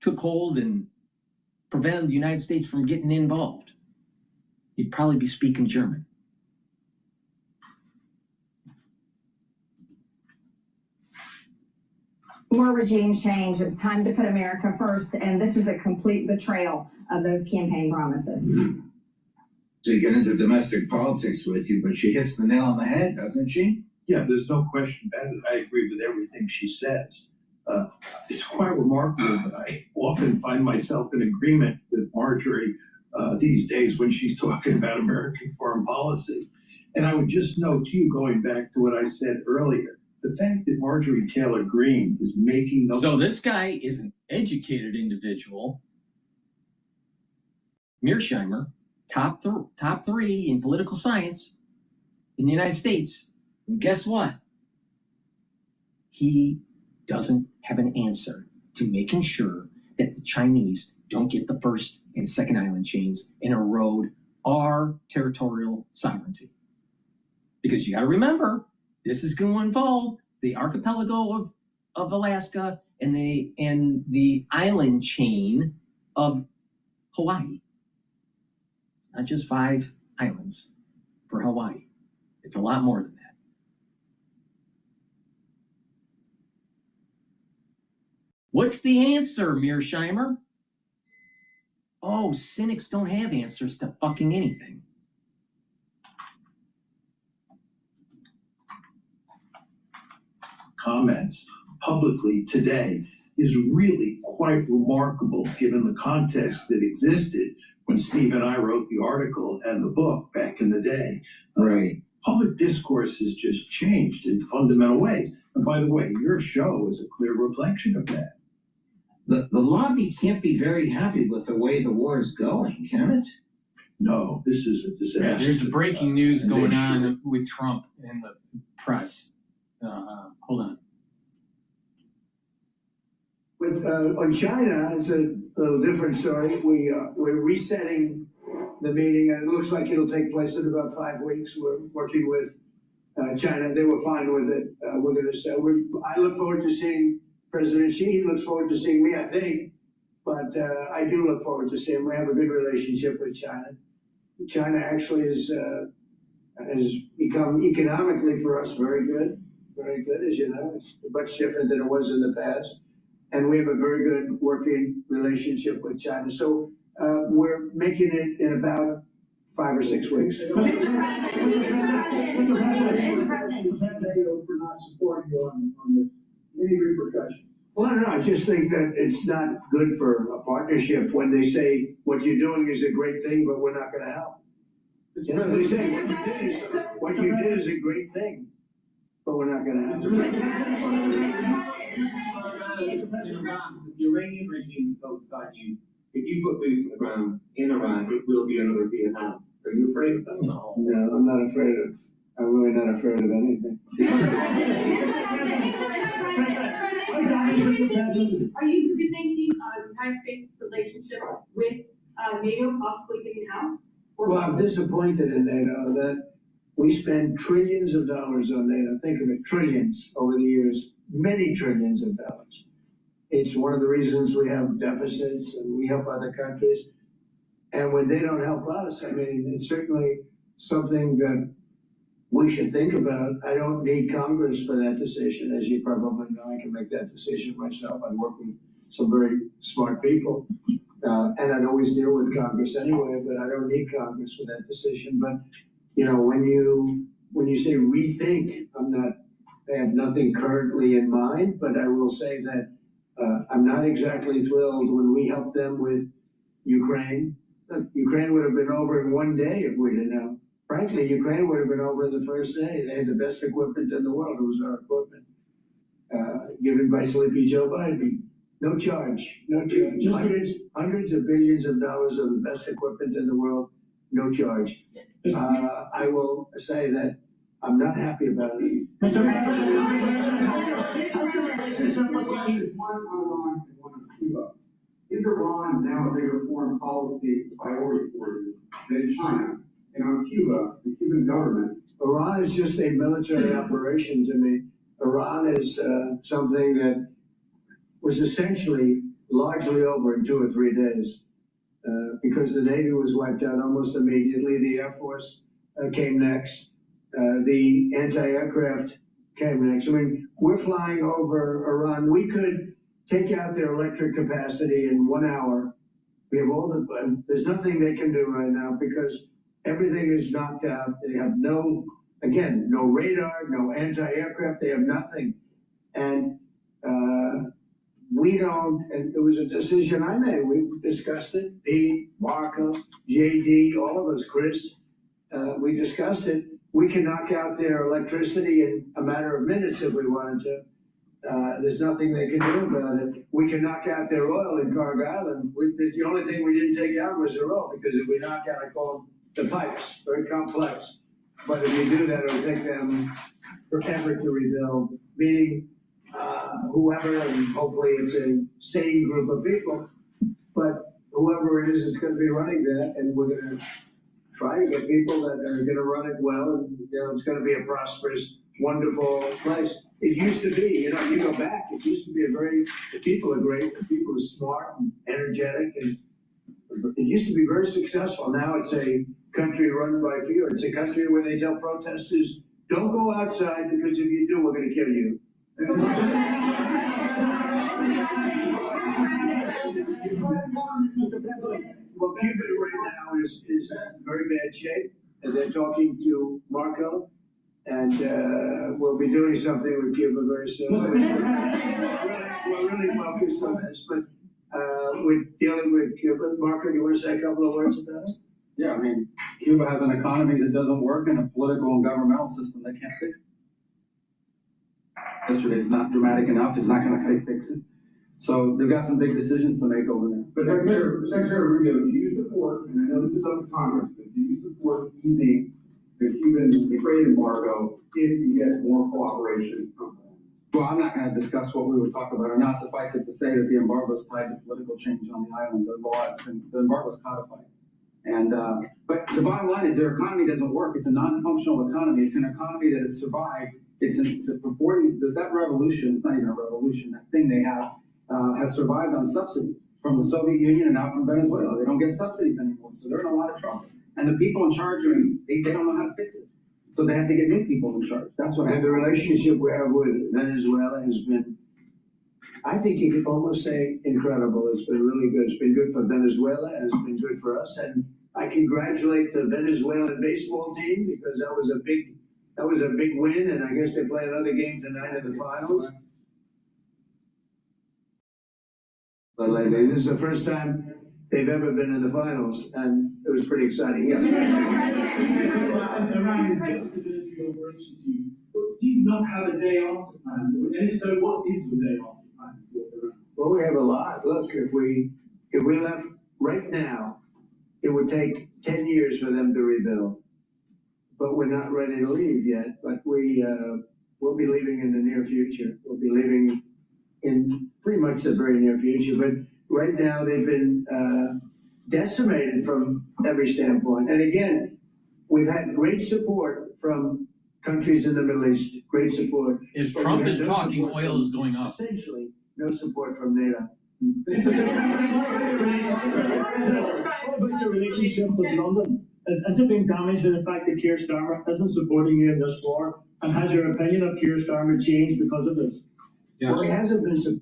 took hold and prevented the United States from getting involved. You'd probably be speaking German. More regime change. It's time to put America first, and this is a complete betrayal of those campaign promises. To get into domestic politics with you, but she hits the nail on the head, doesn't she? Yeah, there's no question about it. I agree with everything she says. It's quite remarkable that I often find myself in agreement with Marjorie these days when she's talking about American foreign policy. And I would just note to you, going back to what I said earlier, the fact that Marjorie Taylor Greene is making those. So this guy is an educated individual. Mearsheimer, top three in political science in the United States. And guess what? He doesn't have an answer to making sure that the Chinese don't get the first and second island chains and erode our territorial sovereignty. Because you got to remember, this is going to involve the archipelago of Alaska and the island chain of Hawaii. It's not just 5 islands for Hawaii. It's a lot more than that. What's the answer, Mearsheimer? Oh, cynics don't have answers to fucking anything. Comments publicly today is really quite remarkable given the context that existed when Steve and I wrote the article and the book back in the day. Right. Public discourse has just changed in fundamental ways. And by the way, your show is a clear reflection of that. The lobby can't be very happy with the way the war is going, can it? No, this is a disaster. Yeah, there's breaking news going on with Trump and the press. Hold on. But on China, it's a little different story. We're resetting the meeting, and it looks like it'll take place in about 5 weeks. We're working with China. They were fine with it. We're going to. I look forward to seeing President Xi. He looks forward to seeing me, I think. But I do look forward to seeing him. We have a good relationship with China. China actually has become economically for us very good, as you know. It's much different than it was in the past. And we have a very good working relationship with China. So we're making it in about 5 or 6 weeks. Mr. President. For not supporting you on this. Any repercussions? Well, no, I just think that it's not good for a partnership when they say what you're doing is a great thing, but we're not going to help. You know, they say what you did is a great thing, but we're not going to help. The Iranian regime is start use. If you put boots on the ground in Iran, it will be another Vietnam. Are you afraid of that? No, I'm not afraid of. I'm really not afraid of anything. Are you rethinking the United States' relationship with NATO possibly getting out? Well, I'm disappointed in NATO that we spend trillions of dollars on NATO. Think of it, trillions over the years, many trillions of dollars. It's one of the reasons we have deficits and we help other countries. And when they don't help us, I mean, it's certainly something that we should think about. I don't need Congress for that decision. As you probably know, I can make that decision myself. I work with some very smart people. And I'd always deal with Congress anyway, but I don't need Congress for that decision. But, you know, when you say rethink, I have nothing currently in mind, but I will say that I'm not exactly thrilled when we helped them with Ukraine. Ukraine would have been over in 1 day if we'd have known. Frankly, Ukraine would have been over the first day. They had the best equipment in the world. It was our equipment, given by Sleepy Joe Biden. No charge, no charge. Hundreds of billions of dollars of the best equipment in the world, no charge. I will say that I'm not happy about it. Mr. President, one on Iran and one on Cuba. Is Iran now a bigger foreign policy priority for you than China? And on Cuba, the Cuban government. Iran is just a military operation to me. Iran is something that was essentially largely over in 2 or 3 days because the Navy was wiped out almost immediately. The Air Force came next. The anti-aircraft came next. I mean, we're flying over Iran. We could take out their electric capacity in 1 hour. We have there's nothing they can do right now because everything is knocked out. They have no radar, no anti-aircraft. They have nothing. And we don't, and it was a decision I made, we discussed it, Pete, Marco, JD, all of us, Chris, we discussed it. We can knock out their electricity in a matter of minutes if we wanted to. There's nothing they can do about it. We can knock out their oil in Carg Island. The only thing we didn't take out was their oil, because if we knock out, I call them the pipes, very complex. But if you do that, it'll take them forever to rebuild, meaning whoever, and hopefully it's a sane group of people, but whoever it is, it's gonna be running that, and we're gonna try to get people that are gonna run it well, and, you know, it's gonna be a prosperous, wonderful place. It used to be, you know, you go back, it used to be the people are great, the people are smart and energetic, and it used to be very successful. Now it's a country run by fear. It's a country where they tell protesters, don't go outside, because if you do, we're gonna kill you. Well, Cuba right now is in very bad shape, and they're talking to Marco, and we'll be doing something with Cuba very soon. We're really focused on this, but we're dealing with Cuba. Marco, you want to say a couple of words about it? Yeah, I mean, Cuba has an economy that doesn't work and a political and governmental system that can't fix it. Yesterday's not dramatic enough, it's not gonna fix it. So they've got some big decisions to make over there. But Secretary Rubio, do you support, and I know this is up to Congress, but do you support easing the Cuban trade embargo if you get more cooperation from them? Well, I'm not gonna discuss what we would talk about or not. Suffice it to say that the embargo is tied to political change on the island. The law has been, the embargo is codified. And, but the bottom line is their economy doesn't work. It's a non-functional economy. It's an economy that has survived. It's that revolution, it's not even a revolution, that thing they have, has survived on subsidies from the Soviet Union and now from Venezuela. They don't get subsidies anymore, so they're in a lot of trouble. And the people in charge, they don't know how to fix it. So they have to get new people in charge. That's what And the relationship we have with Venezuela has been, I think you could almost say incredible. It's been really good. It's been good for Venezuela, and it's been good for us. And I congratulate the Venezuelan baseball team, because that was a big win, and I guess they play another game tonight in the finals. But like, this is the first time they've ever been in the finals, and it was pretty exciting. Yeah. Around the justification of relation to you, do you not have a day off to plan? And if so, what is the day off to plan for? Well, we have a lot. Look, if we left right now, it would take 10 years for them to rebuild. But we're not ready to leave yet, but we'll be leaving in the near future. We'll be leaving in pretty much the very near future, but right now they've been decimated from every standpoint. And again, we've had great support from countries in the Middle East, great support. If But Trump we have is no talking, support oil from- is going up. Essentially, no support from NATO. What about your relationship with London? Has it been damaged by the fact that Keir Starmer isn't supporting you in this war? And has your opinion of Keir Starmer changed because of this? Well, he hasn't been.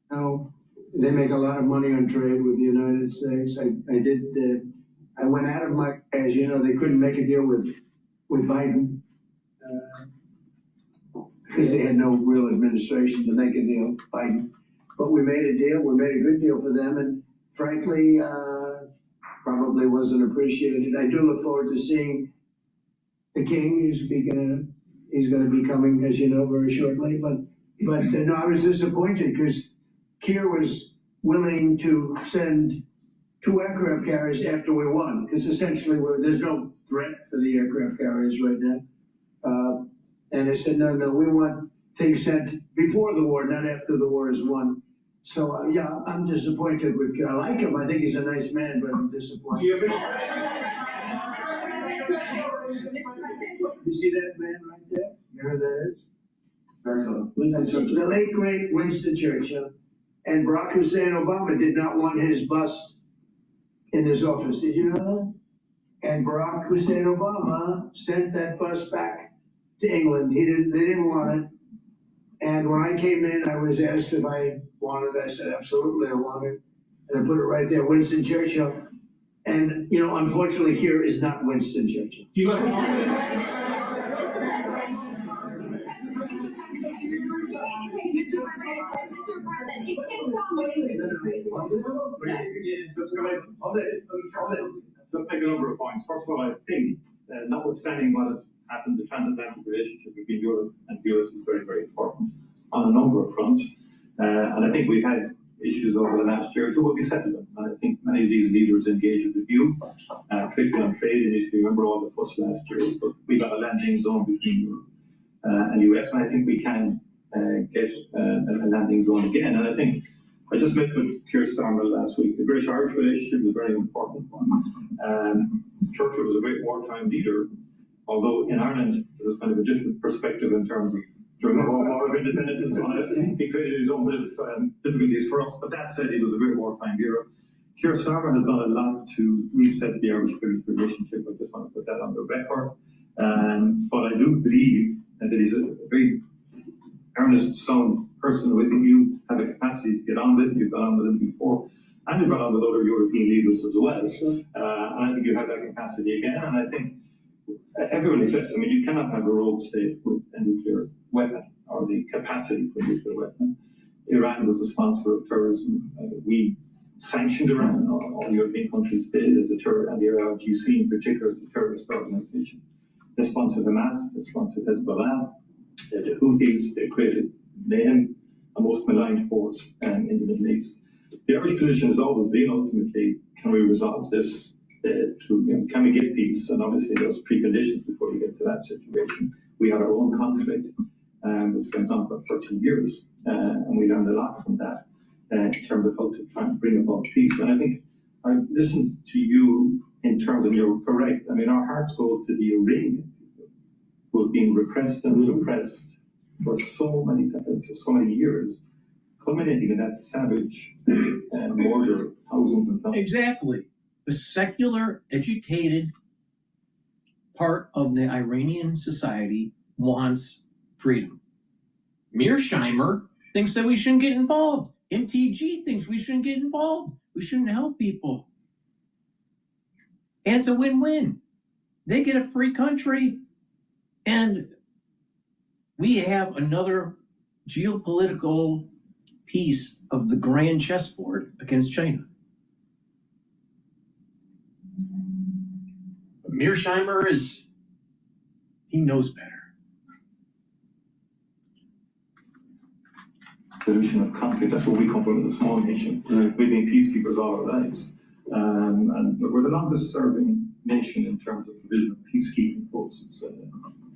No, they make a lot of money on trade with the United States. I went out of my, as you know, they couldn't make a deal with Biden. Because they had no real administration to make a deal, Biden. But we made a deal, we made a good deal for them, and frankly, probably wasn't appreciated. I do look forward to seeing the king. He's gonna be coming, as you know, very shortly. But no, I was disappointed because Keir was willing to send 2 aircraft carriers after we won, because essentially there's no threat for the aircraft carriers right now. And they said, no, we want things sent before the war, not after the war is won. So, yeah, I'm disappointed with Keir. I like him. I think he's a nice man, but I'm disappointed. You see that man right there? You know who that is? The late, great Winston Churchill. And Barack Hussein Obama did not want his bust in his office. Did you know that? And Barack Hussein Obama sent that bus back to England. They didn't want it. And when I came in, I was asked if I wanted it. I said, absolutely, I want it. And I put it right there, Winston Churchill. And, you know, unfortunately, Keir is not Winston Churchill. Just make a number of points. First of all, I think, notwithstanding what has happened, the transatlantic relationship between Europe and the US is very, very important on a number of fronts. And I think we've had issues over the last year or two, but we settled them. And I think many of these leaders engaged with you, particularly on trade. And if you remember all the fuss last year, but we got a landing zone between Europe and US, and I think we can get a landing zone again. And I think I just met with Keir Starmer last week. The British-Irish relationship is a very important one. Churchill was a great wartime leader, although in Ireland there was kind of a different perspective in terms of during the War of Independence and so on. He created his own bit of difficulties for us, but that said, he was a great wartime leader. Keir Starmer has done a lot to reset the Irish-British relationship. I just want to put that on the record. But I do believe that he's a very earnest, sound person with whom you have a capacity to get on with. You've got on with him before, and you've got on with other European leaders as well. And I think you have that capacity again. And I think everyone exists. I mean, you cannot have a rogue state with a nuclear weapon or the capacity for a nuclear weapon. Iran was a sponsor of terrorism. We sanctioned Iran. All European countries did as a terror, and the IRGC in particular as a terrorist organization. They sponsored Hamas. They sponsored Hezbollah. The Houthis. They created mayhem, a most maligned force in the Middle East. The Irish position has always been ultimately, can we resolve this? Can we get peace? And obviously there's preconditions before we get to that situation. We had our own conflict, which went on for 30 years, and we learned a lot from that in terms of how to try and bring about peace. And I think I listened to you in terms of, you're correct. I mean, our hearts go to the Iranian people who have been repressed and suppressed for so many years, culminating in that savage murder of thousands and thousands. Exactly. The secular, educated part of the Iranian society wants freedom. Mearsheimer thinks that we shouldn't get involved. MTG thinks we shouldn't get involved. We shouldn't help people. And it's a win-win. They get a free country, and we have another geopolitical piece of the grand chessboard against China. Mearsheimer he knows better. Solution of conflict. That's where we come from as a small nation. We've been peacekeepers all our lives. And we're the longest serving nation in terms of provision of peacekeeping forces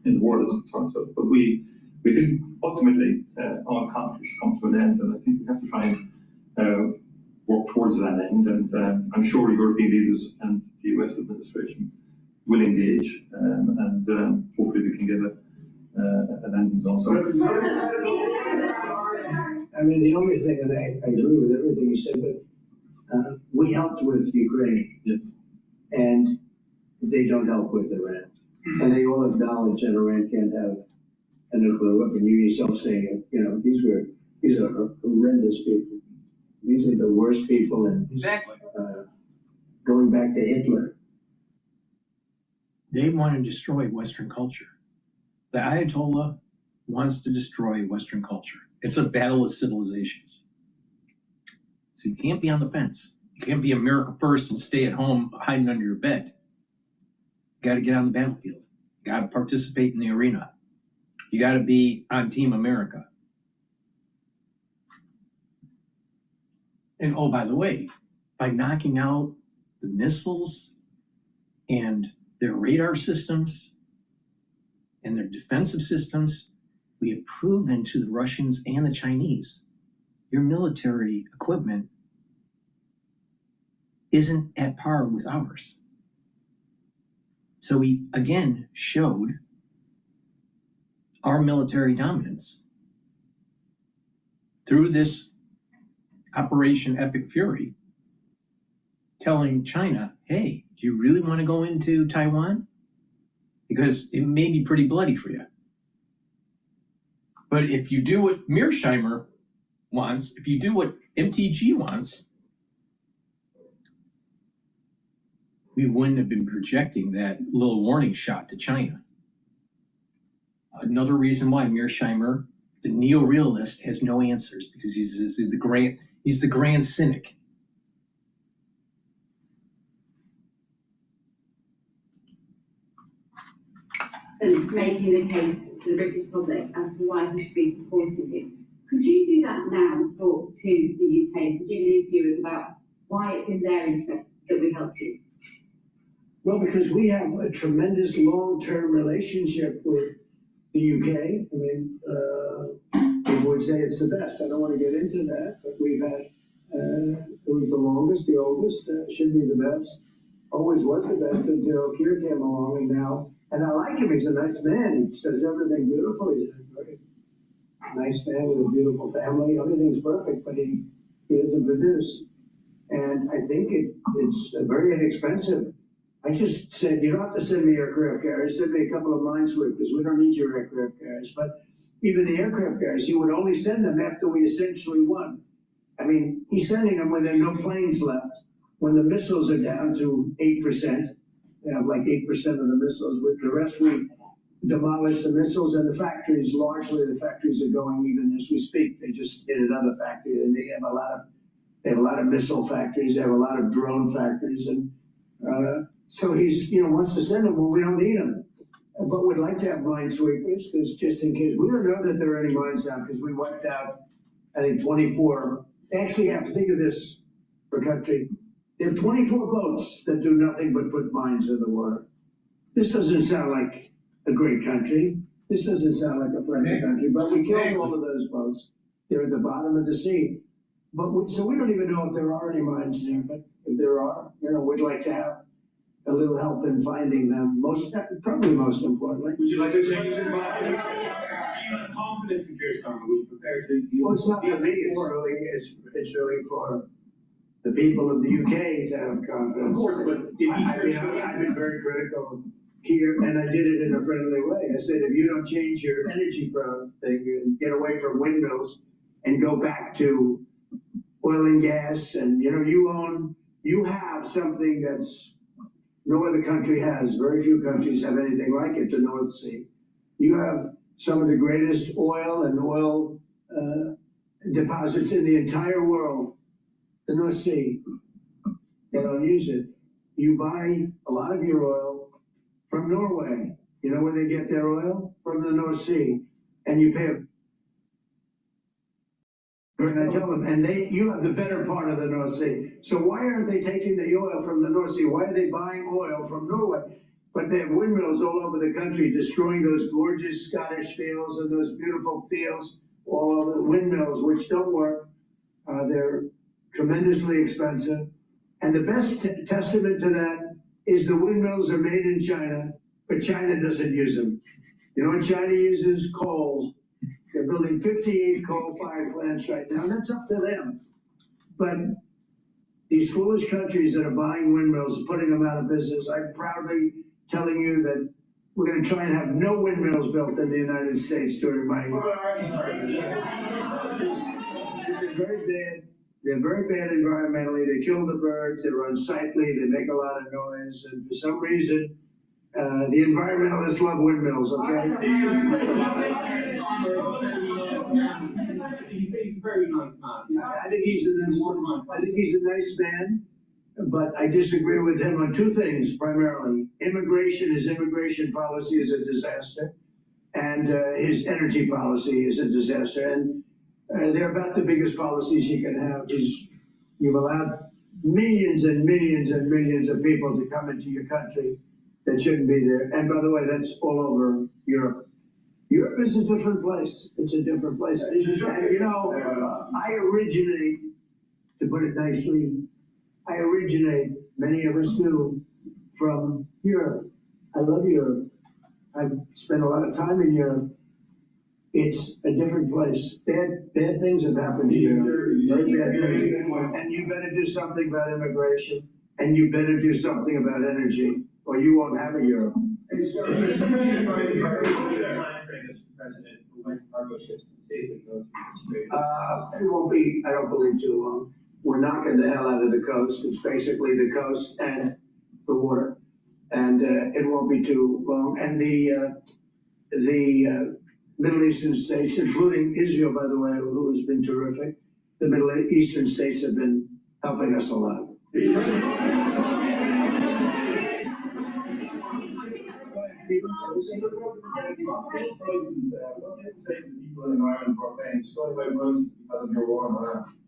in the world as it turns out. But we think ultimately all conflicts come to an end, and I think we have to try and work towards that end. And I'm sure European leaders and the US administration will engage, and hopefully we can get a landing zone. I mean, the only thing, and I agree with everything you said, but we helped with Ukraine. Yes. And they don't help with Iran. And they all acknowledge that Iran can't have a nuclear weapon. You yourself saying, these are horrendous people. These are the worst people, and exactly going back to Hitler. They want to destroy Western culture. The Ayatollah wants to destroy Western culture. It's a battle of civilizations. So you can't be on the fence. You can't be America first and stay at home hiding under your bed. You got to get on the battlefield. You got to participate in the arena. You got to be on Team America. And oh, by the way, by knocking out the missiles and their radar systems and their defensive systems, we have proven to the Russians and the Chinese, your military equipment isn't at par with ours. So we again showed our military dominance through this Operation Epic Fury, telling China, hey, do you really want to go into Taiwan? Because it may be pretty bloody for you. But if you do what Mearsheimer wants, if you do what MTG wants, we wouldn't have been projecting that little warning shot to China. Another reason why Mearsheimer The neo-realist has no answers because he's the grand cynic. And making the case to the British public as to why he should be supporting you. Could you do that now and talk to the UK and to news viewers about why it's in their interest that we help you? Well, because we have a tremendous long-term relationship with the UK. I mean, people would say it's the best. I don't want to get into that, but we've had, it was the longest, the oldest, should be the best. Always was the best until Keir came along, and I like him. He's a nice man. He says everything beautiful. He's a very nice man with a beautiful family. Everything's perfect, but he doesn't produce. And I think it's very inexpensive. I just said, you don't have to send me aircraft carriers, send me a couple of Minesweepers. We don't need your aircraft carriers. But even the aircraft carriers, he would only send them after we essentially won. I mean, he's sending them when there are no planes left. When the missiles are down to 8%, they have like 8% of the missiles. With the rest, we demolish the missiles, and the factories, largely the factories are going even as we speak. They just hit another factory, and they have a lot of missile factories. They have a lot of drone factories, and so he's, wants to send them when we don't need them. But we'd like to have Minesweepers, because just in case, we don't know that there are any mines now, because we wiped out, I think, 24. They actually have, think of this for country. They have 24 boats that do nothing but put mines in the water. This doesn't sound like a great country. This doesn't sound like a friendly country, but we killed all of those boats. They're at the bottom of the sea. So we don't even know if there are any mines there, but if there are, we'd like to have a little help in finding them. Probably most importantly. Would you like to change your mind? You have confidence in Keir Starmer, would you prepare to deal Well, it's not for me, it's really for the people of the UK to have confidence. Of course, but is he I've been very critical of Keir, and I did it in a friendly way. I said, if you don't change your energy thing and get away from windmills and go back to oil and gas, and you have something that's no other country has. Very few countries have anything like it, the North Sea. You have some of the greatest oil and oil deposits in the entire world, the North Sea. They don't use it. You buy a lot of your oil from Norway. You know where they get their oil? From the North Sea. And you pay and I tell them, and you have the better part of the North Sea. So why aren't they taking the oil from the North Sea? Why are they buying oil from Norway? But they have windmills all over the country, destroying those gorgeous Scottish fields and those beautiful fields, all over the windmills, which don't work. They're tremendously expensive. And the best testament to that is the windmills are made in China, but China doesn't use them. You know what China uses? Coal. They're building 58 coal-fired plants right now. That's up to them. But these foolish countries that are buying windmills, putting them out of business, I'm proudly telling you that we're going to try and have no windmills built in the United States during my They're very bad. They're very bad environmentally. They kill the birds. They're unsightly. They make a lot of noise. And for some reason, the environmentalists love windmills, okay? You say he's a very nice man. I think he's a nice man, but I disagree with him on two things primarily. His immigration policy is a disaster, and his energy policy is a disaster. And they're about the biggest policies you can have. You've allowed millions and millions and millions of people to come into your country that shouldn't be there. And by the way, that's all over Europe. Europe is a different place. It's a different place. And I originate, to put it nicely, many of us do, from Europe. I love Europe. I've spent a lot of time in Europe. It's a different place. Bad things have happened to Europe. Very bad things. And you better do something about immigration, and you better do something about energy, or you won't have a Europe. It won't be, I don't believe, too long. We're knocking the hell out of the coast. It's basically the coast and the water. And it won't be too long. And Middle Eastern states, including Israel, by the way, who has been terrific. The Middle Eastern states have been helping us a lot.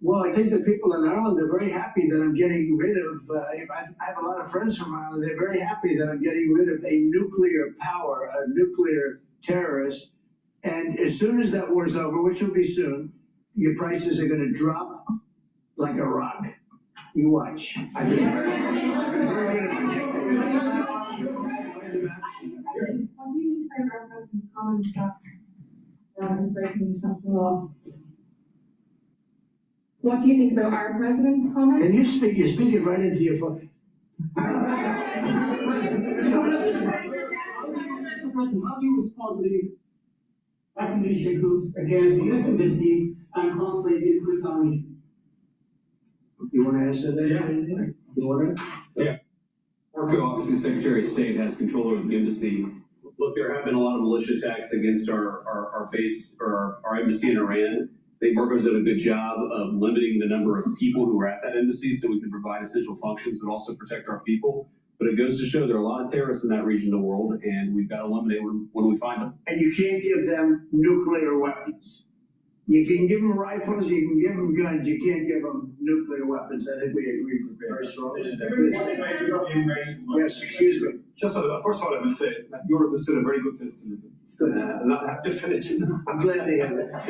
Well, I think the people in Ireland are very happy that I'm getting rid of, I have a lot of friends from Ireland, they're very happy that I'm getting rid of a nuclear power, a nuclear terrorist. And as soon as that war's over, which will be soon, your prices are gonna drop like a rock. You watch. I've been very good at predicting. What do you think about our president's comments about is breaking international law? What do you think about our president's comments? Can you speak? You're speaking right into your phone. How do you respond to the recognition groups against the US embassy and consulate in Brighteon? You want to answer that? Yeah. You want to? Yeah. Marco, obviously, Secretary of State has control over the embassy. Look, there have been a lot of militia attacks against our base or our embassy in Iran. I think Marco's done a good job of limiting the number of people who are at that embassy so we can provide essential functions, but also protect our people. But it goes to show there are a lot of terrorists in that region of the world, and we've got to eliminate when we find them. And you can't give them nuclear weapons. You can give them rifles, you can give them guns, you can't give them nuclear weapons. I think we agree very strongly. Yes, excuse me. Just first of all, I will say that Europe is still a very good place to live in. Good. And not have to finish. I'm glad to hear that.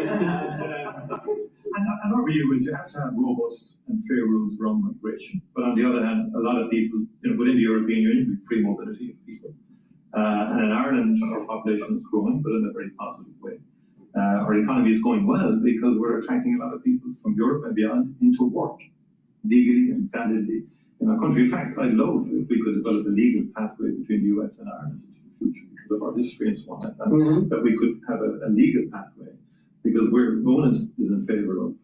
And our view is you have to have robust and fair rules around migration. But on the other hand, a lot of people, within the European Union, we have free mobility of people. And in Ireland, our population is growing, but in a very positive way. Our economy is going well because we're attracting a lot of people from Europe and beyond into work, legally and validly in our country. In fact, I'd love if we could develop a legal pathway between the US and Ireland into the future because of our history and so on, that we could have a legal pathway because no one is in favor of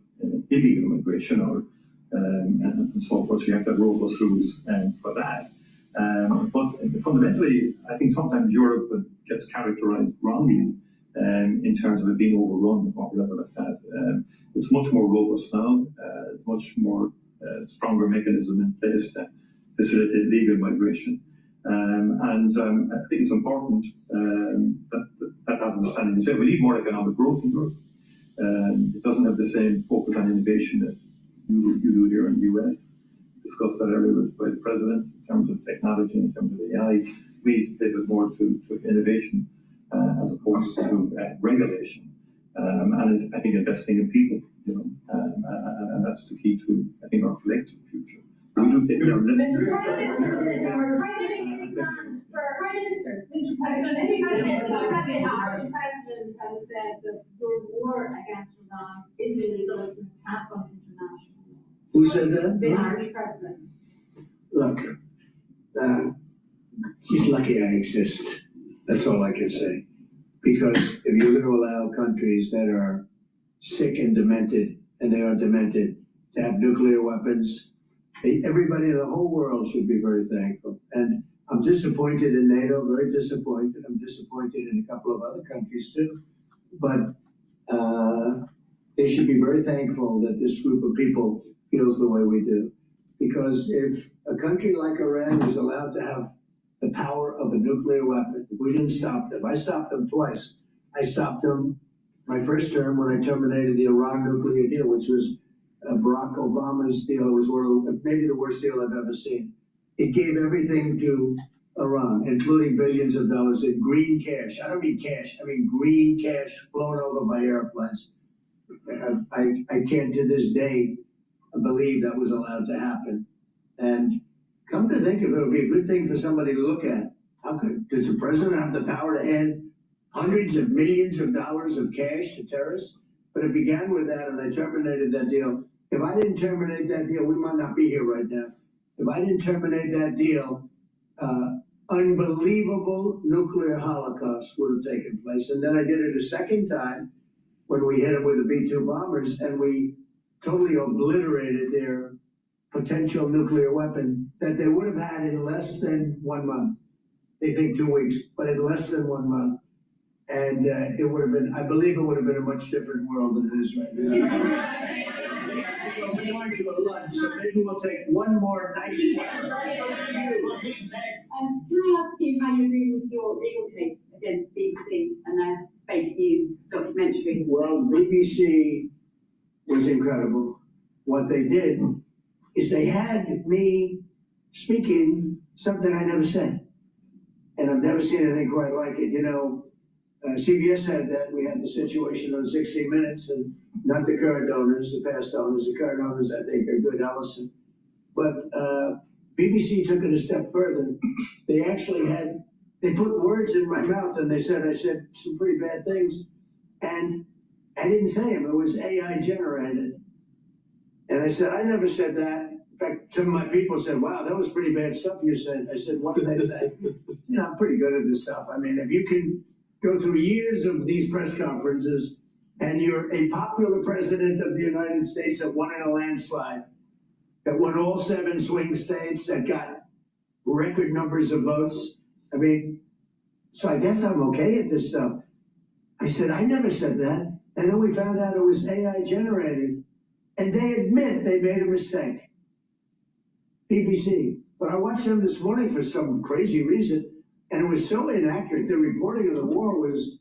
illegal migration or and so forth. So you have to have robust rules for that. But fundamentally, I think sometimes Europe gets characterized wrongly in terms of it being overrun or whatever like that. It's much more robust now, much more stronger mechanism in place to facilitate legal migration. I think it's important that understanding is that we need more economic growth in Europe. It doesn't have the same focus on innovation that you do here in the US. Discussed that earlier by the president in terms of technology, in terms of AI. We pivot more to innovation as opposed to regulation. And I think investing in people, and that's the key to, I think, our collective future. We do take care of this. Mr. Prime Minister, our president has said that your war against Iran is illegal, it's an attack on international law. Who said that? The Irish president. Look, he's lucky I exist. That's all I can say. Because if you're going to allow countries that are sick and demented, and they are demented, to have nuclear weapons, everybody in the whole world should be very thankful. And I'm disappointed in NATO, very disappointed. I'm disappointed in a couple of other countries too. But they should be very thankful that this group of people feels the way we do. Because if a country like Iran is allowed to have the power of a nuclear weapon, if we didn't stop them, I stopped them twice. I stopped them my first term when I terminated the Iran nuclear deal, which was Barack Obama's deal. It was maybe the worst deal I've ever seen. It gave everything to Iran, including billions of dollars in green cash. I don't mean cash, I mean green cash flown over by airplanes. I can't to this day believe that was allowed to happen. And come to think of it, it would be a good thing for somebody to look at. Does the president have the power to hand hundreds of millions of dollars of cash to terrorists? But it began with that, and I terminated that deal. If I didn't terminate that deal, we might not be here right now. If I didn't terminate that deal, unbelievable nuclear holocaust would have taken place. And then I did it a second time when we hit them with the B-2 bombers, and we totally obliterated their potential nuclear weapon that they would have had in less than 1 month. They think 2 weeks, but in less than 1 month. And it would have been, I believe it would have been a much different world than it is right now. We're going to a lunch, so maybe we'll take one more nice one. Can I ask you how you're doing with your legal case against BBC and their fake news documentary? Well, BBC was incredible. What they did is they had me speaking something I never said. And I've never seen anything quite like it. You know, CBS had that. We had the situation on 60 Minutes, and not the current owners, the past owners. The current owners, I think, are good, Allison. But BBC took it a step further. They actually they put words in my mouth, and they said I said some pretty bad things. And I didn't say them. It was AI generated. And I said, I never said that. In fact, some of my people said, wow, that was pretty bad stuff you said. I said, what did I say? You know, I'm pretty good at this stuff. I mean, if you can go through years of these press conferences and you're a popular president of the United States that won in a landslide, that won all 7 swing states, that got record numbers of votes. I mean, so I guess I'm okay at this stuff. I said, I never said that. And then we found out it was AI generated. And they admit they made a mistake. BBC. But I watched them this morning for some crazy reason, and it was so inaccurate. The reporting of the war was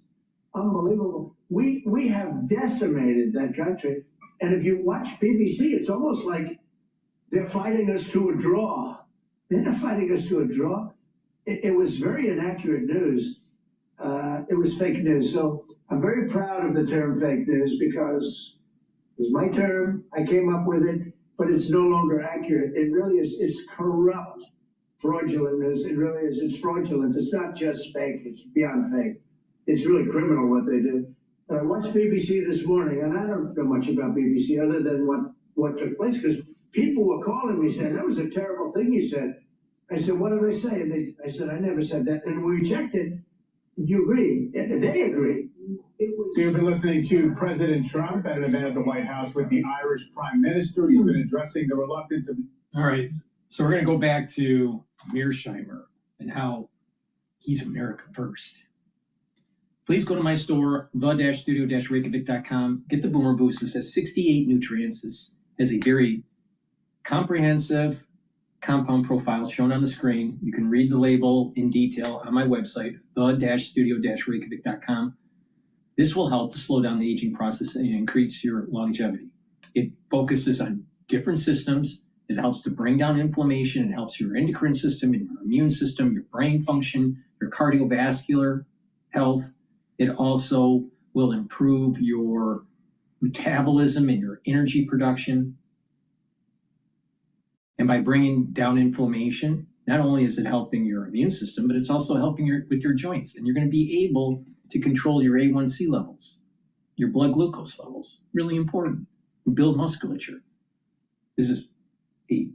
unbelievable. We have decimated that country. And if you watch BBC, it's almost like they're fighting us to a draw. They're not fighting us to a draw. It was very inaccurate news. It was fake news. So I'm very proud of the term fake news because it was my term. I came up with it, but it's no longer accurate. It really is. It's corrupt, fraudulent news. It really is. It's fraudulent. It's not just fake. It's beyond fake. It's really criminal what they did. And I watched BBC this morning, and I don't know much about BBC other than what took place, because people were calling me saying, that was a terrible thing you said. I said, what did I say? And I said, I never said that. And we checked it. You agree? They agree. You've been listening to President Trump at an event at the White House with the Irish Prime Minister. He's been addressing the reluctance of... All right, so we're going to go back to Mearsheimer and how he's America first. Please go to my store, the-studio-reykjavik.com. Get the Boomer Boost. This has 68 nutrients. This has a very comprehensive compound profile shown on the screen. You can read the label in detail on my website, the-studio-reykjavik.com. This will help to slow down the aging process and increase your longevity. It focuses on different systems. It helps to bring down inflammation. It helps your endocrine system and your immune system, your brain function, your cardiovascular health. It also will improve your metabolism and your energy production. And by bringing down inflammation, not only is it helping your immune system, but it's also helping with your joints. And you're going to be able to control your A1C levels, your blood glucose levels. Really important. Build musculature. This is a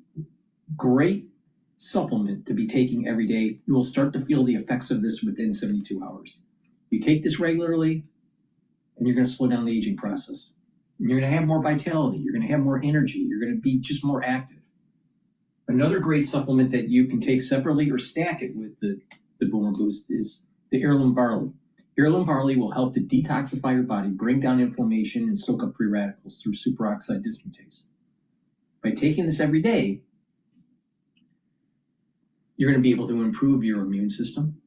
great supplement to be taking every day. You will start to feel the effects of this within 72 hours. You take this regularly, and you're going to slow down the aging process. And you're going to have more vitality. You're going to have more energy. You're going to be just more active. Another great supplement that you can take separately or stack it with the Boomer Boost is the heirloom barley. Heirloom barley will help to detoxify your body, bring down inflammation, and soak up free radicals through superoxide dismutase. By taking this every day, you're going to be able to improve your immune system.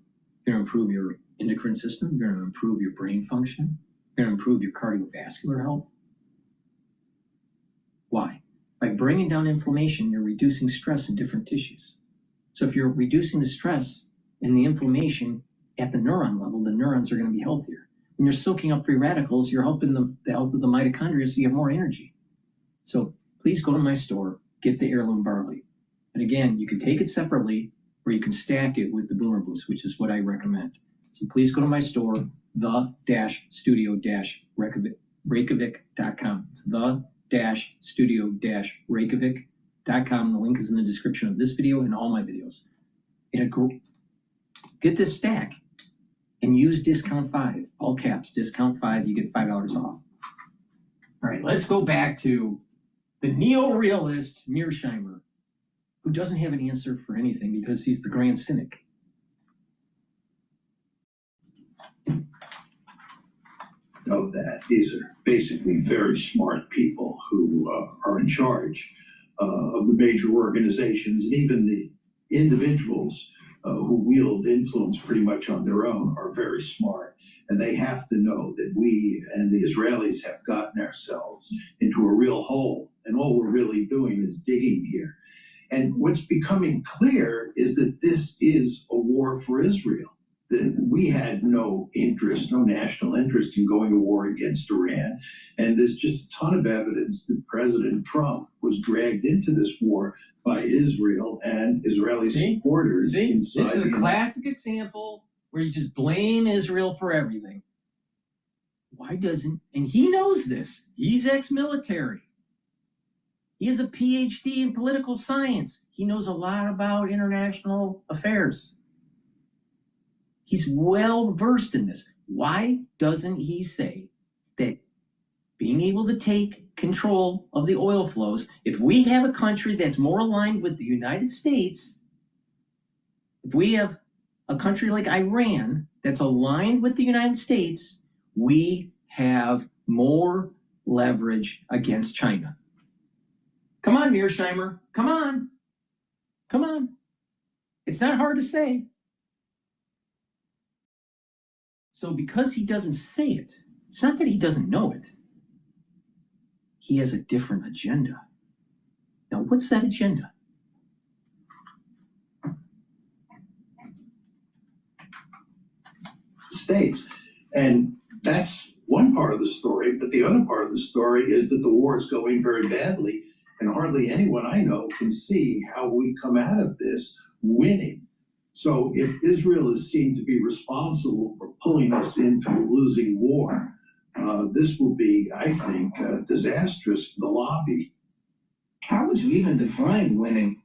You're going to improve your endocrine system. You're going to improve your brain function. You're going to improve your cardiovascular health. Why? By bringing down inflammation, you're reducing stress in different tissues. So if you're reducing the stress and the inflammation at the neuron level, the neurons are going to be healthier. When you're soaking up free radicals, you're helping the health of the mitochondria so you have more energy. So please go to my store, get the heirloom barley. And again, you can take it separately or you can stack it with the Boomer Boost, which is what I recommend. So please go to my store, the-studio-reykjavik.com. It's the-studio-reykjavik.com. The link is in the description of this video and all my videos. And get this stack and use discount 5, all caps, discount 5, you get $5 off. All right, let's go back to the neo-realist Mearsheimer, who doesn't have an answer for anything because he's the grand cynic. know that. These are basically very smart people who are in charge of the major organizations, and even the individuals who wield influence pretty much on their own are very smart. And they have to know that we and the Israelis have gotten ourselves into a real hole. And all we're really doing is digging here. And what's becoming clear is that this is a war for Israel. That we had no interest, no national interest in going to war against Iran. And there's just a ton of evidence that President Trump was dragged into this war by Israel and Israeli supporters. This is a classic example where you just blame Israel for everything. Why doesn't, and he knows this, he's ex-military. He has a Ph.D. in political science. He knows a lot about international affairs. He's well versed in this. Why doesn't he say that being able to take control of the oil flows, if we have a country that's more aligned with the United States, if we have a country like Iran that's aligned with the United States, we have more leverage against China. Come on, Mearsheimer. Come on. Come on. It's not hard to say. So because he doesn't say it, it's not that he doesn't know it. He has a different agenda. Now, what's that agenda? States. And that's one part of the story. But the other part of the story is that the war is going very badly. And hardly anyone I know can see how we come out of this winning. So if Israel is seen to be responsible for pulling us into a losing war, this will be, I think, disastrous for the lobby. How would you even define winning?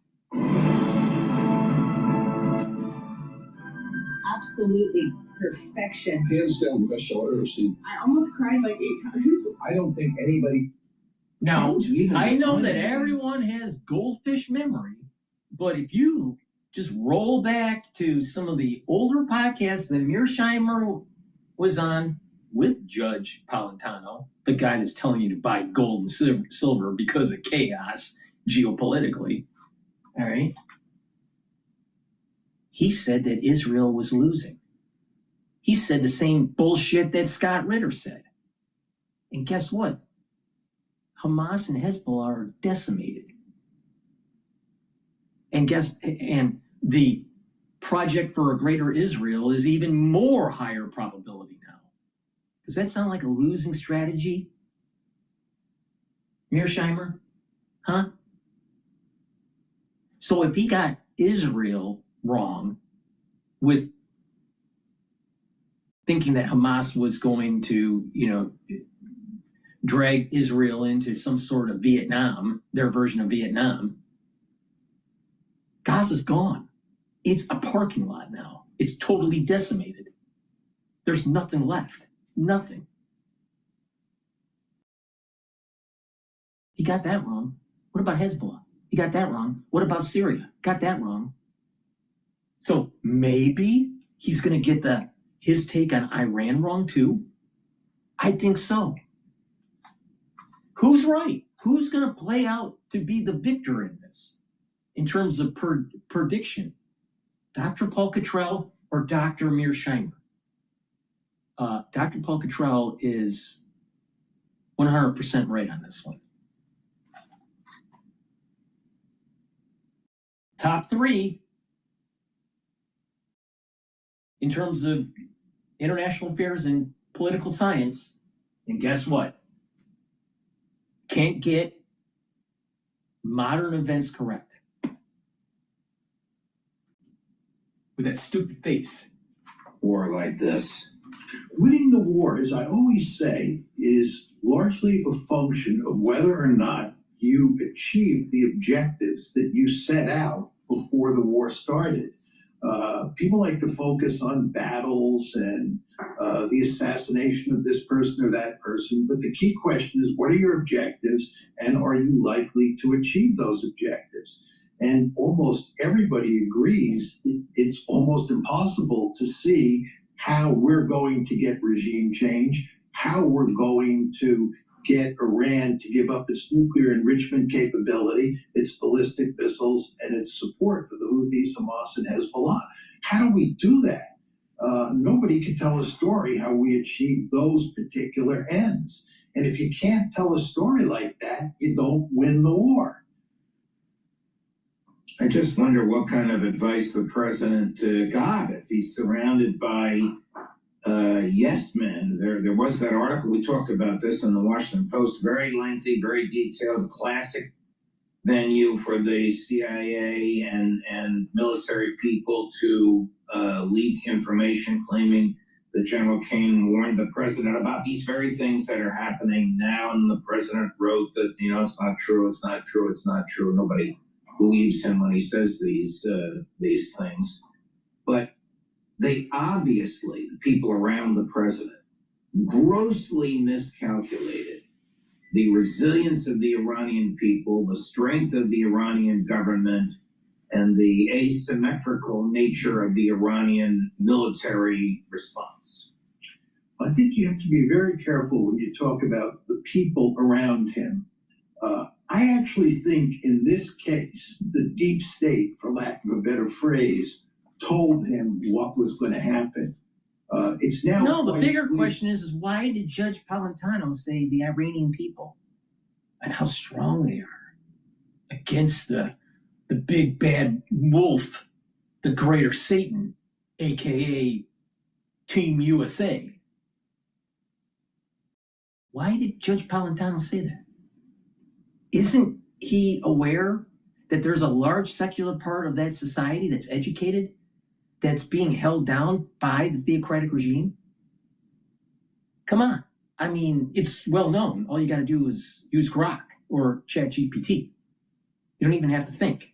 Absolutely perfection. Hands down, the best show I've ever seen. I almost cried like 8 times. I don't think anybody. Now, I know that everyone has goldfish memory, but if you just roll back to some of the older podcasts that Mearsheimer was on with Judge Polentano, the guy that's telling you to buy gold and silver because of chaos geopolitically, all right? He said that Israel was losing. He said the same bullshit that Scott Ritter said. And guess what? Hamas and Hezbollah are decimated. And the project for a greater Israel is even more higher probability now. Does that sound like a losing strategy? Mearsheimer? Huh? So if he got Israel wrong with thinking that Hamas was going to, drag Israel into some sort of Vietnam, their version of Vietnam, Gaza's gone. It's a parking lot now. It's totally decimated. There's nothing left. Nothing. He got that wrong. What about Hezbollah? He got that wrong. What about Syria? Got that wrong. So maybe he's going to get his take on Iran wrong too? I think so. Who's right? Who's going to play out to be the victor in this in terms of prediction? Dr. Paul Cottrell or Dr. Mearsheimer? Dr. Paul Cottrell is 100% right on this one. Top 3 in terms of international affairs and political science. And guess what? Can't get modern events correct. With that stupid face. War like this. Winning the war, as I always say, is largely a function of whether or not you achieve the objectives that you set out before the war started. People like to focus on battles and the assassination of this person or that person, but the key question is, what are your objectives, and are you likely to achieve those objectives? And almost everybody agrees it's almost impossible to see how we're going to get regime change, how we're going to get Iran to give up its nuclear enrichment capability, its ballistic missiles, and its support for the Houthis, Hamas, and Hezbollah. How do we do that? Nobody can tell a story how we achieve those particular ends. And if you can't tell a story like that, you don't win the war. I just wonder what kind of advice the president got if he's surrounded by yes men. There was that article, we talked about this in the Washington Post, very lengthy, very detailed, classic venue for the CIA and military people to leak information claiming that General Kane warned the president about these very things that are happening now. And the president wrote that, it's not true, it's not true, it's not true. Nobody believes him when he says these things. But they obviously, the people around the president, grossly miscalculated the resilience of the Iranian people, the strength of the Iranian government, and the asymmetrical nature of the Iranian military response. I think you have to be very careful when you talk about the people around him. I actually think in this case, the deep state, for lack of a better phrase, told him what was going to happen. It's now no. The bigger question is why did Judge Palatano say the Iranian people and how strong they are against the big bad wolf, the greater Satan, aka Team USA? Why did Judge Palatano say that? Isn't he aware that there's a large secular part of that society that's educated, that's being held down by the theocratic regime? Come on. I mean, it's well known. All you got to do is use Grok or ChatGPT. You don't even have to think.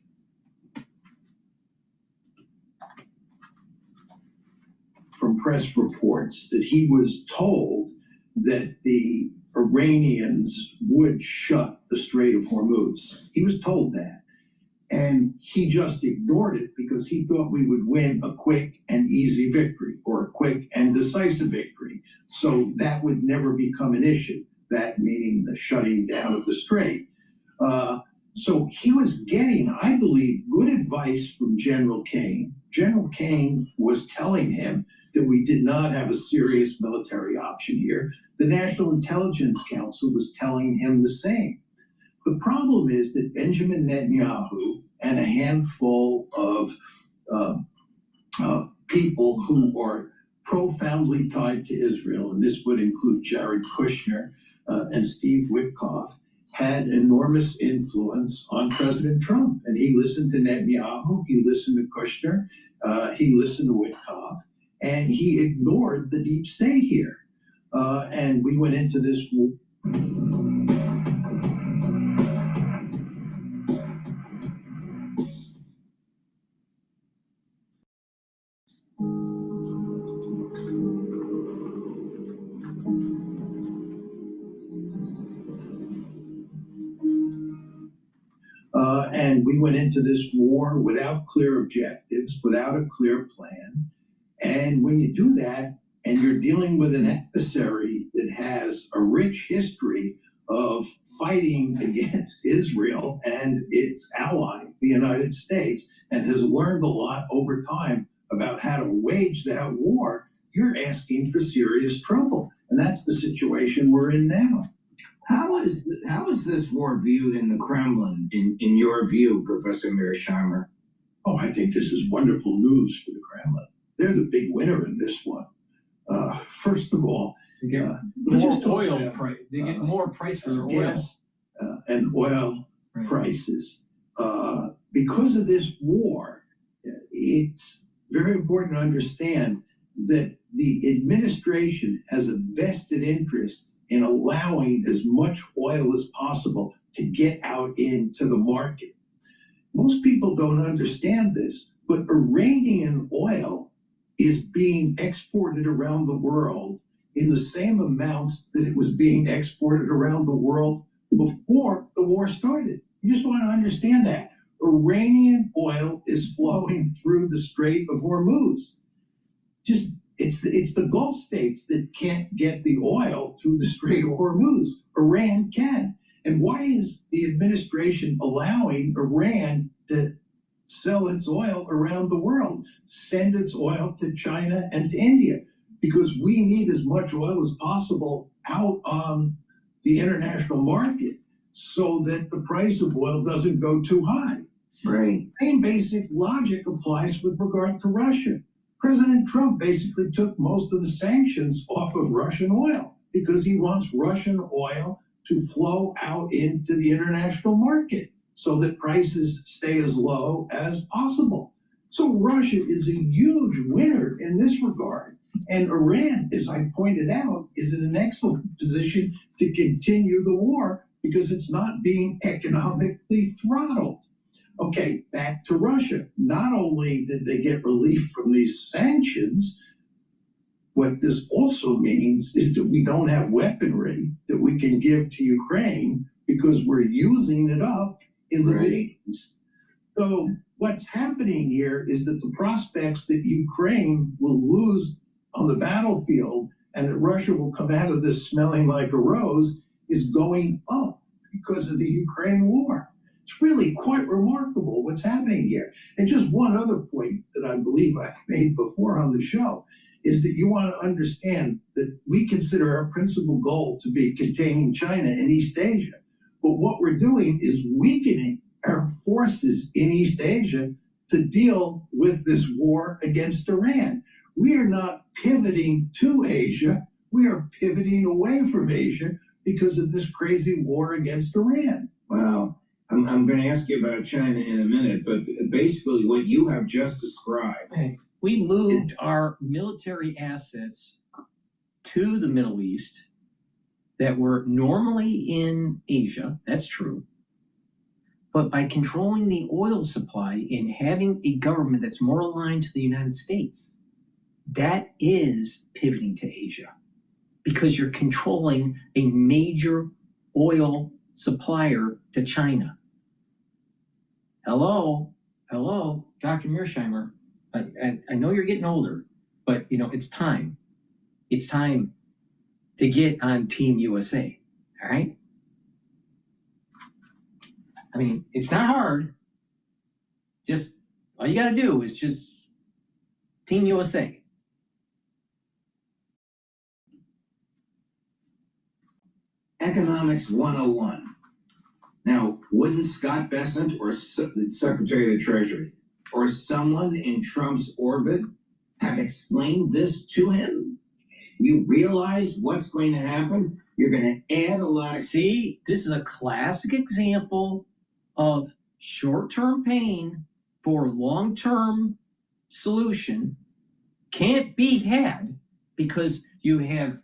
From press reports that he was told that the Iranians would shut the Strait of Hormuz. He was told that. And he just ignored it because he thought we would win a quick and easy victory or a quick and decisive victory. So that would never become an issue, that meaning the shutting down of the strait. So he was getting, I believe, good advice from General Kane. General Kane was telling him that we did not have a serious military option here. The National Intelligence Council was telling him the same. The problem is that Benjamin Netanyahu and a handful of people who are profoundly tied to Israel, and this would include Jared Kushner and Steve Witkoff, had enormous influence on President Trump. And he listened to Netanyahu, he listened to Kushner, he listened to Witkoff, and he ignored the deep state here. And we went into this. And we went into this war without clear objectives, without a clear plan. And when you do that, and you're dealing with an adversary that has a rich history of fighting against Israel and its ally, the United States, and has learned a lot over time about how to wage that war, you're asking for serious trouble. And that's the situation we're in now. How is this war viewed in the Kremlin, in your view, Professor Mearsheimer? Oh, I think this is wonderful news for the Kremlin. They're the big winner in this one. First of all, they get more oil price. They get more price for their oil. Yes, and oil prices. Because of this war, it's very important to understand that the administration has a vested interest in allowing as much oil as possible to get out into the market. Most people don't understand this, but Iranian oil is being exported around the world in the same amounts that it was being exported around the world before the war started. You just want to understand that. Iranian oil is flowing through the Strait of Hormuz. Just it's the Gulf states that can't get the oil through the Strait of Hormuz. Iran can. And why is the administration allowing Iran to sell its oil around the world, send its oil to China and to India? Because we need as much oil as possible out on the international market so that the price of oil doesn't go too high. Right. Same basic logic applies with regard to Russia. President Trump basically took most of the sanctions off of Russian oil because he wants Russian oil to flow out into the international market so that prices stay as low as possible. So Russia is a huge winner in this regard. And Iran, as I pointed out, is in an excellent position to continue the war because it's not being economically throttled. Okay, back to Russia. Not only did they get relief from these sanctions, what this also means is that we don't have weaponry that we can give to Ukraine because we're using it up in the Middle East. So what's happening here is that the prospects that Ukraine will lose on the battlefield and that Russia will come out of this smelling like a rose is going up because of the Ukraine war. It's really quite remarkable what's happening here. And just one other point that I believe I've made before on the show is that you want to understand that we consider our principal goal to be containing China and East Asia. But what we're doing is weakening our forces in East Asia to deal with this war against Iran. We are not pivoting to Asia. We are pivoting away from Asia because of this crazy war against Iran. Wow. I'm going to ask you about China in a minute, but basically what you have just described. We moved our military assets to the Middle East that were normally in Asia. That's true. But by controlling the oil supply and having a government that's more aligned to the United States, that is pivoting to Asia because you're controlling a major oil supplier to China. Hello, Dr. Mearsheimer. I know you're getting older, but it's time. It's time to get on Team USA. All right. I mean, it's not hard. Just all you got to do is just Team USA. Economics 101. Now, wouldn't Scott Bessent or the Secretary of the Treasury or someone in Trump's orbit have explained this to him? You realize what's going to happen? You're going to add a lot of... See, this is a classic example of short-term pain for long-term solution can't be had because you have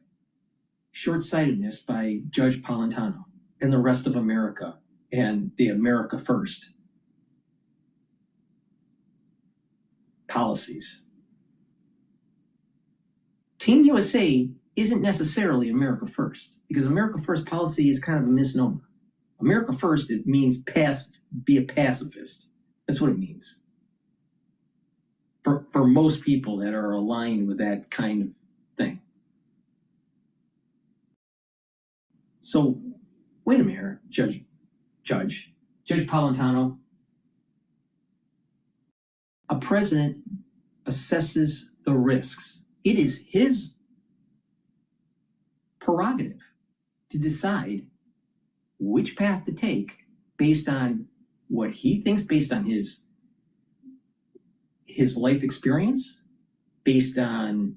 short-sightedness by Judge Paulantano and the rest of America and the America First policies. Team USA isn't necessarily America First because America First policy is kind of a misnomer. America First, it means be a pacifist. That's what it means. For most people that are aligned with that kind of thing. So, wait a minute, Judge Paulantano. A president assesses the risks. It is his prerogative to decide which path to take based on what he thinks, based on his life experience, based on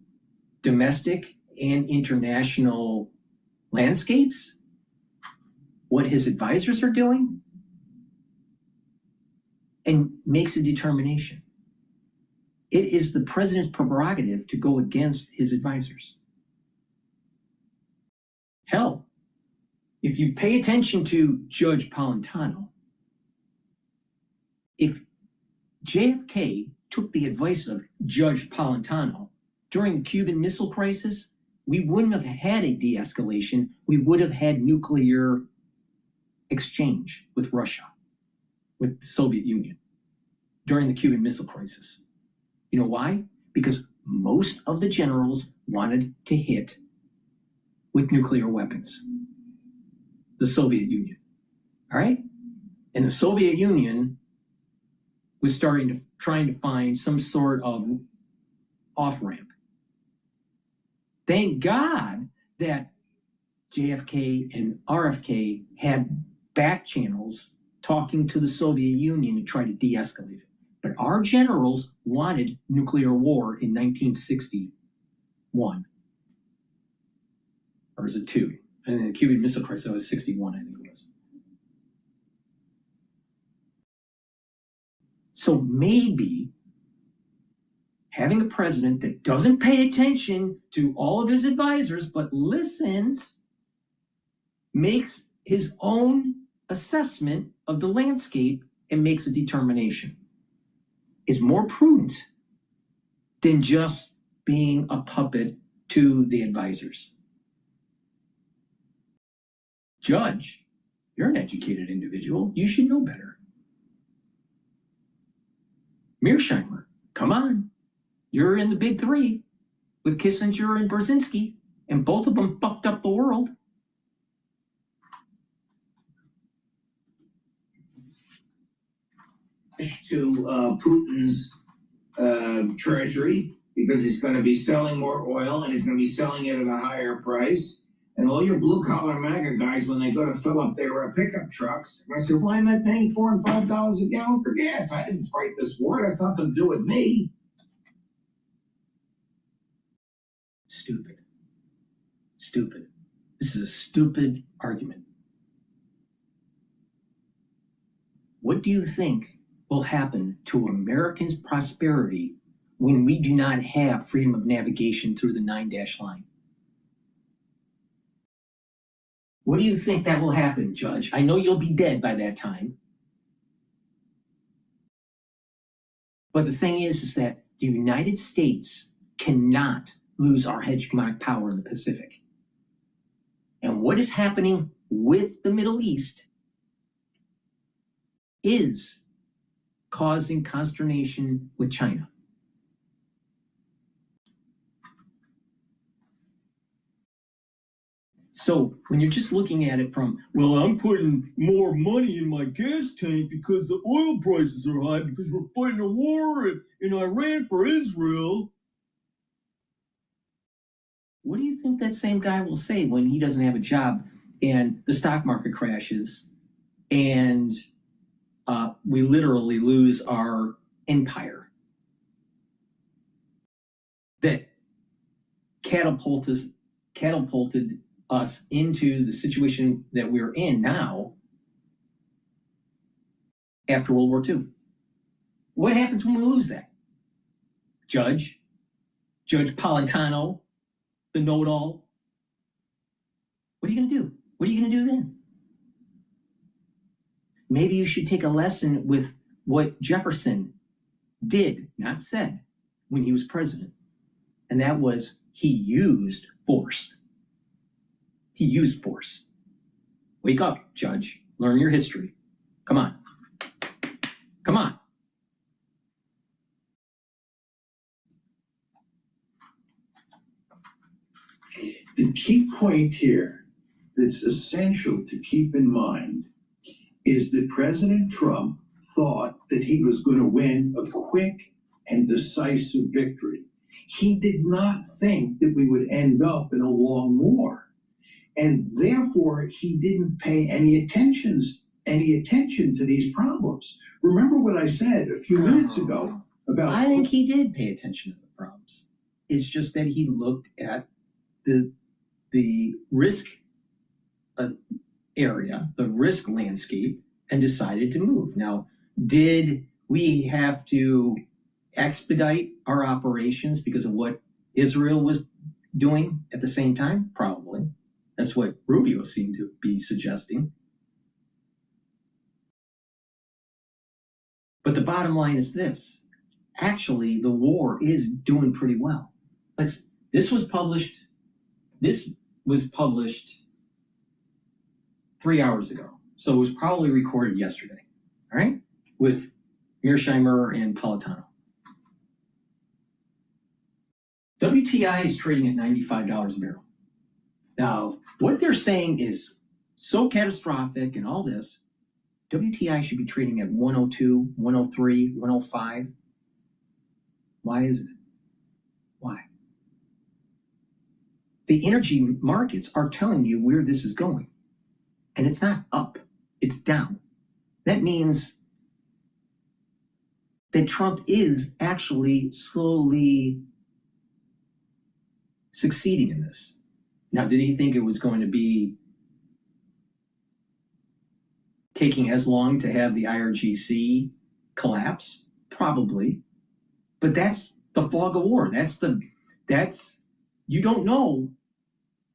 domestic and international landscapes, what his advisors are doing, and makes a determination. It is the president's prerogative to go against his advisors. Hell, if you pay attention to Judge Paulantano, if JFK took the advice of Judge Paulantano during the Cuban Missile Crisis, we wouldn't have had a de-escalation. We would have had nuclear exchange with Russia, with the Soviet Union during the Cuban Missile Crisis. You know why? because most of the generals wanted to hit with nuclear weapons. The Soviet Union, all right? And the Soviet Union was trying to find some sort of off-ramp. Thank God that JFK and RFK had back channels talking to the Soviet Union to try to de-escalate it. But our generals wanted nuclear war in 1961. Or is it 2? And the Cuban Missile Crisis was 61, I think it was. So maybe having a president that doesn't pay attention to all of his advisors, but listens, makes his own assessment of the landscape and makes a determination, is more prudent than just being a puppet to the advisors. Judge, you're an educated individual. You should know better. Mearsheimer, come on. You're in the big 3 with Kissinger and Brzezinski, and both of them fucked up the world. To Putin's treasury, because he's going to be selling more oil and he's going to be selling it at a higher price. And all your blue-collar MAGA guys, when they go to fill up their pickup trucks, I say, why am I paying $4 and $5 a gallon for gas? I didn't fight this war. It has nothing to do with me. Stupid. Stupid. This is a stupid argument. What do you think will happen to Americans' prosperity when we do not have freedom of navigation through the 9-dash line? What do you think that will happen, Judge? I know you'll be dead by that time. But the thing is that the United States cannot lose our hegemonic power in the Pacific. And what is happening with the Middle East is causing consternation with China. So when you're just looking at it from, well, I'm putting more money in my gas tank because the oil prices are high because we're fighting a war in Iran for Israel. What do you think that same guy will say when he doesn't have a job and the stock market crashes and we literally lose our empire that catapulted us into the situation that we're in now after World War II? What happens when we lose that? Judge Polentano, the know-it-all. What are you going to do? What are you going to do then? Maybe you should take a lesson with what Jefferson did, not said, when he was president. And that was he used force. He used force. Wake up, Judge. Learn your history. Come on. Come on. The key point here that's essential to keep in mind is that President Trump thought that he was going to win a quick and decisive victory. He did not think that we would end up in a long war. And therefore, he didn't pay any attention to these problems. Remember what I said a few minutes ago about... I think he did pay attention to the problems. It's just that he looked at the risk area, the risk landscape, and decided to move. Now, did we have to expedite our operations because of what Israel was doing at the same time? Probably. That's what Rubio seemed to be suggesting. But the bottom line is this. Actually, the war is doing pretty well. This was published 3 hours ago. So it was probably recorded yesterday, all right? With Mearsheimer and Polentano. WTI is trading at $95 a barrel. Now, what they're saying is so catastrophic and all this. WTI should be trading at 102, 103, 105. Why is it? Why? The energy markets are telling you where this is going. And it's not up, it's down. That means that Trump is actually slowly succeeding in this. Now, did he think it was going to be taking as long to have the IRGC collapse? Probably. But that's the fog of war. That's you don't know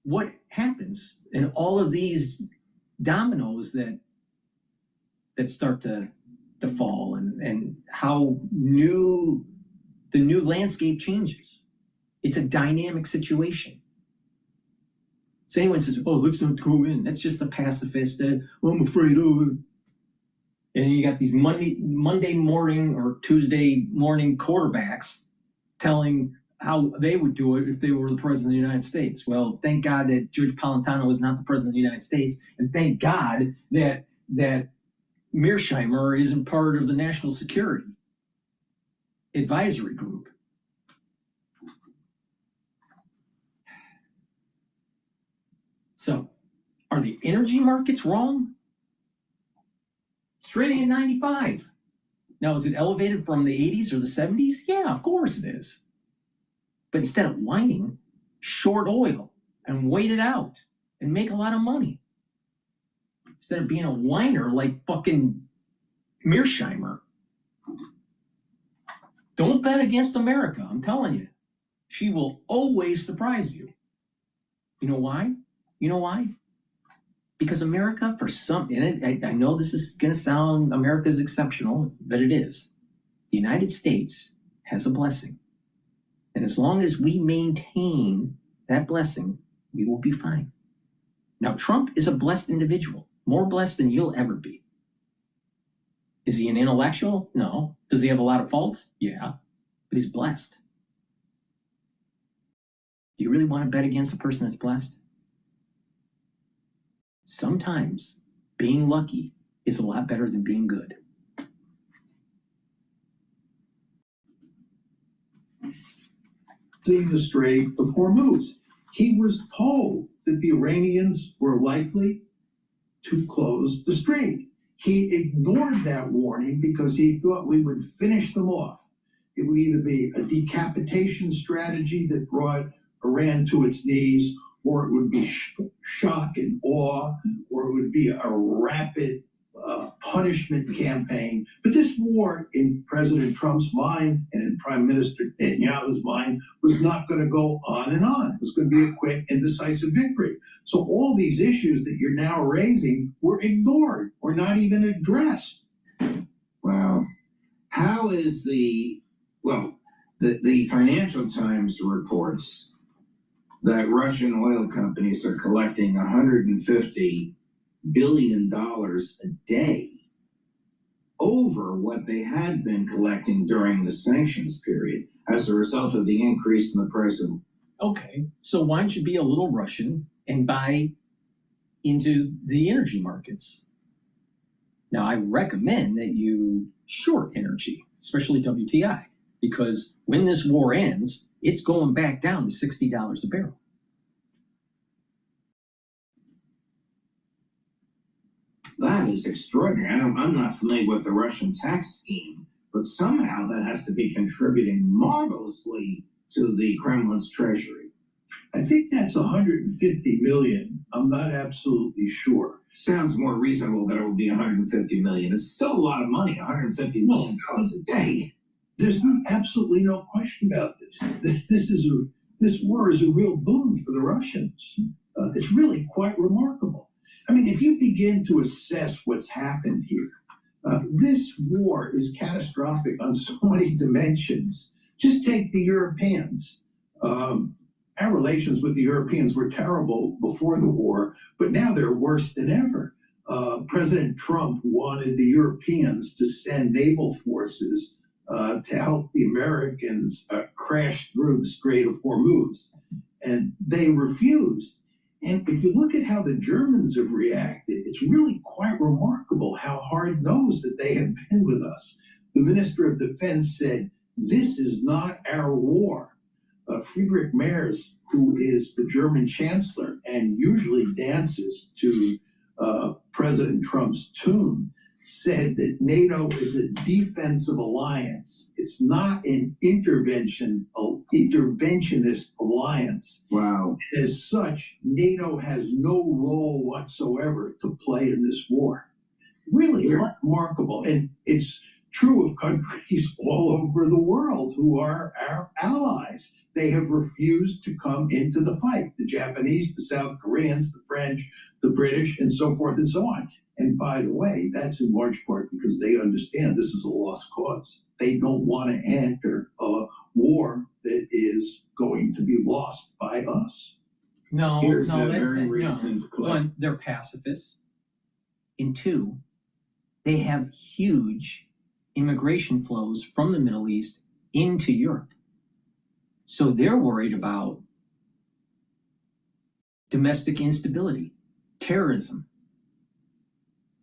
what happens in all of these dominoes that start to fall and how the new landscape changes. It's a dynamic situation. So anyone says, oh, let's not go in. That's just a pacifist. I'm afraid of it. And you got these Monday morning or Tuesday morning quarterbacks telling how they would do it if they were the president of the United States. Well, thank God that Judge Palatano is not the president of the United States. And thank God that Mearsheimer isn't part of the National Security Advisory Group. So, are the energy markets wrong? It's trading at 95. Now, is it elevated from the 80s or the 70s? Yeah, of course it is. But instead of whining, short oil and wait it out and make a lot of money. Instead of being a whiner like fucking Mearsheimer. Don't bet against America, I'm telling you. She will always surprise you. You know why? You know why? Because America, for some, and I know this is going to sound, America's exceptional, but it is. The United States has a blessing. And as long as we maintain that blessing, we will be fine. Now, Trump is a blessed individual, more blessed than you'll ever be. Is he an intellectual? No. Does he have a lot of faults? Yeah. But he's blessed. Do you really want to bet against a person that's blessed? Sometimes being lucky is a lot better than being good. Seeing the Strait of Hormuz. He was told that the Iranians were likely to close the strait. He ignored that warning because he thought we would finish them off. It would either be a decapitation strategy that brought Iran to its knees, or it would be shock and awe, or it would be a rapid punishment campaign. But this war, in President Trump's mind and in Prime Minister Netanyahu's mind, was not going to go on and on. It was going to be a quick and decisive victory. So all these issues that you're now raising were ignored or not even addressed. Wow. How is the Financial Times reports that Russian oil companies are collecting $150 billion a day over what they had been collecting during the sanctions period as a result of the increase in the price of. Okay, so why don't you be a little Russian and buy into the energy markets? Now, I recommend that you short energy, especially WTI, because when this war ends, it's going back down to $60 a barrel. That is extraordinary. I'm not familiar with the Russian tax scheme, but somehow that has to be contributing marvelously to the Kremlin's treasury. I think that's 150 million. I'm not absolutely sure. Sounds more reasonable that it would be 150 million. It's still a lot of money, $150 million a day. There's absolutely no question about this. This war is a real boon for the Russians. It's really quite remarkable. I mean, if you begin to assess what's happened here, this war is catastrophic on so many dimensions. Just take the Europeans. Our relations with the Europeans were terrible before the war, but now they're worse than ever. President Trump wanted the Europeans to send naval forces to help the Americans crash through the Strait of Hormuz. And they refused. And if you look at how the Germans have reacted, it's really quite remarkable how hard-nosed that they have been with us. The Minister of Defense said, "This is not our war." Friedrich Merz, who is the German chancellor and usually dances to President Trump's tune, said that NATO is a defensive alliance. It's not an interventionist alliance. Wow. As such, NATO has no role whatsoever to play in this war. Really remarkable. And it's true of countries all over the world who are our allies. They have refused to come into the fight. The Japanese, the South Koreans, the French, the British, and so forth and so on. And by the way, that's in large part because they understand this is a lost cause. They don't want to enter a war that is going to be lost by us. No, Here's no, a that's very no. recent clip. One, they're pacifists. And two, they have huge immigration flows from the Middle East into Europe. So they're worried about domestic instability, terrorism.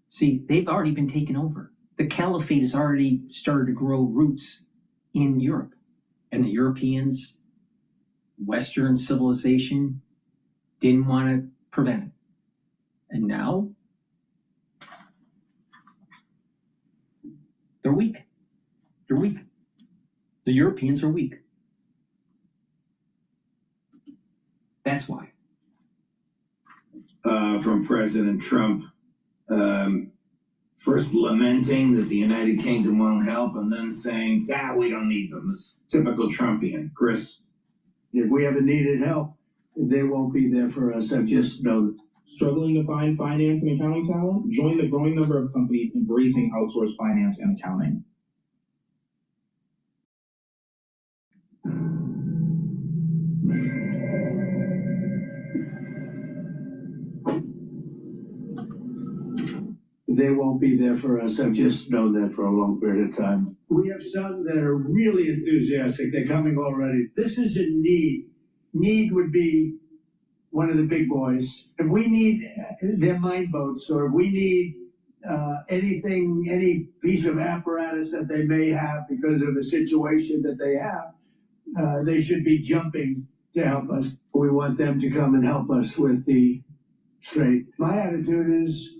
See, they've already been taken over. The caliphate has already started to grow roots in Europe. And the Europeans, Western civilization, didn't want to prevent it. And now they're weak. They're weak. The Europeans are weak. That's why. From President Trump, first lamenting that the United Kingdom won't help, and then saying, we don't need them. It's typical Trumpian. Chris? If we ever needed help, they won't be there for us. I've just known. Struggling to find finance and accounting talent? Join the growing number of companies embracing outsourced finance and accounting. They won't be there for us. I've just known that for a long period of time. We have some that are really enthusiastic. They're coming already. This is a need. Need would be one of the big boys. If we need their mine boats, or if we need anything, any piece of apparatus that they may have because of the situation that they have, they should be jumping to help us. We want them to come and help us with the strait. My attitude is,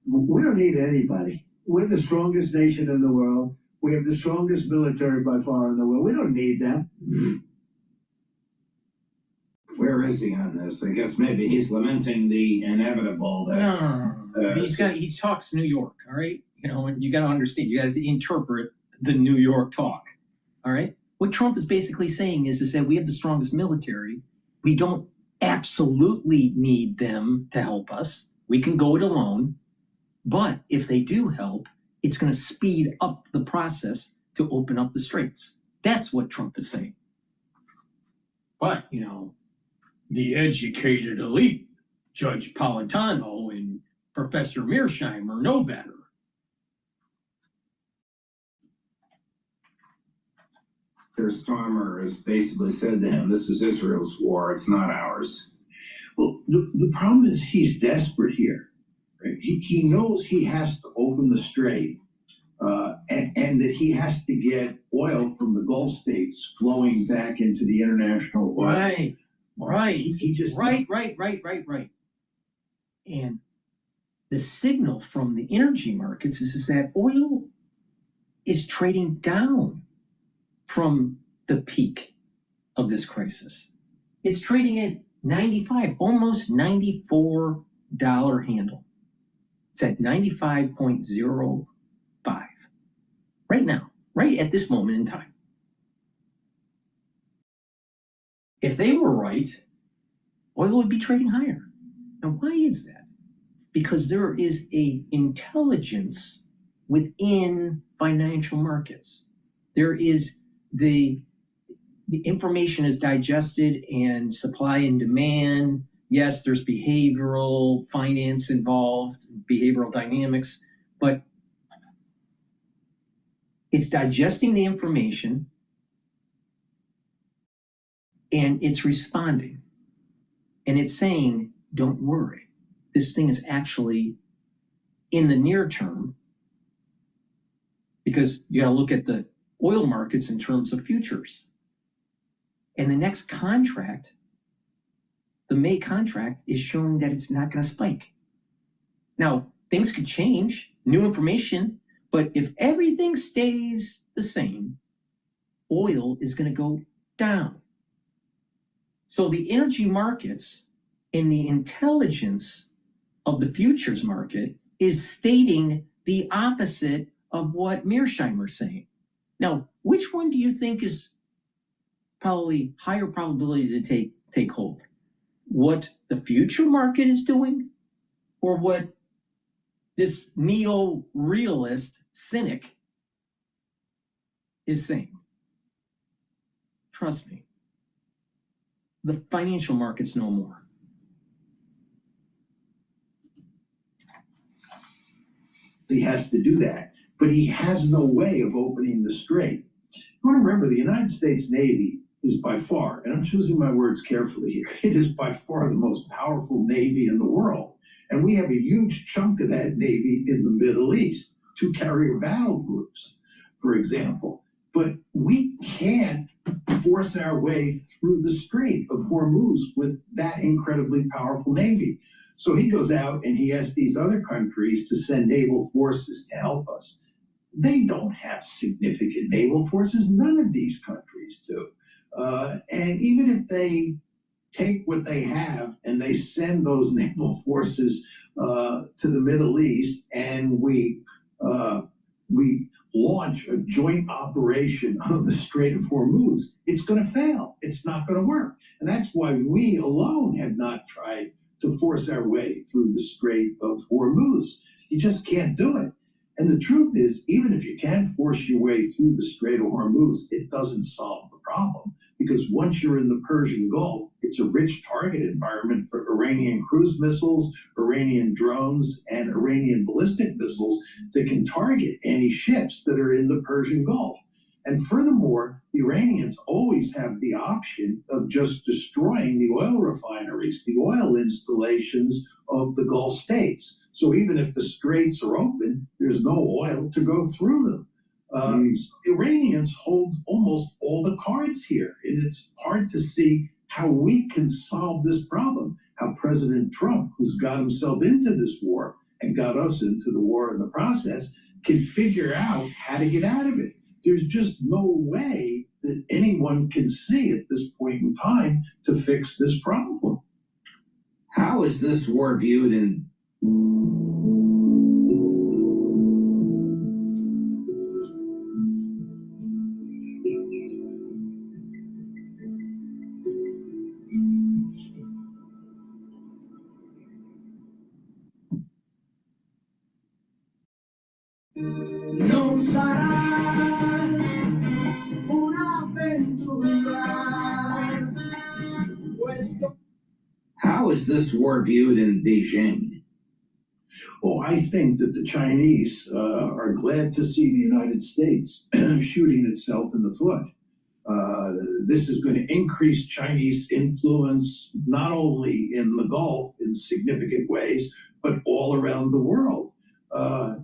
we don't need anybody. We're the strongest nation in the world. We have the strongest military by far in the world. We don't need them. Where is he on this? I guess maybe he's lamenting the inevitable. That, he talks New York, all right? You know, and you got to understand, you got to interpret the New York talk, all right? What Trump is basically saying is that we have the strongest military. We don't absolutely need them to help us. We can go it alone. But if they do help, it's going to speed up the process to open up the straits. That's what Trump is saying. But, you know, the educated elite, Judge Napolitano and Professor Mearsheimer, know better. their Starmer has basically said to him, this is Israel's war, it's not ours. Well, the problem is he's desperate here. Right? He knows he has to open the strait and that he has to get oil from the Gulf states flowing back into the international oil. Right. He just Right. And the signal from the energy markets is that oil is trading down from the peak of this crisis. It's trading at 95, almost $94 handle. It's at 95.05 right now, right at this moment in time. If they were right, oil would be trading higher. Now, why is that? Because there is a intelligence within financial markets. There is the information is digested and supply and demand. Yes, there's behavioral finance involved, behavioral dynamics, but it's digesting the information And it's responding. And it's saying, don't worry. This thing is actually in the near term, because you got to look at the oil markets in terms of futures. And the next contract, the May contract, is showing that it's not going to spike. Now, things could change, new information, but if everything stays the same, oil is going to go down. So the energy markets and the intelligence of the futures market is stating the opposite of what Mearsheimer is saying. Now, which one do you think is probably higher probability to take hold? What the future market is doing, or what this neo-realist cynic is saying? Trust me, the financial markets know more. He has to do that, but he has no way of opening the strait. You want to remember, the United States Navy is by far, and I'm choosing my words carefully here, it is by far the most powerful Navy in the world. And we have a huge chunk of that Navy in the Middle East, 2 carrier battle groups, for example. But we can't force our way through the Strait of Hormuz with that incredibly powerful Navy. So he goes out and he asks these other countries to send naval forces to help us. They don't have significant naval forces. None of these countries do. And even if they take what they have and they send those naval forces to the Middle East, and we launch a joint operation on the Strait of Hormuz, it's going to fail. It's not going to work. And that's why we alone have not tried to force our way through the Strait of Hormuz. You just can't do it. And the truth is, even if you can force your way through the Strait of Hormuz, it doesn't solve the problem. Because once you're in the Persian Gulf, it's a rich target environment for Iranian cruise missiles, Iranian drones, and Iranian ballistic missiles that can target any ships that are in the Persian Gulf. And furthermore, the Iranians always have the option of just destroying the oil refineries, the oil installations of the Gulf states. So even if the straits are open, there's no oil to go through them. So the Iranians hold almost all the cards here, and it's hard to see how we can solve this problem, how President Trump, who's got himself into this war and got us into the war in the process, can figure out how to get out of it. There's just no way that anyone can see at this point in time to fix this problem. How is this war viewed in Non sarà un'avventura. How is this war viewed in Beijing? Well, I think that the Chinese are glad to see the United States shooting itself in the foot. This is going to increase Chinese influence, not only in the Gulf in significant ways, but all around the world.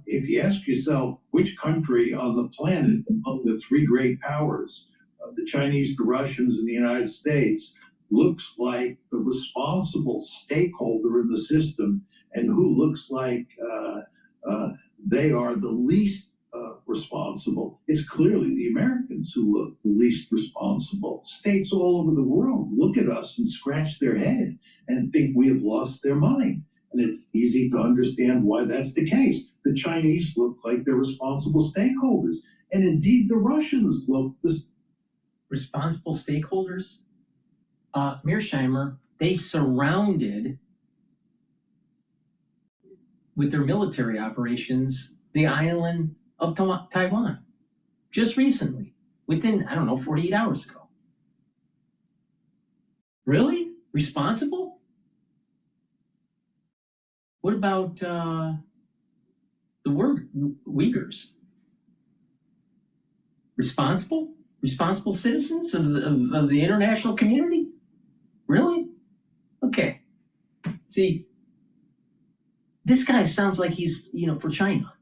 If you ask yourself which country on the planet among the 3 great powers, the Chinese, the Russians, and the United States, looks like the responsible stakeholder in the system, and who looks like they are the least responsible, it's clearly the Americans who look the least responsible. States all over the world look at us and scratch their head and think we have lost their mind. And it's easy to understand why that's the case. The Chinese look like they're responsible stakeholders. And indeed, the Russians look this. Responsible stakeholders? Mearsheimer, they surrounded, with their military operations, the island of Taiwan just recently, within, 48 hours ago. Really? Responsible? What about the Uyghurs? Responsible? Responsible citizens of the international community? Really? Okay. See, this guy sounds like he's, for China.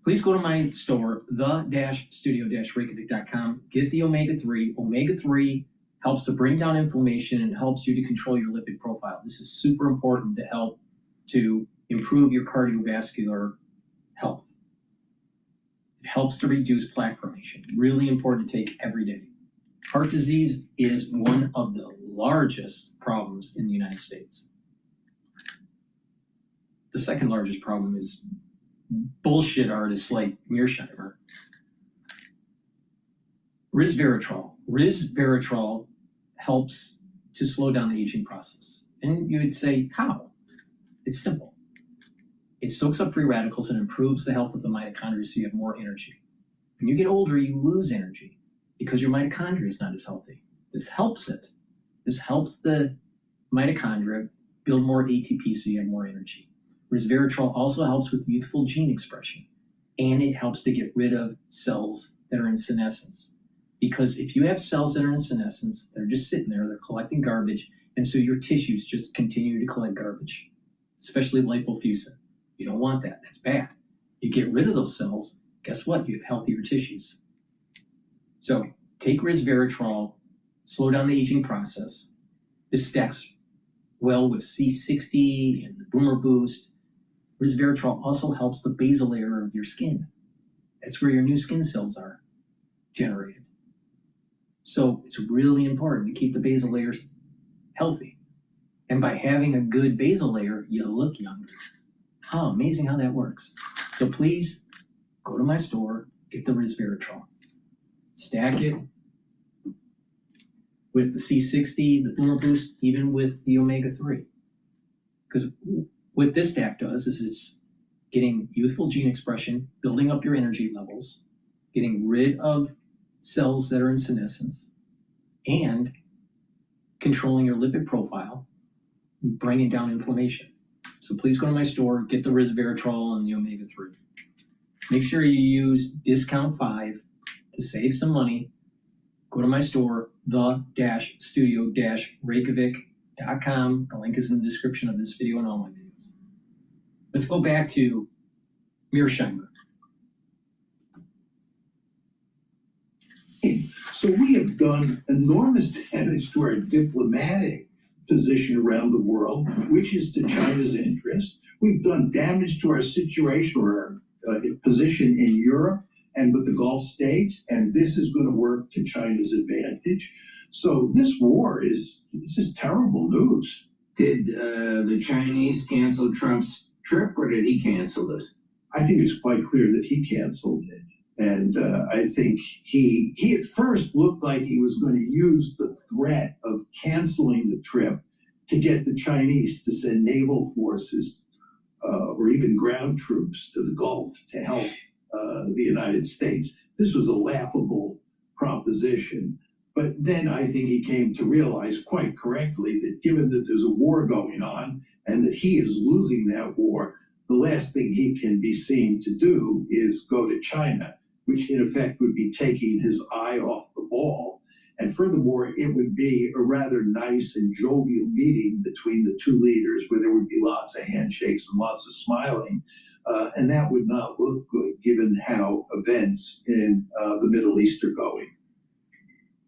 Please go to my store, the-studio-reykjavik.com. Get the omega-3. Omega-3 helps to bring down inflammation and helps you to control your lipid profile. This is super important to help to improve your cardiovascular health. It helps to reduce plaque formation. Really important to take every day. Heart disease is one of the largest problems in the United States. The second largest problem is bullshit artists like Mearsheimer. Resveratrol. Resveratrol helps to slow down the aging process. And you would say, how? It's simple. It soaks up free radicals and improves the health of the mitochondria so you have more energy. When you get older, you lose energy because your mitochondria is not as healthy. This helps it. This helps the mitochondria build more ATP so you have more energy. Resveratrol also helps with youthful gene expression, and it helps to get rid of cells that are in senescence. Because if you have cells that are in senescence, they're just sitting there, they're collecting garbage, and so your tissues just continue to collect garbage, especially lipofuscin. You don't want that. That's bad. You get rid of those cells, guess what? You have healthier tissues. So take resveratrol, slow down the aging process. This stacks well with C60 and the Boomer Boost. Resveratrol also helps the basal layer of your skin. That's where your new skin cells are generated. So it's really important to keep the basal layers healthy. And by having a good basal layer, you look younger. Oh, amazing how that works. So please go to my store, get the resveratrol. Stack it with the C60, the Boomer Boost, even with the omega-3. Because what this stack does is it's getting youthful gene expression, building up your energy levels, getting rid of cells that are in senescence, and controlling your lipid profile, bringing down inflammation. So please go to my store, get the resveratrol and the omega-3. Make sure you use discount 5 to save some money. Go to my store, the-studio-reykjavik.com. The link is in the description of this video and all my videos. Let's go back to Mearsheimer. So we have done enormous damage to our diplomatic position around the world, which is to China's interest. We've done damage to our situation or our position in Europe and with the Gulf states, and this is going to work to China's advantage. So this war is just terrible news. Did the Chinese cancel Trump's trip, or did he cancel it? I think it's quite clear that he canceled it. And I think he at first looked like he was going to use the threat of canceling the trip to get the Chinese to send naval forces or even ground troops to the Gulf to help the United States. This was a laughable proposition. But then I think he came to realize quite correctly that given that there's a war going on and that he is losing that war, the last thing he can be seen to do is go to China, which in effect would be taking his eye off the ball. And furthermore, it would be a rather nice and jovial meeting between the two leaders where there would be lots of handshakes and lots of smiling. And that would not look good given how events in the Middle East are going.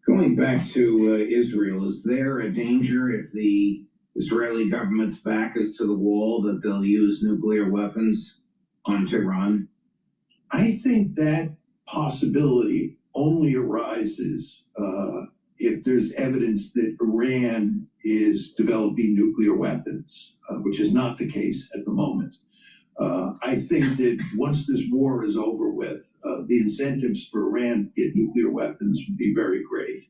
Going back to Israel, is there a danger if the Israeli government's back is to the wall that they'll use nuclear weapons on Tehran? I think that possibility only arises if there's evidence that Iran is developing nuclear weapons, which is not the case at the moment. I think that once this war is over with, the incentives for Iran to get nuclear weapons would be very great.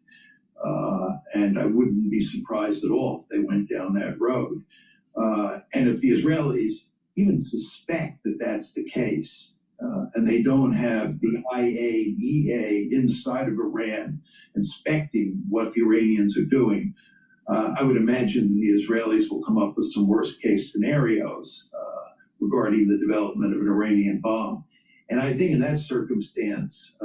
And I wouldn't be surprised at all if they went down that road. And if the Israelis even suspect that that's the case, and they don't have the IAEA inside of Iran inspecting what the Iranians are doing, I would imagine the Israelis will come up with some worst case scenarios regarding the development of an Iranian bomb. And I think in that circumstance,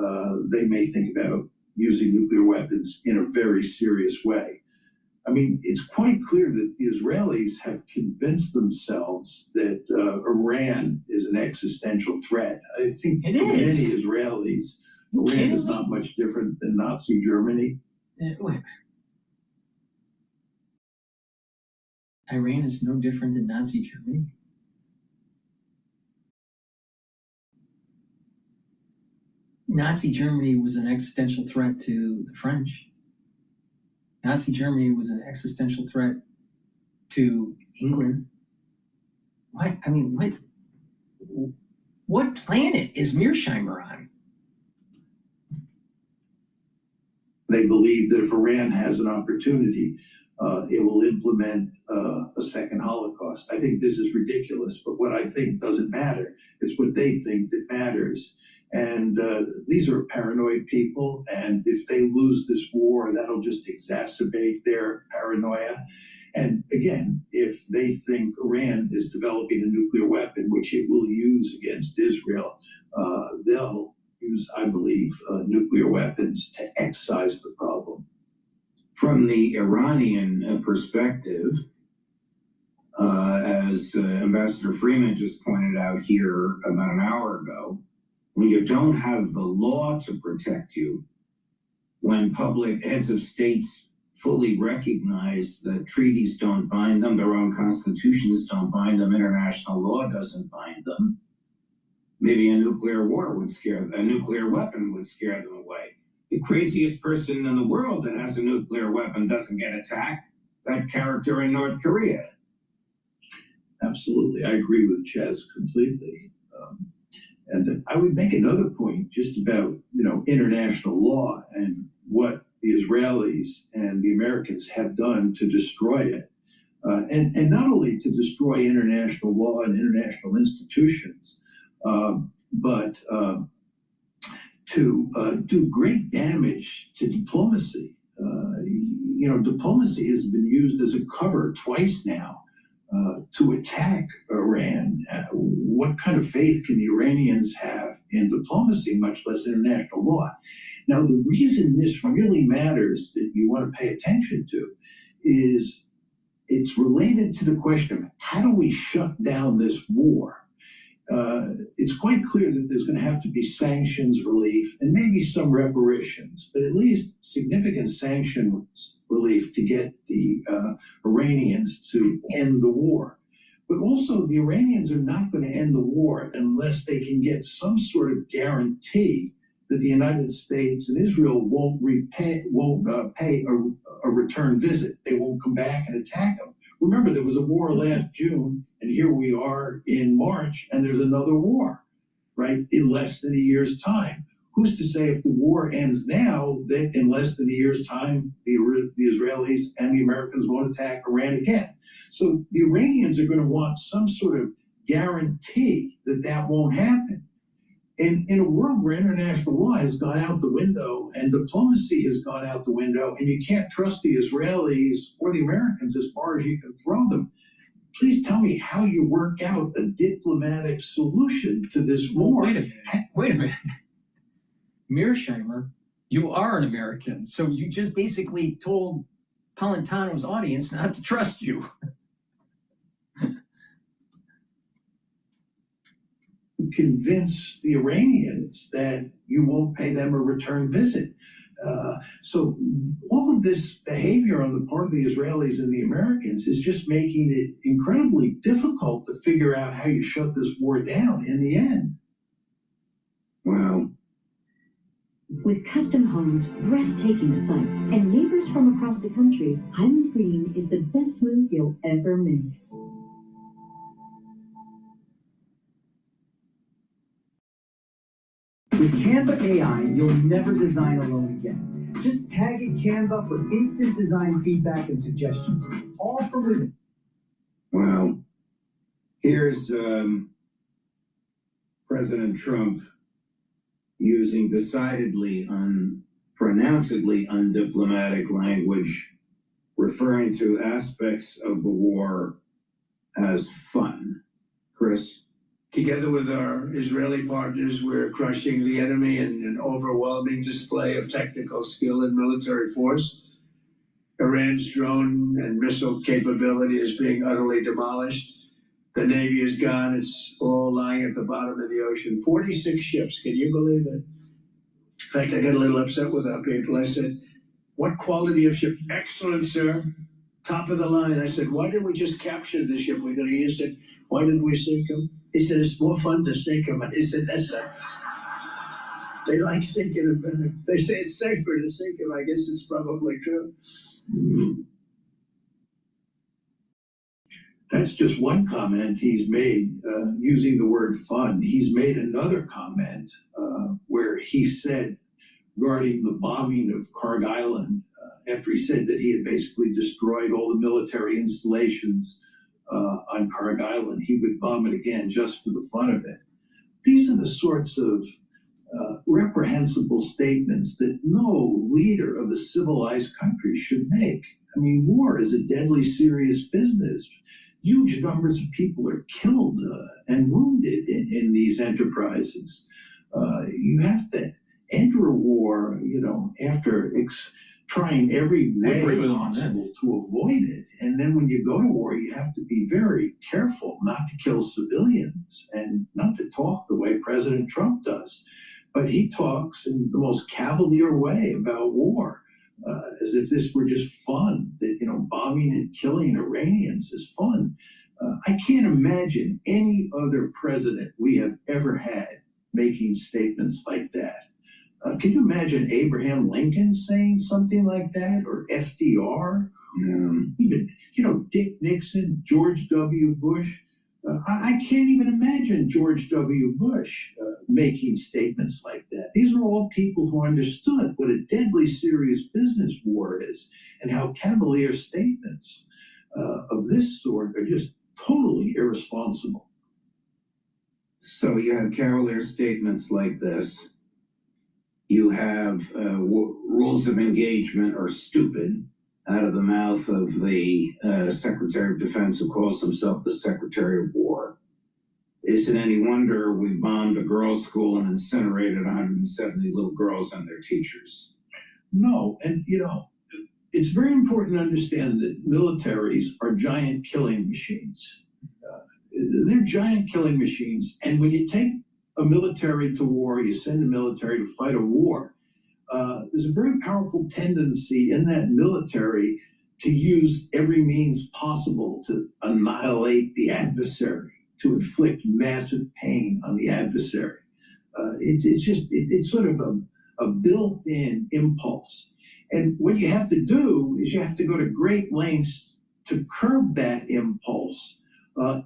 they may think about using nuclear weapons in a very serious way. I mean, it's quite clear that the Israelis have convinced themselves that Iran is an existential threat. I think for many Israelis, Iran is not much different than Nazi Germany. Wait. Iran is no different than Nazi Germany. Nazi Germany was an existential threat to the French. Nazi Germany was an existential threat to England. What? I mean, what planet is Mearsheimer on? They believe that if Iran has an opportunity, it will implement a second Holocaust. I think this is ridiculous, but what I think doesn't matter. It's what they think that matters. And these are paranoid people, and if they lose this war, that'll just exacerbate their paranoia. And again, if they think Iran is developing a nuclear weapon, which it will use against Israel, they'll use, I believe, nuclear weapons to excise the problem. From the Iranian perspective, as Ambassador Freeman just pointed out here about an hour ago, when you don't have the law to protect you, when public heads of states fully recognize that treaties don't bind them, their own constitutions don't bind them, international law doesn't bind them, maybe a nuclear weapon would scare them away. The craziest person in the world that has a nuclear weapon doesn't get attacked. That character in North Korea. Absolutely, I agree with Chaz completely. And I would make another point just about, international law and what the Israelis and the Americans have done to destroy it. And not only to destroy international law and international institutions, but to do great damage to diplomacy. Diplomacy has been used as a cover twice now to attack Iran. What kind of faith can the Iranians have in diplomacy, much less international law? Now, the reason this really matters that you want to pay attention to is it's related to the question of how do we shut down this war? It's quite clear that there's going to have to be sanctions relief and maybe some reparations, but at least significant sanctions relief to get the Iranians to end the war. But also, the Iranians are not going to end the war unless they can get some sort of guarantee that the United States and Israel won't pay a return visit. They won't come back and attack them. Remember, there was a war last June, and here we are in March, and there's another war, right, in less than a year's time. Who's to say if the war ends now that in less than a year's time, the Israelis and the Americans won't attack Iran again? So the Iranians are going to want some sort of guarantee that that won't happen. In a world where international law has gone out the window and diplomacy has gone out the window, and you can't trust the Israelis or the Americans as far as you can throw them, please tell me how you work out a diplomatic solution to this war. Wait a minute. Mearsheimer, you are an American, so you just basically told Polentano's audience not to trust you. Convince the Iranians that you won't pay them a return visit. So all of this behavior on the part of the Israelis and the Americans is just making it incredibly difficult to figure out how you shut this war down in the end. Wow. With custom homes, breathtaking sights, and neighbors from across the country, Highland Green is the best move you'll ever make. With Canva AI, you'll never design alone again. Just tag in Canva for instant design feedback and suggestions, all from within. Well, here's President Trump using decidedly unpronounceably undiplomatic language, referring to aspects of the war as fun. Chris? Together with our Israeli partners, we're crushing the enemy in an overwhelming display of technical skill and military force. Iran's drone and missile capability is being utterly demolished. The Navy is gone. It's all lying at the bottom of the ocean. 46 ships. Can you believe it? In fact, I got a little upset with our people. I said, what quality of ship? Excellent, sir. Top of the line. I said, why didn't we just capture the ship? We're going to use it. Why didn't we sink them? He said, it's more fun to sink them. I said, that's a... They like sinking them better. They say it's safer to sink them. I guess it's probably true. That's just one comment he's made using the word fun. He's made another comment where he said regarding the bombing of Karg Island, after he said that he had basically destroyed all the military installations on Karg Island, he would bomb it again just for the fun of it. These are the sorts of reprehensible statements that no leader of a civilized country should make. I mean, war is a deadly serious business. Huge numbers of people are killed and wounded in these enterprises. You have to enter a war, you know, after trying every way possible to avoid it. And then when you go to war, you have to be very careful not to kill civilians and not to talk the way President Trump does. But he talks in the most cavalier way about war, as if this were just fun, that, you know, bombing and killing Iranians is fun. I can't imagine any other president we have ever had making statements like that. Can you imagine Abraham Lincoln saying something like that, or FDR? Even, you know, Dick Nixon, George W. Bush. I can't even imagine George W. Bush making statements like that. These are all people who understood what a deadly serious business war is, and how cavalier statements of this sort are just totally irresponsible. So you have cavalier statements like this. You have rules of engagement are stupid out of the mouth of the Secretary of Defense, who calls himself the Secretary of War. Is it any wonder we bombed a girls' school and incinerated 170 little girls and their teachers? No, and you know, it's very important to understand that militaries are giant killing machines. They're giant killing machines, and when you take a military to war, you send a military to fight a war, there's a very powerful tendency in that military to use every means possible to annihilate the adversary, to inflict massive pain on the adversary. It's sort of a built-in impulse. And what you have to do is you have to go to great lengths to curb that impulse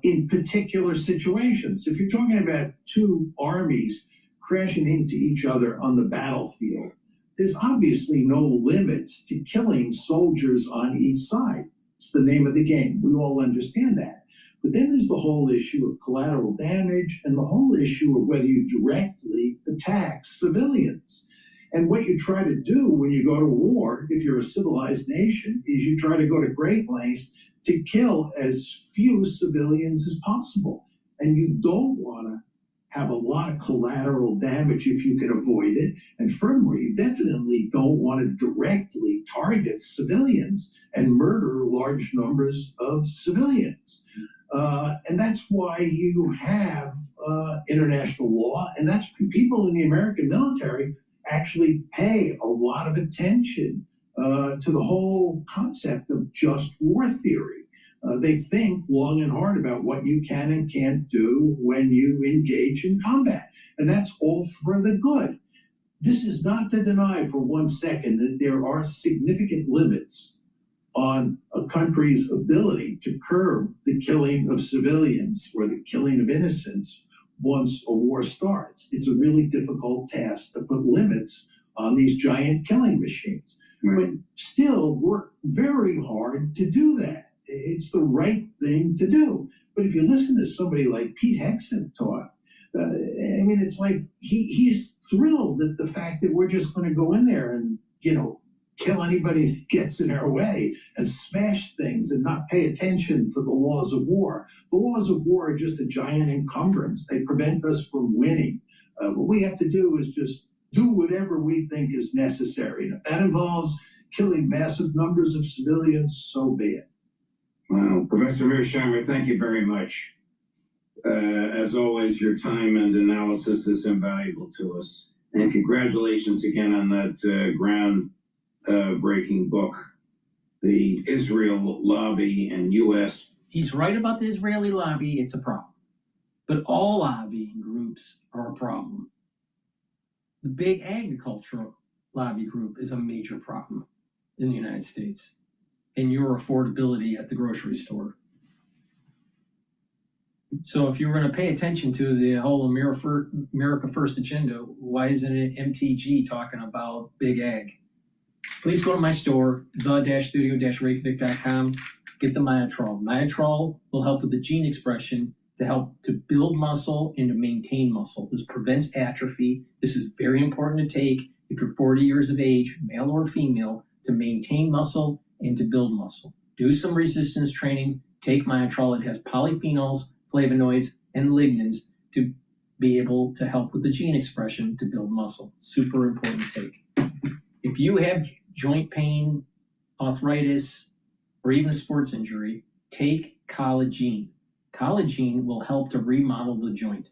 in particular situations. If you're talking about two armies crashing into each other on the battlefield, there's obviously no limits to killing soldiers on each side. It's the name of the game. We all understand that. But then there's the whole issue of collateral damage and the whole issue of whether you directly attack civilians. And what you try to do when you go to war, if you're a civilized nation, is you try to go to great lengths to kill as few civilians as possible. And you don't want to have a lot of collateral damage if you can avoid it. And furthermore, you definitely don't want to directly target civilians and murder large numbers of civilians. And that's why you have international law, and that's why people in the American military actually pay a lot of attention to the whole concept of just war theory. They think long and hard about what you can and can't do when you engage in combat. And that's all for the good. This is not to deny for 1 second that there are significant limits on a country's ability to curb the killing of civilians or the killing of innocents once a war starts. It's a really difficult task to put limits on these giant killing machines. But still work very hard to do that. It's the right thing to do. But if you listen to somebody like Pete Hegseth talk, I mean, it's like he's thrilled at the fact that we're just going to go in there and, you know, kill anybody that gets in our way and smash things and not pay attention to the laws of war. The laws of war are just a giant encumbrance. They prevent us from winning. What we have to do is just do whatever we think is necessary. And if that involves killing massive numbers of civilians, so be it. Well, Professor Mearsheimer, thank you very much. As always, your time and analysis is invaluable to us. And congratulations again on that ground-breaking book, The Israel Lobby and U.S. He's right about the Israeli lobby. It's a problem. But all lobbying groups are a problem. The big agricultural lobby group is a major problem in the United States, and your affordability at the grocery store. So if you're going to pay attention to the whole America First agenda, why isn't it MTG talking about big ag? Please go to my store, the-studio-reykjavik.com, get the Myotrol. Myotrol will help with the gene expression to help to build muscle and to maintain muscle. This prevents atrophy. This is very important to take if you're 40 years of age, male or female, to maintain muscle and to build muscle. Do some resistance training. Take Myotrol. It has polyphenols, flavonoids, and lignans to be able to help with the gene expression to build muscle. Super important to take. If you have joint pain, arthritis, or even a sports injury, take collagen. Collagen will help to remodel the joint.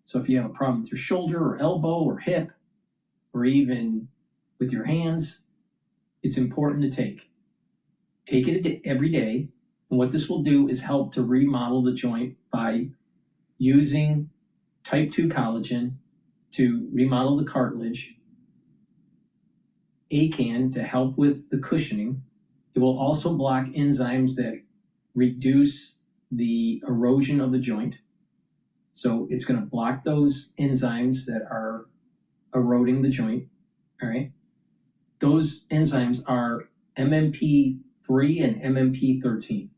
So if you have a problem with your shoulder or elbow or hip, or even with your hands, it's important to take. Take it every day. And what this will do is help to remodel the joint by using type 2 collagen to remodel the cartilage, ACAN to help with the cushioning. It will also block enzymes that reduce the erosion of the joint. So it's going to block those enzymes that are eroding the joint. All right. Those enzymes are MMP3 and MMP13.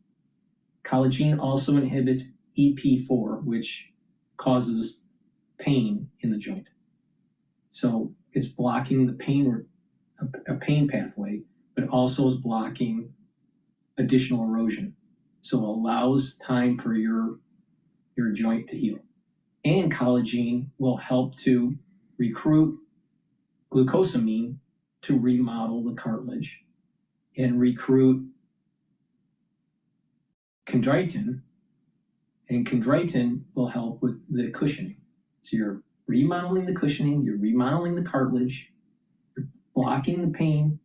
Collagen also inhibits EP4, which causes pain in the joint. So it's blocking the pain, a pain pathway, but also is blocking additional erosion. So it allows time for your joint to heal. And collagen will help to recruit glucosamine to remodel the cartilage and recruit chondroitin, and chondroitin will help with the cushioning. So you're remodeling the cushioning, you're remodeling the cartilage, you're blocking the pain,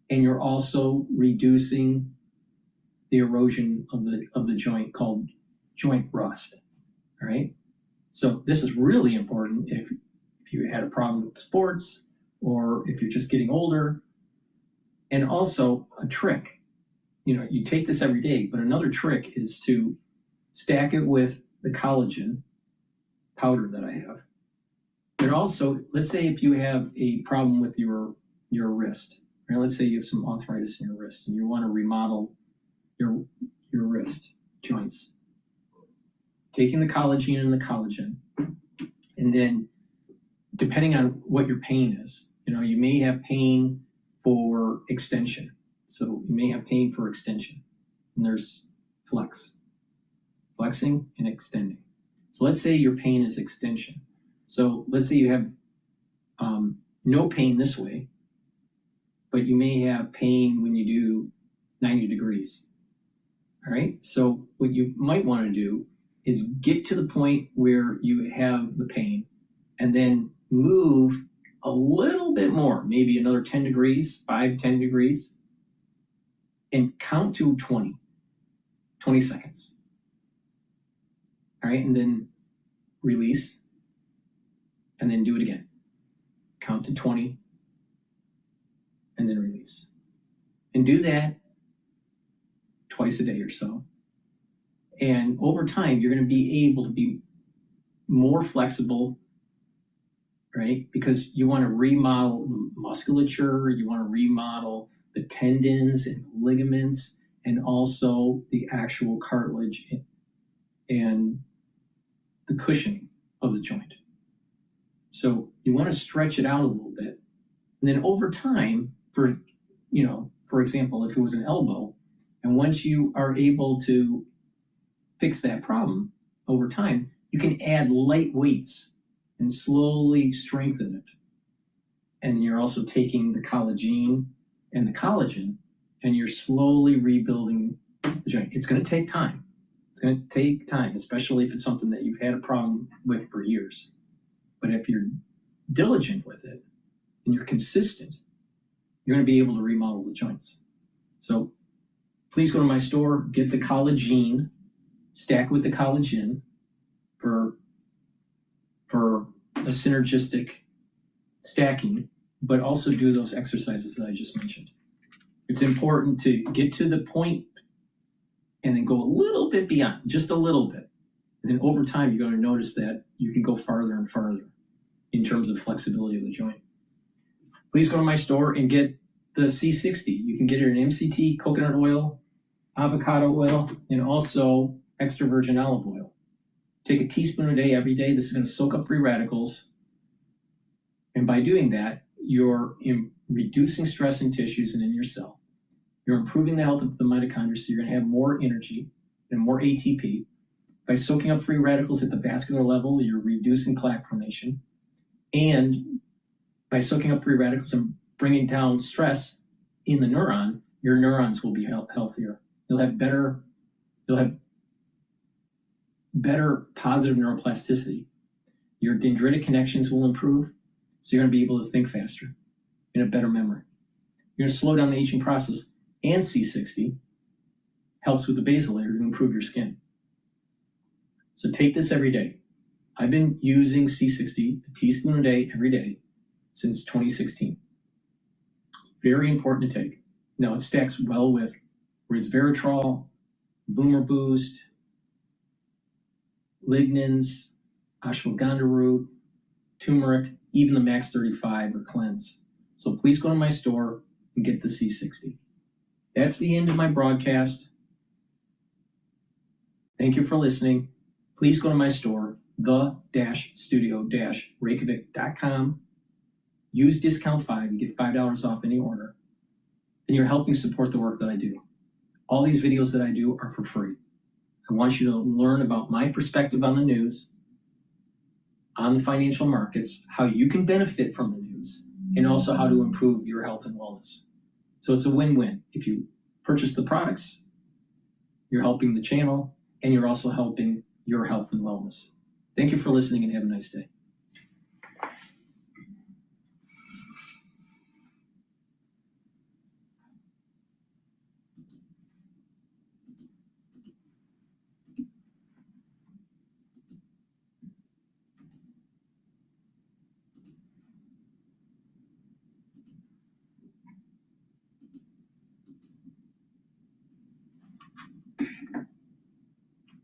and you're also reducing the erosion of the joint called joint rust. All right. So this is really important if you had a problem with sports or if you're just getting older. And also a trick, you take this every day, but another trick is to stack it with the collagen powder that I have. And also, let's say if you have a problem with your wrist, or let's say you have some arthritis in your wrist and you want to remodel your wrist joints. Taking the collagen and the collagen, and then depending on what your pain is, you may have pain for extension. So you may have pain for extension, and there's flexing and extending. So let's say your pain is extension. So let's say you have no pain this way, but you may have pain when you do 90 degrees. All right. So what you might want to do is get to the point where you have the pain and then move a little bit more, maybe another 10 degrees, 10 degrees, and count to 20 seconds. All right. And then release and then do it again. Count to 20 and then release. And do that twice a day or so. And over time, you're going to be able to be more flexible, right? Because you want to remodel the musculature, you want to remodel the tendons and ligaments, and also the actual cartilage and the cushioning of the joint. So you want to stretch it out a little bit. And then over time, for, for example, if it was an elbow, and once you are able to fix that problem over time, you can add light weights and slowly strengthen it. And you're also taking the collagen and the collagen, and you're slowly rebuilding the joint. It's going to take time. It's going to take time, especially if it's something that you've had a problem with for years. But if you're diligent with it and you're consistent, you're going to be able to remodel the joints. So please go to my store, get the collagen, stack with the collagen for a synergistic stacking, but also do those exercises that I just mentioned. It's important to get to the point and then go a little bit beyond, just a little bit. And then over time, you're going to notice that you can go farther and farther in terms of flexibility of the joint. Please go to my store and get the C60. You can get it in MCT, coconut oil, avocado oil, and also extra virgin olive oil. Take a teaspoon a day every day. This is going to soak up free radicals. And by doing that, you're reducing stress in tissues and in your cell. You're improving the health of the mitochondria, so you're going to have more energy and more ATP. By soaking up free radicals at the vascular level, you're reducing plaque formation. And by soaking up free radicals and bringing down stress in the neuron, your neurons will be healthier. You'll have better positive neuroplasticity. Your dendritic connections will improve, so you're going to be able to think faster and have better memory. You're going to slow down the aging process, and C60 helps with the basal layer to improve your skin. So take this every day. I've been using C60, a teaspoon a day, every day, since 2016. It's very important to take. Now, it stacks well with resveratrol, boomer boost, lignans, ashwagandha root, turmeric, even the max 35 or cleanse. So please go to my store and get the C60. That's the end of my broadcast. Thank you for listening. Please go to my store, the-studio-reykjavik.com. Use discount 5, you get $5 off any order. And you're helping support the work that I do. All these videos that I do are for free. I want you to learn about my perspective on the news, on the financial markets, how you can benefit from the news, and also how to improve your health and wellness. So it's a win-win. If you purchase the products, you're helping the channel, and you're also helping your health and wellness. Thank you for listening, and have a nice day.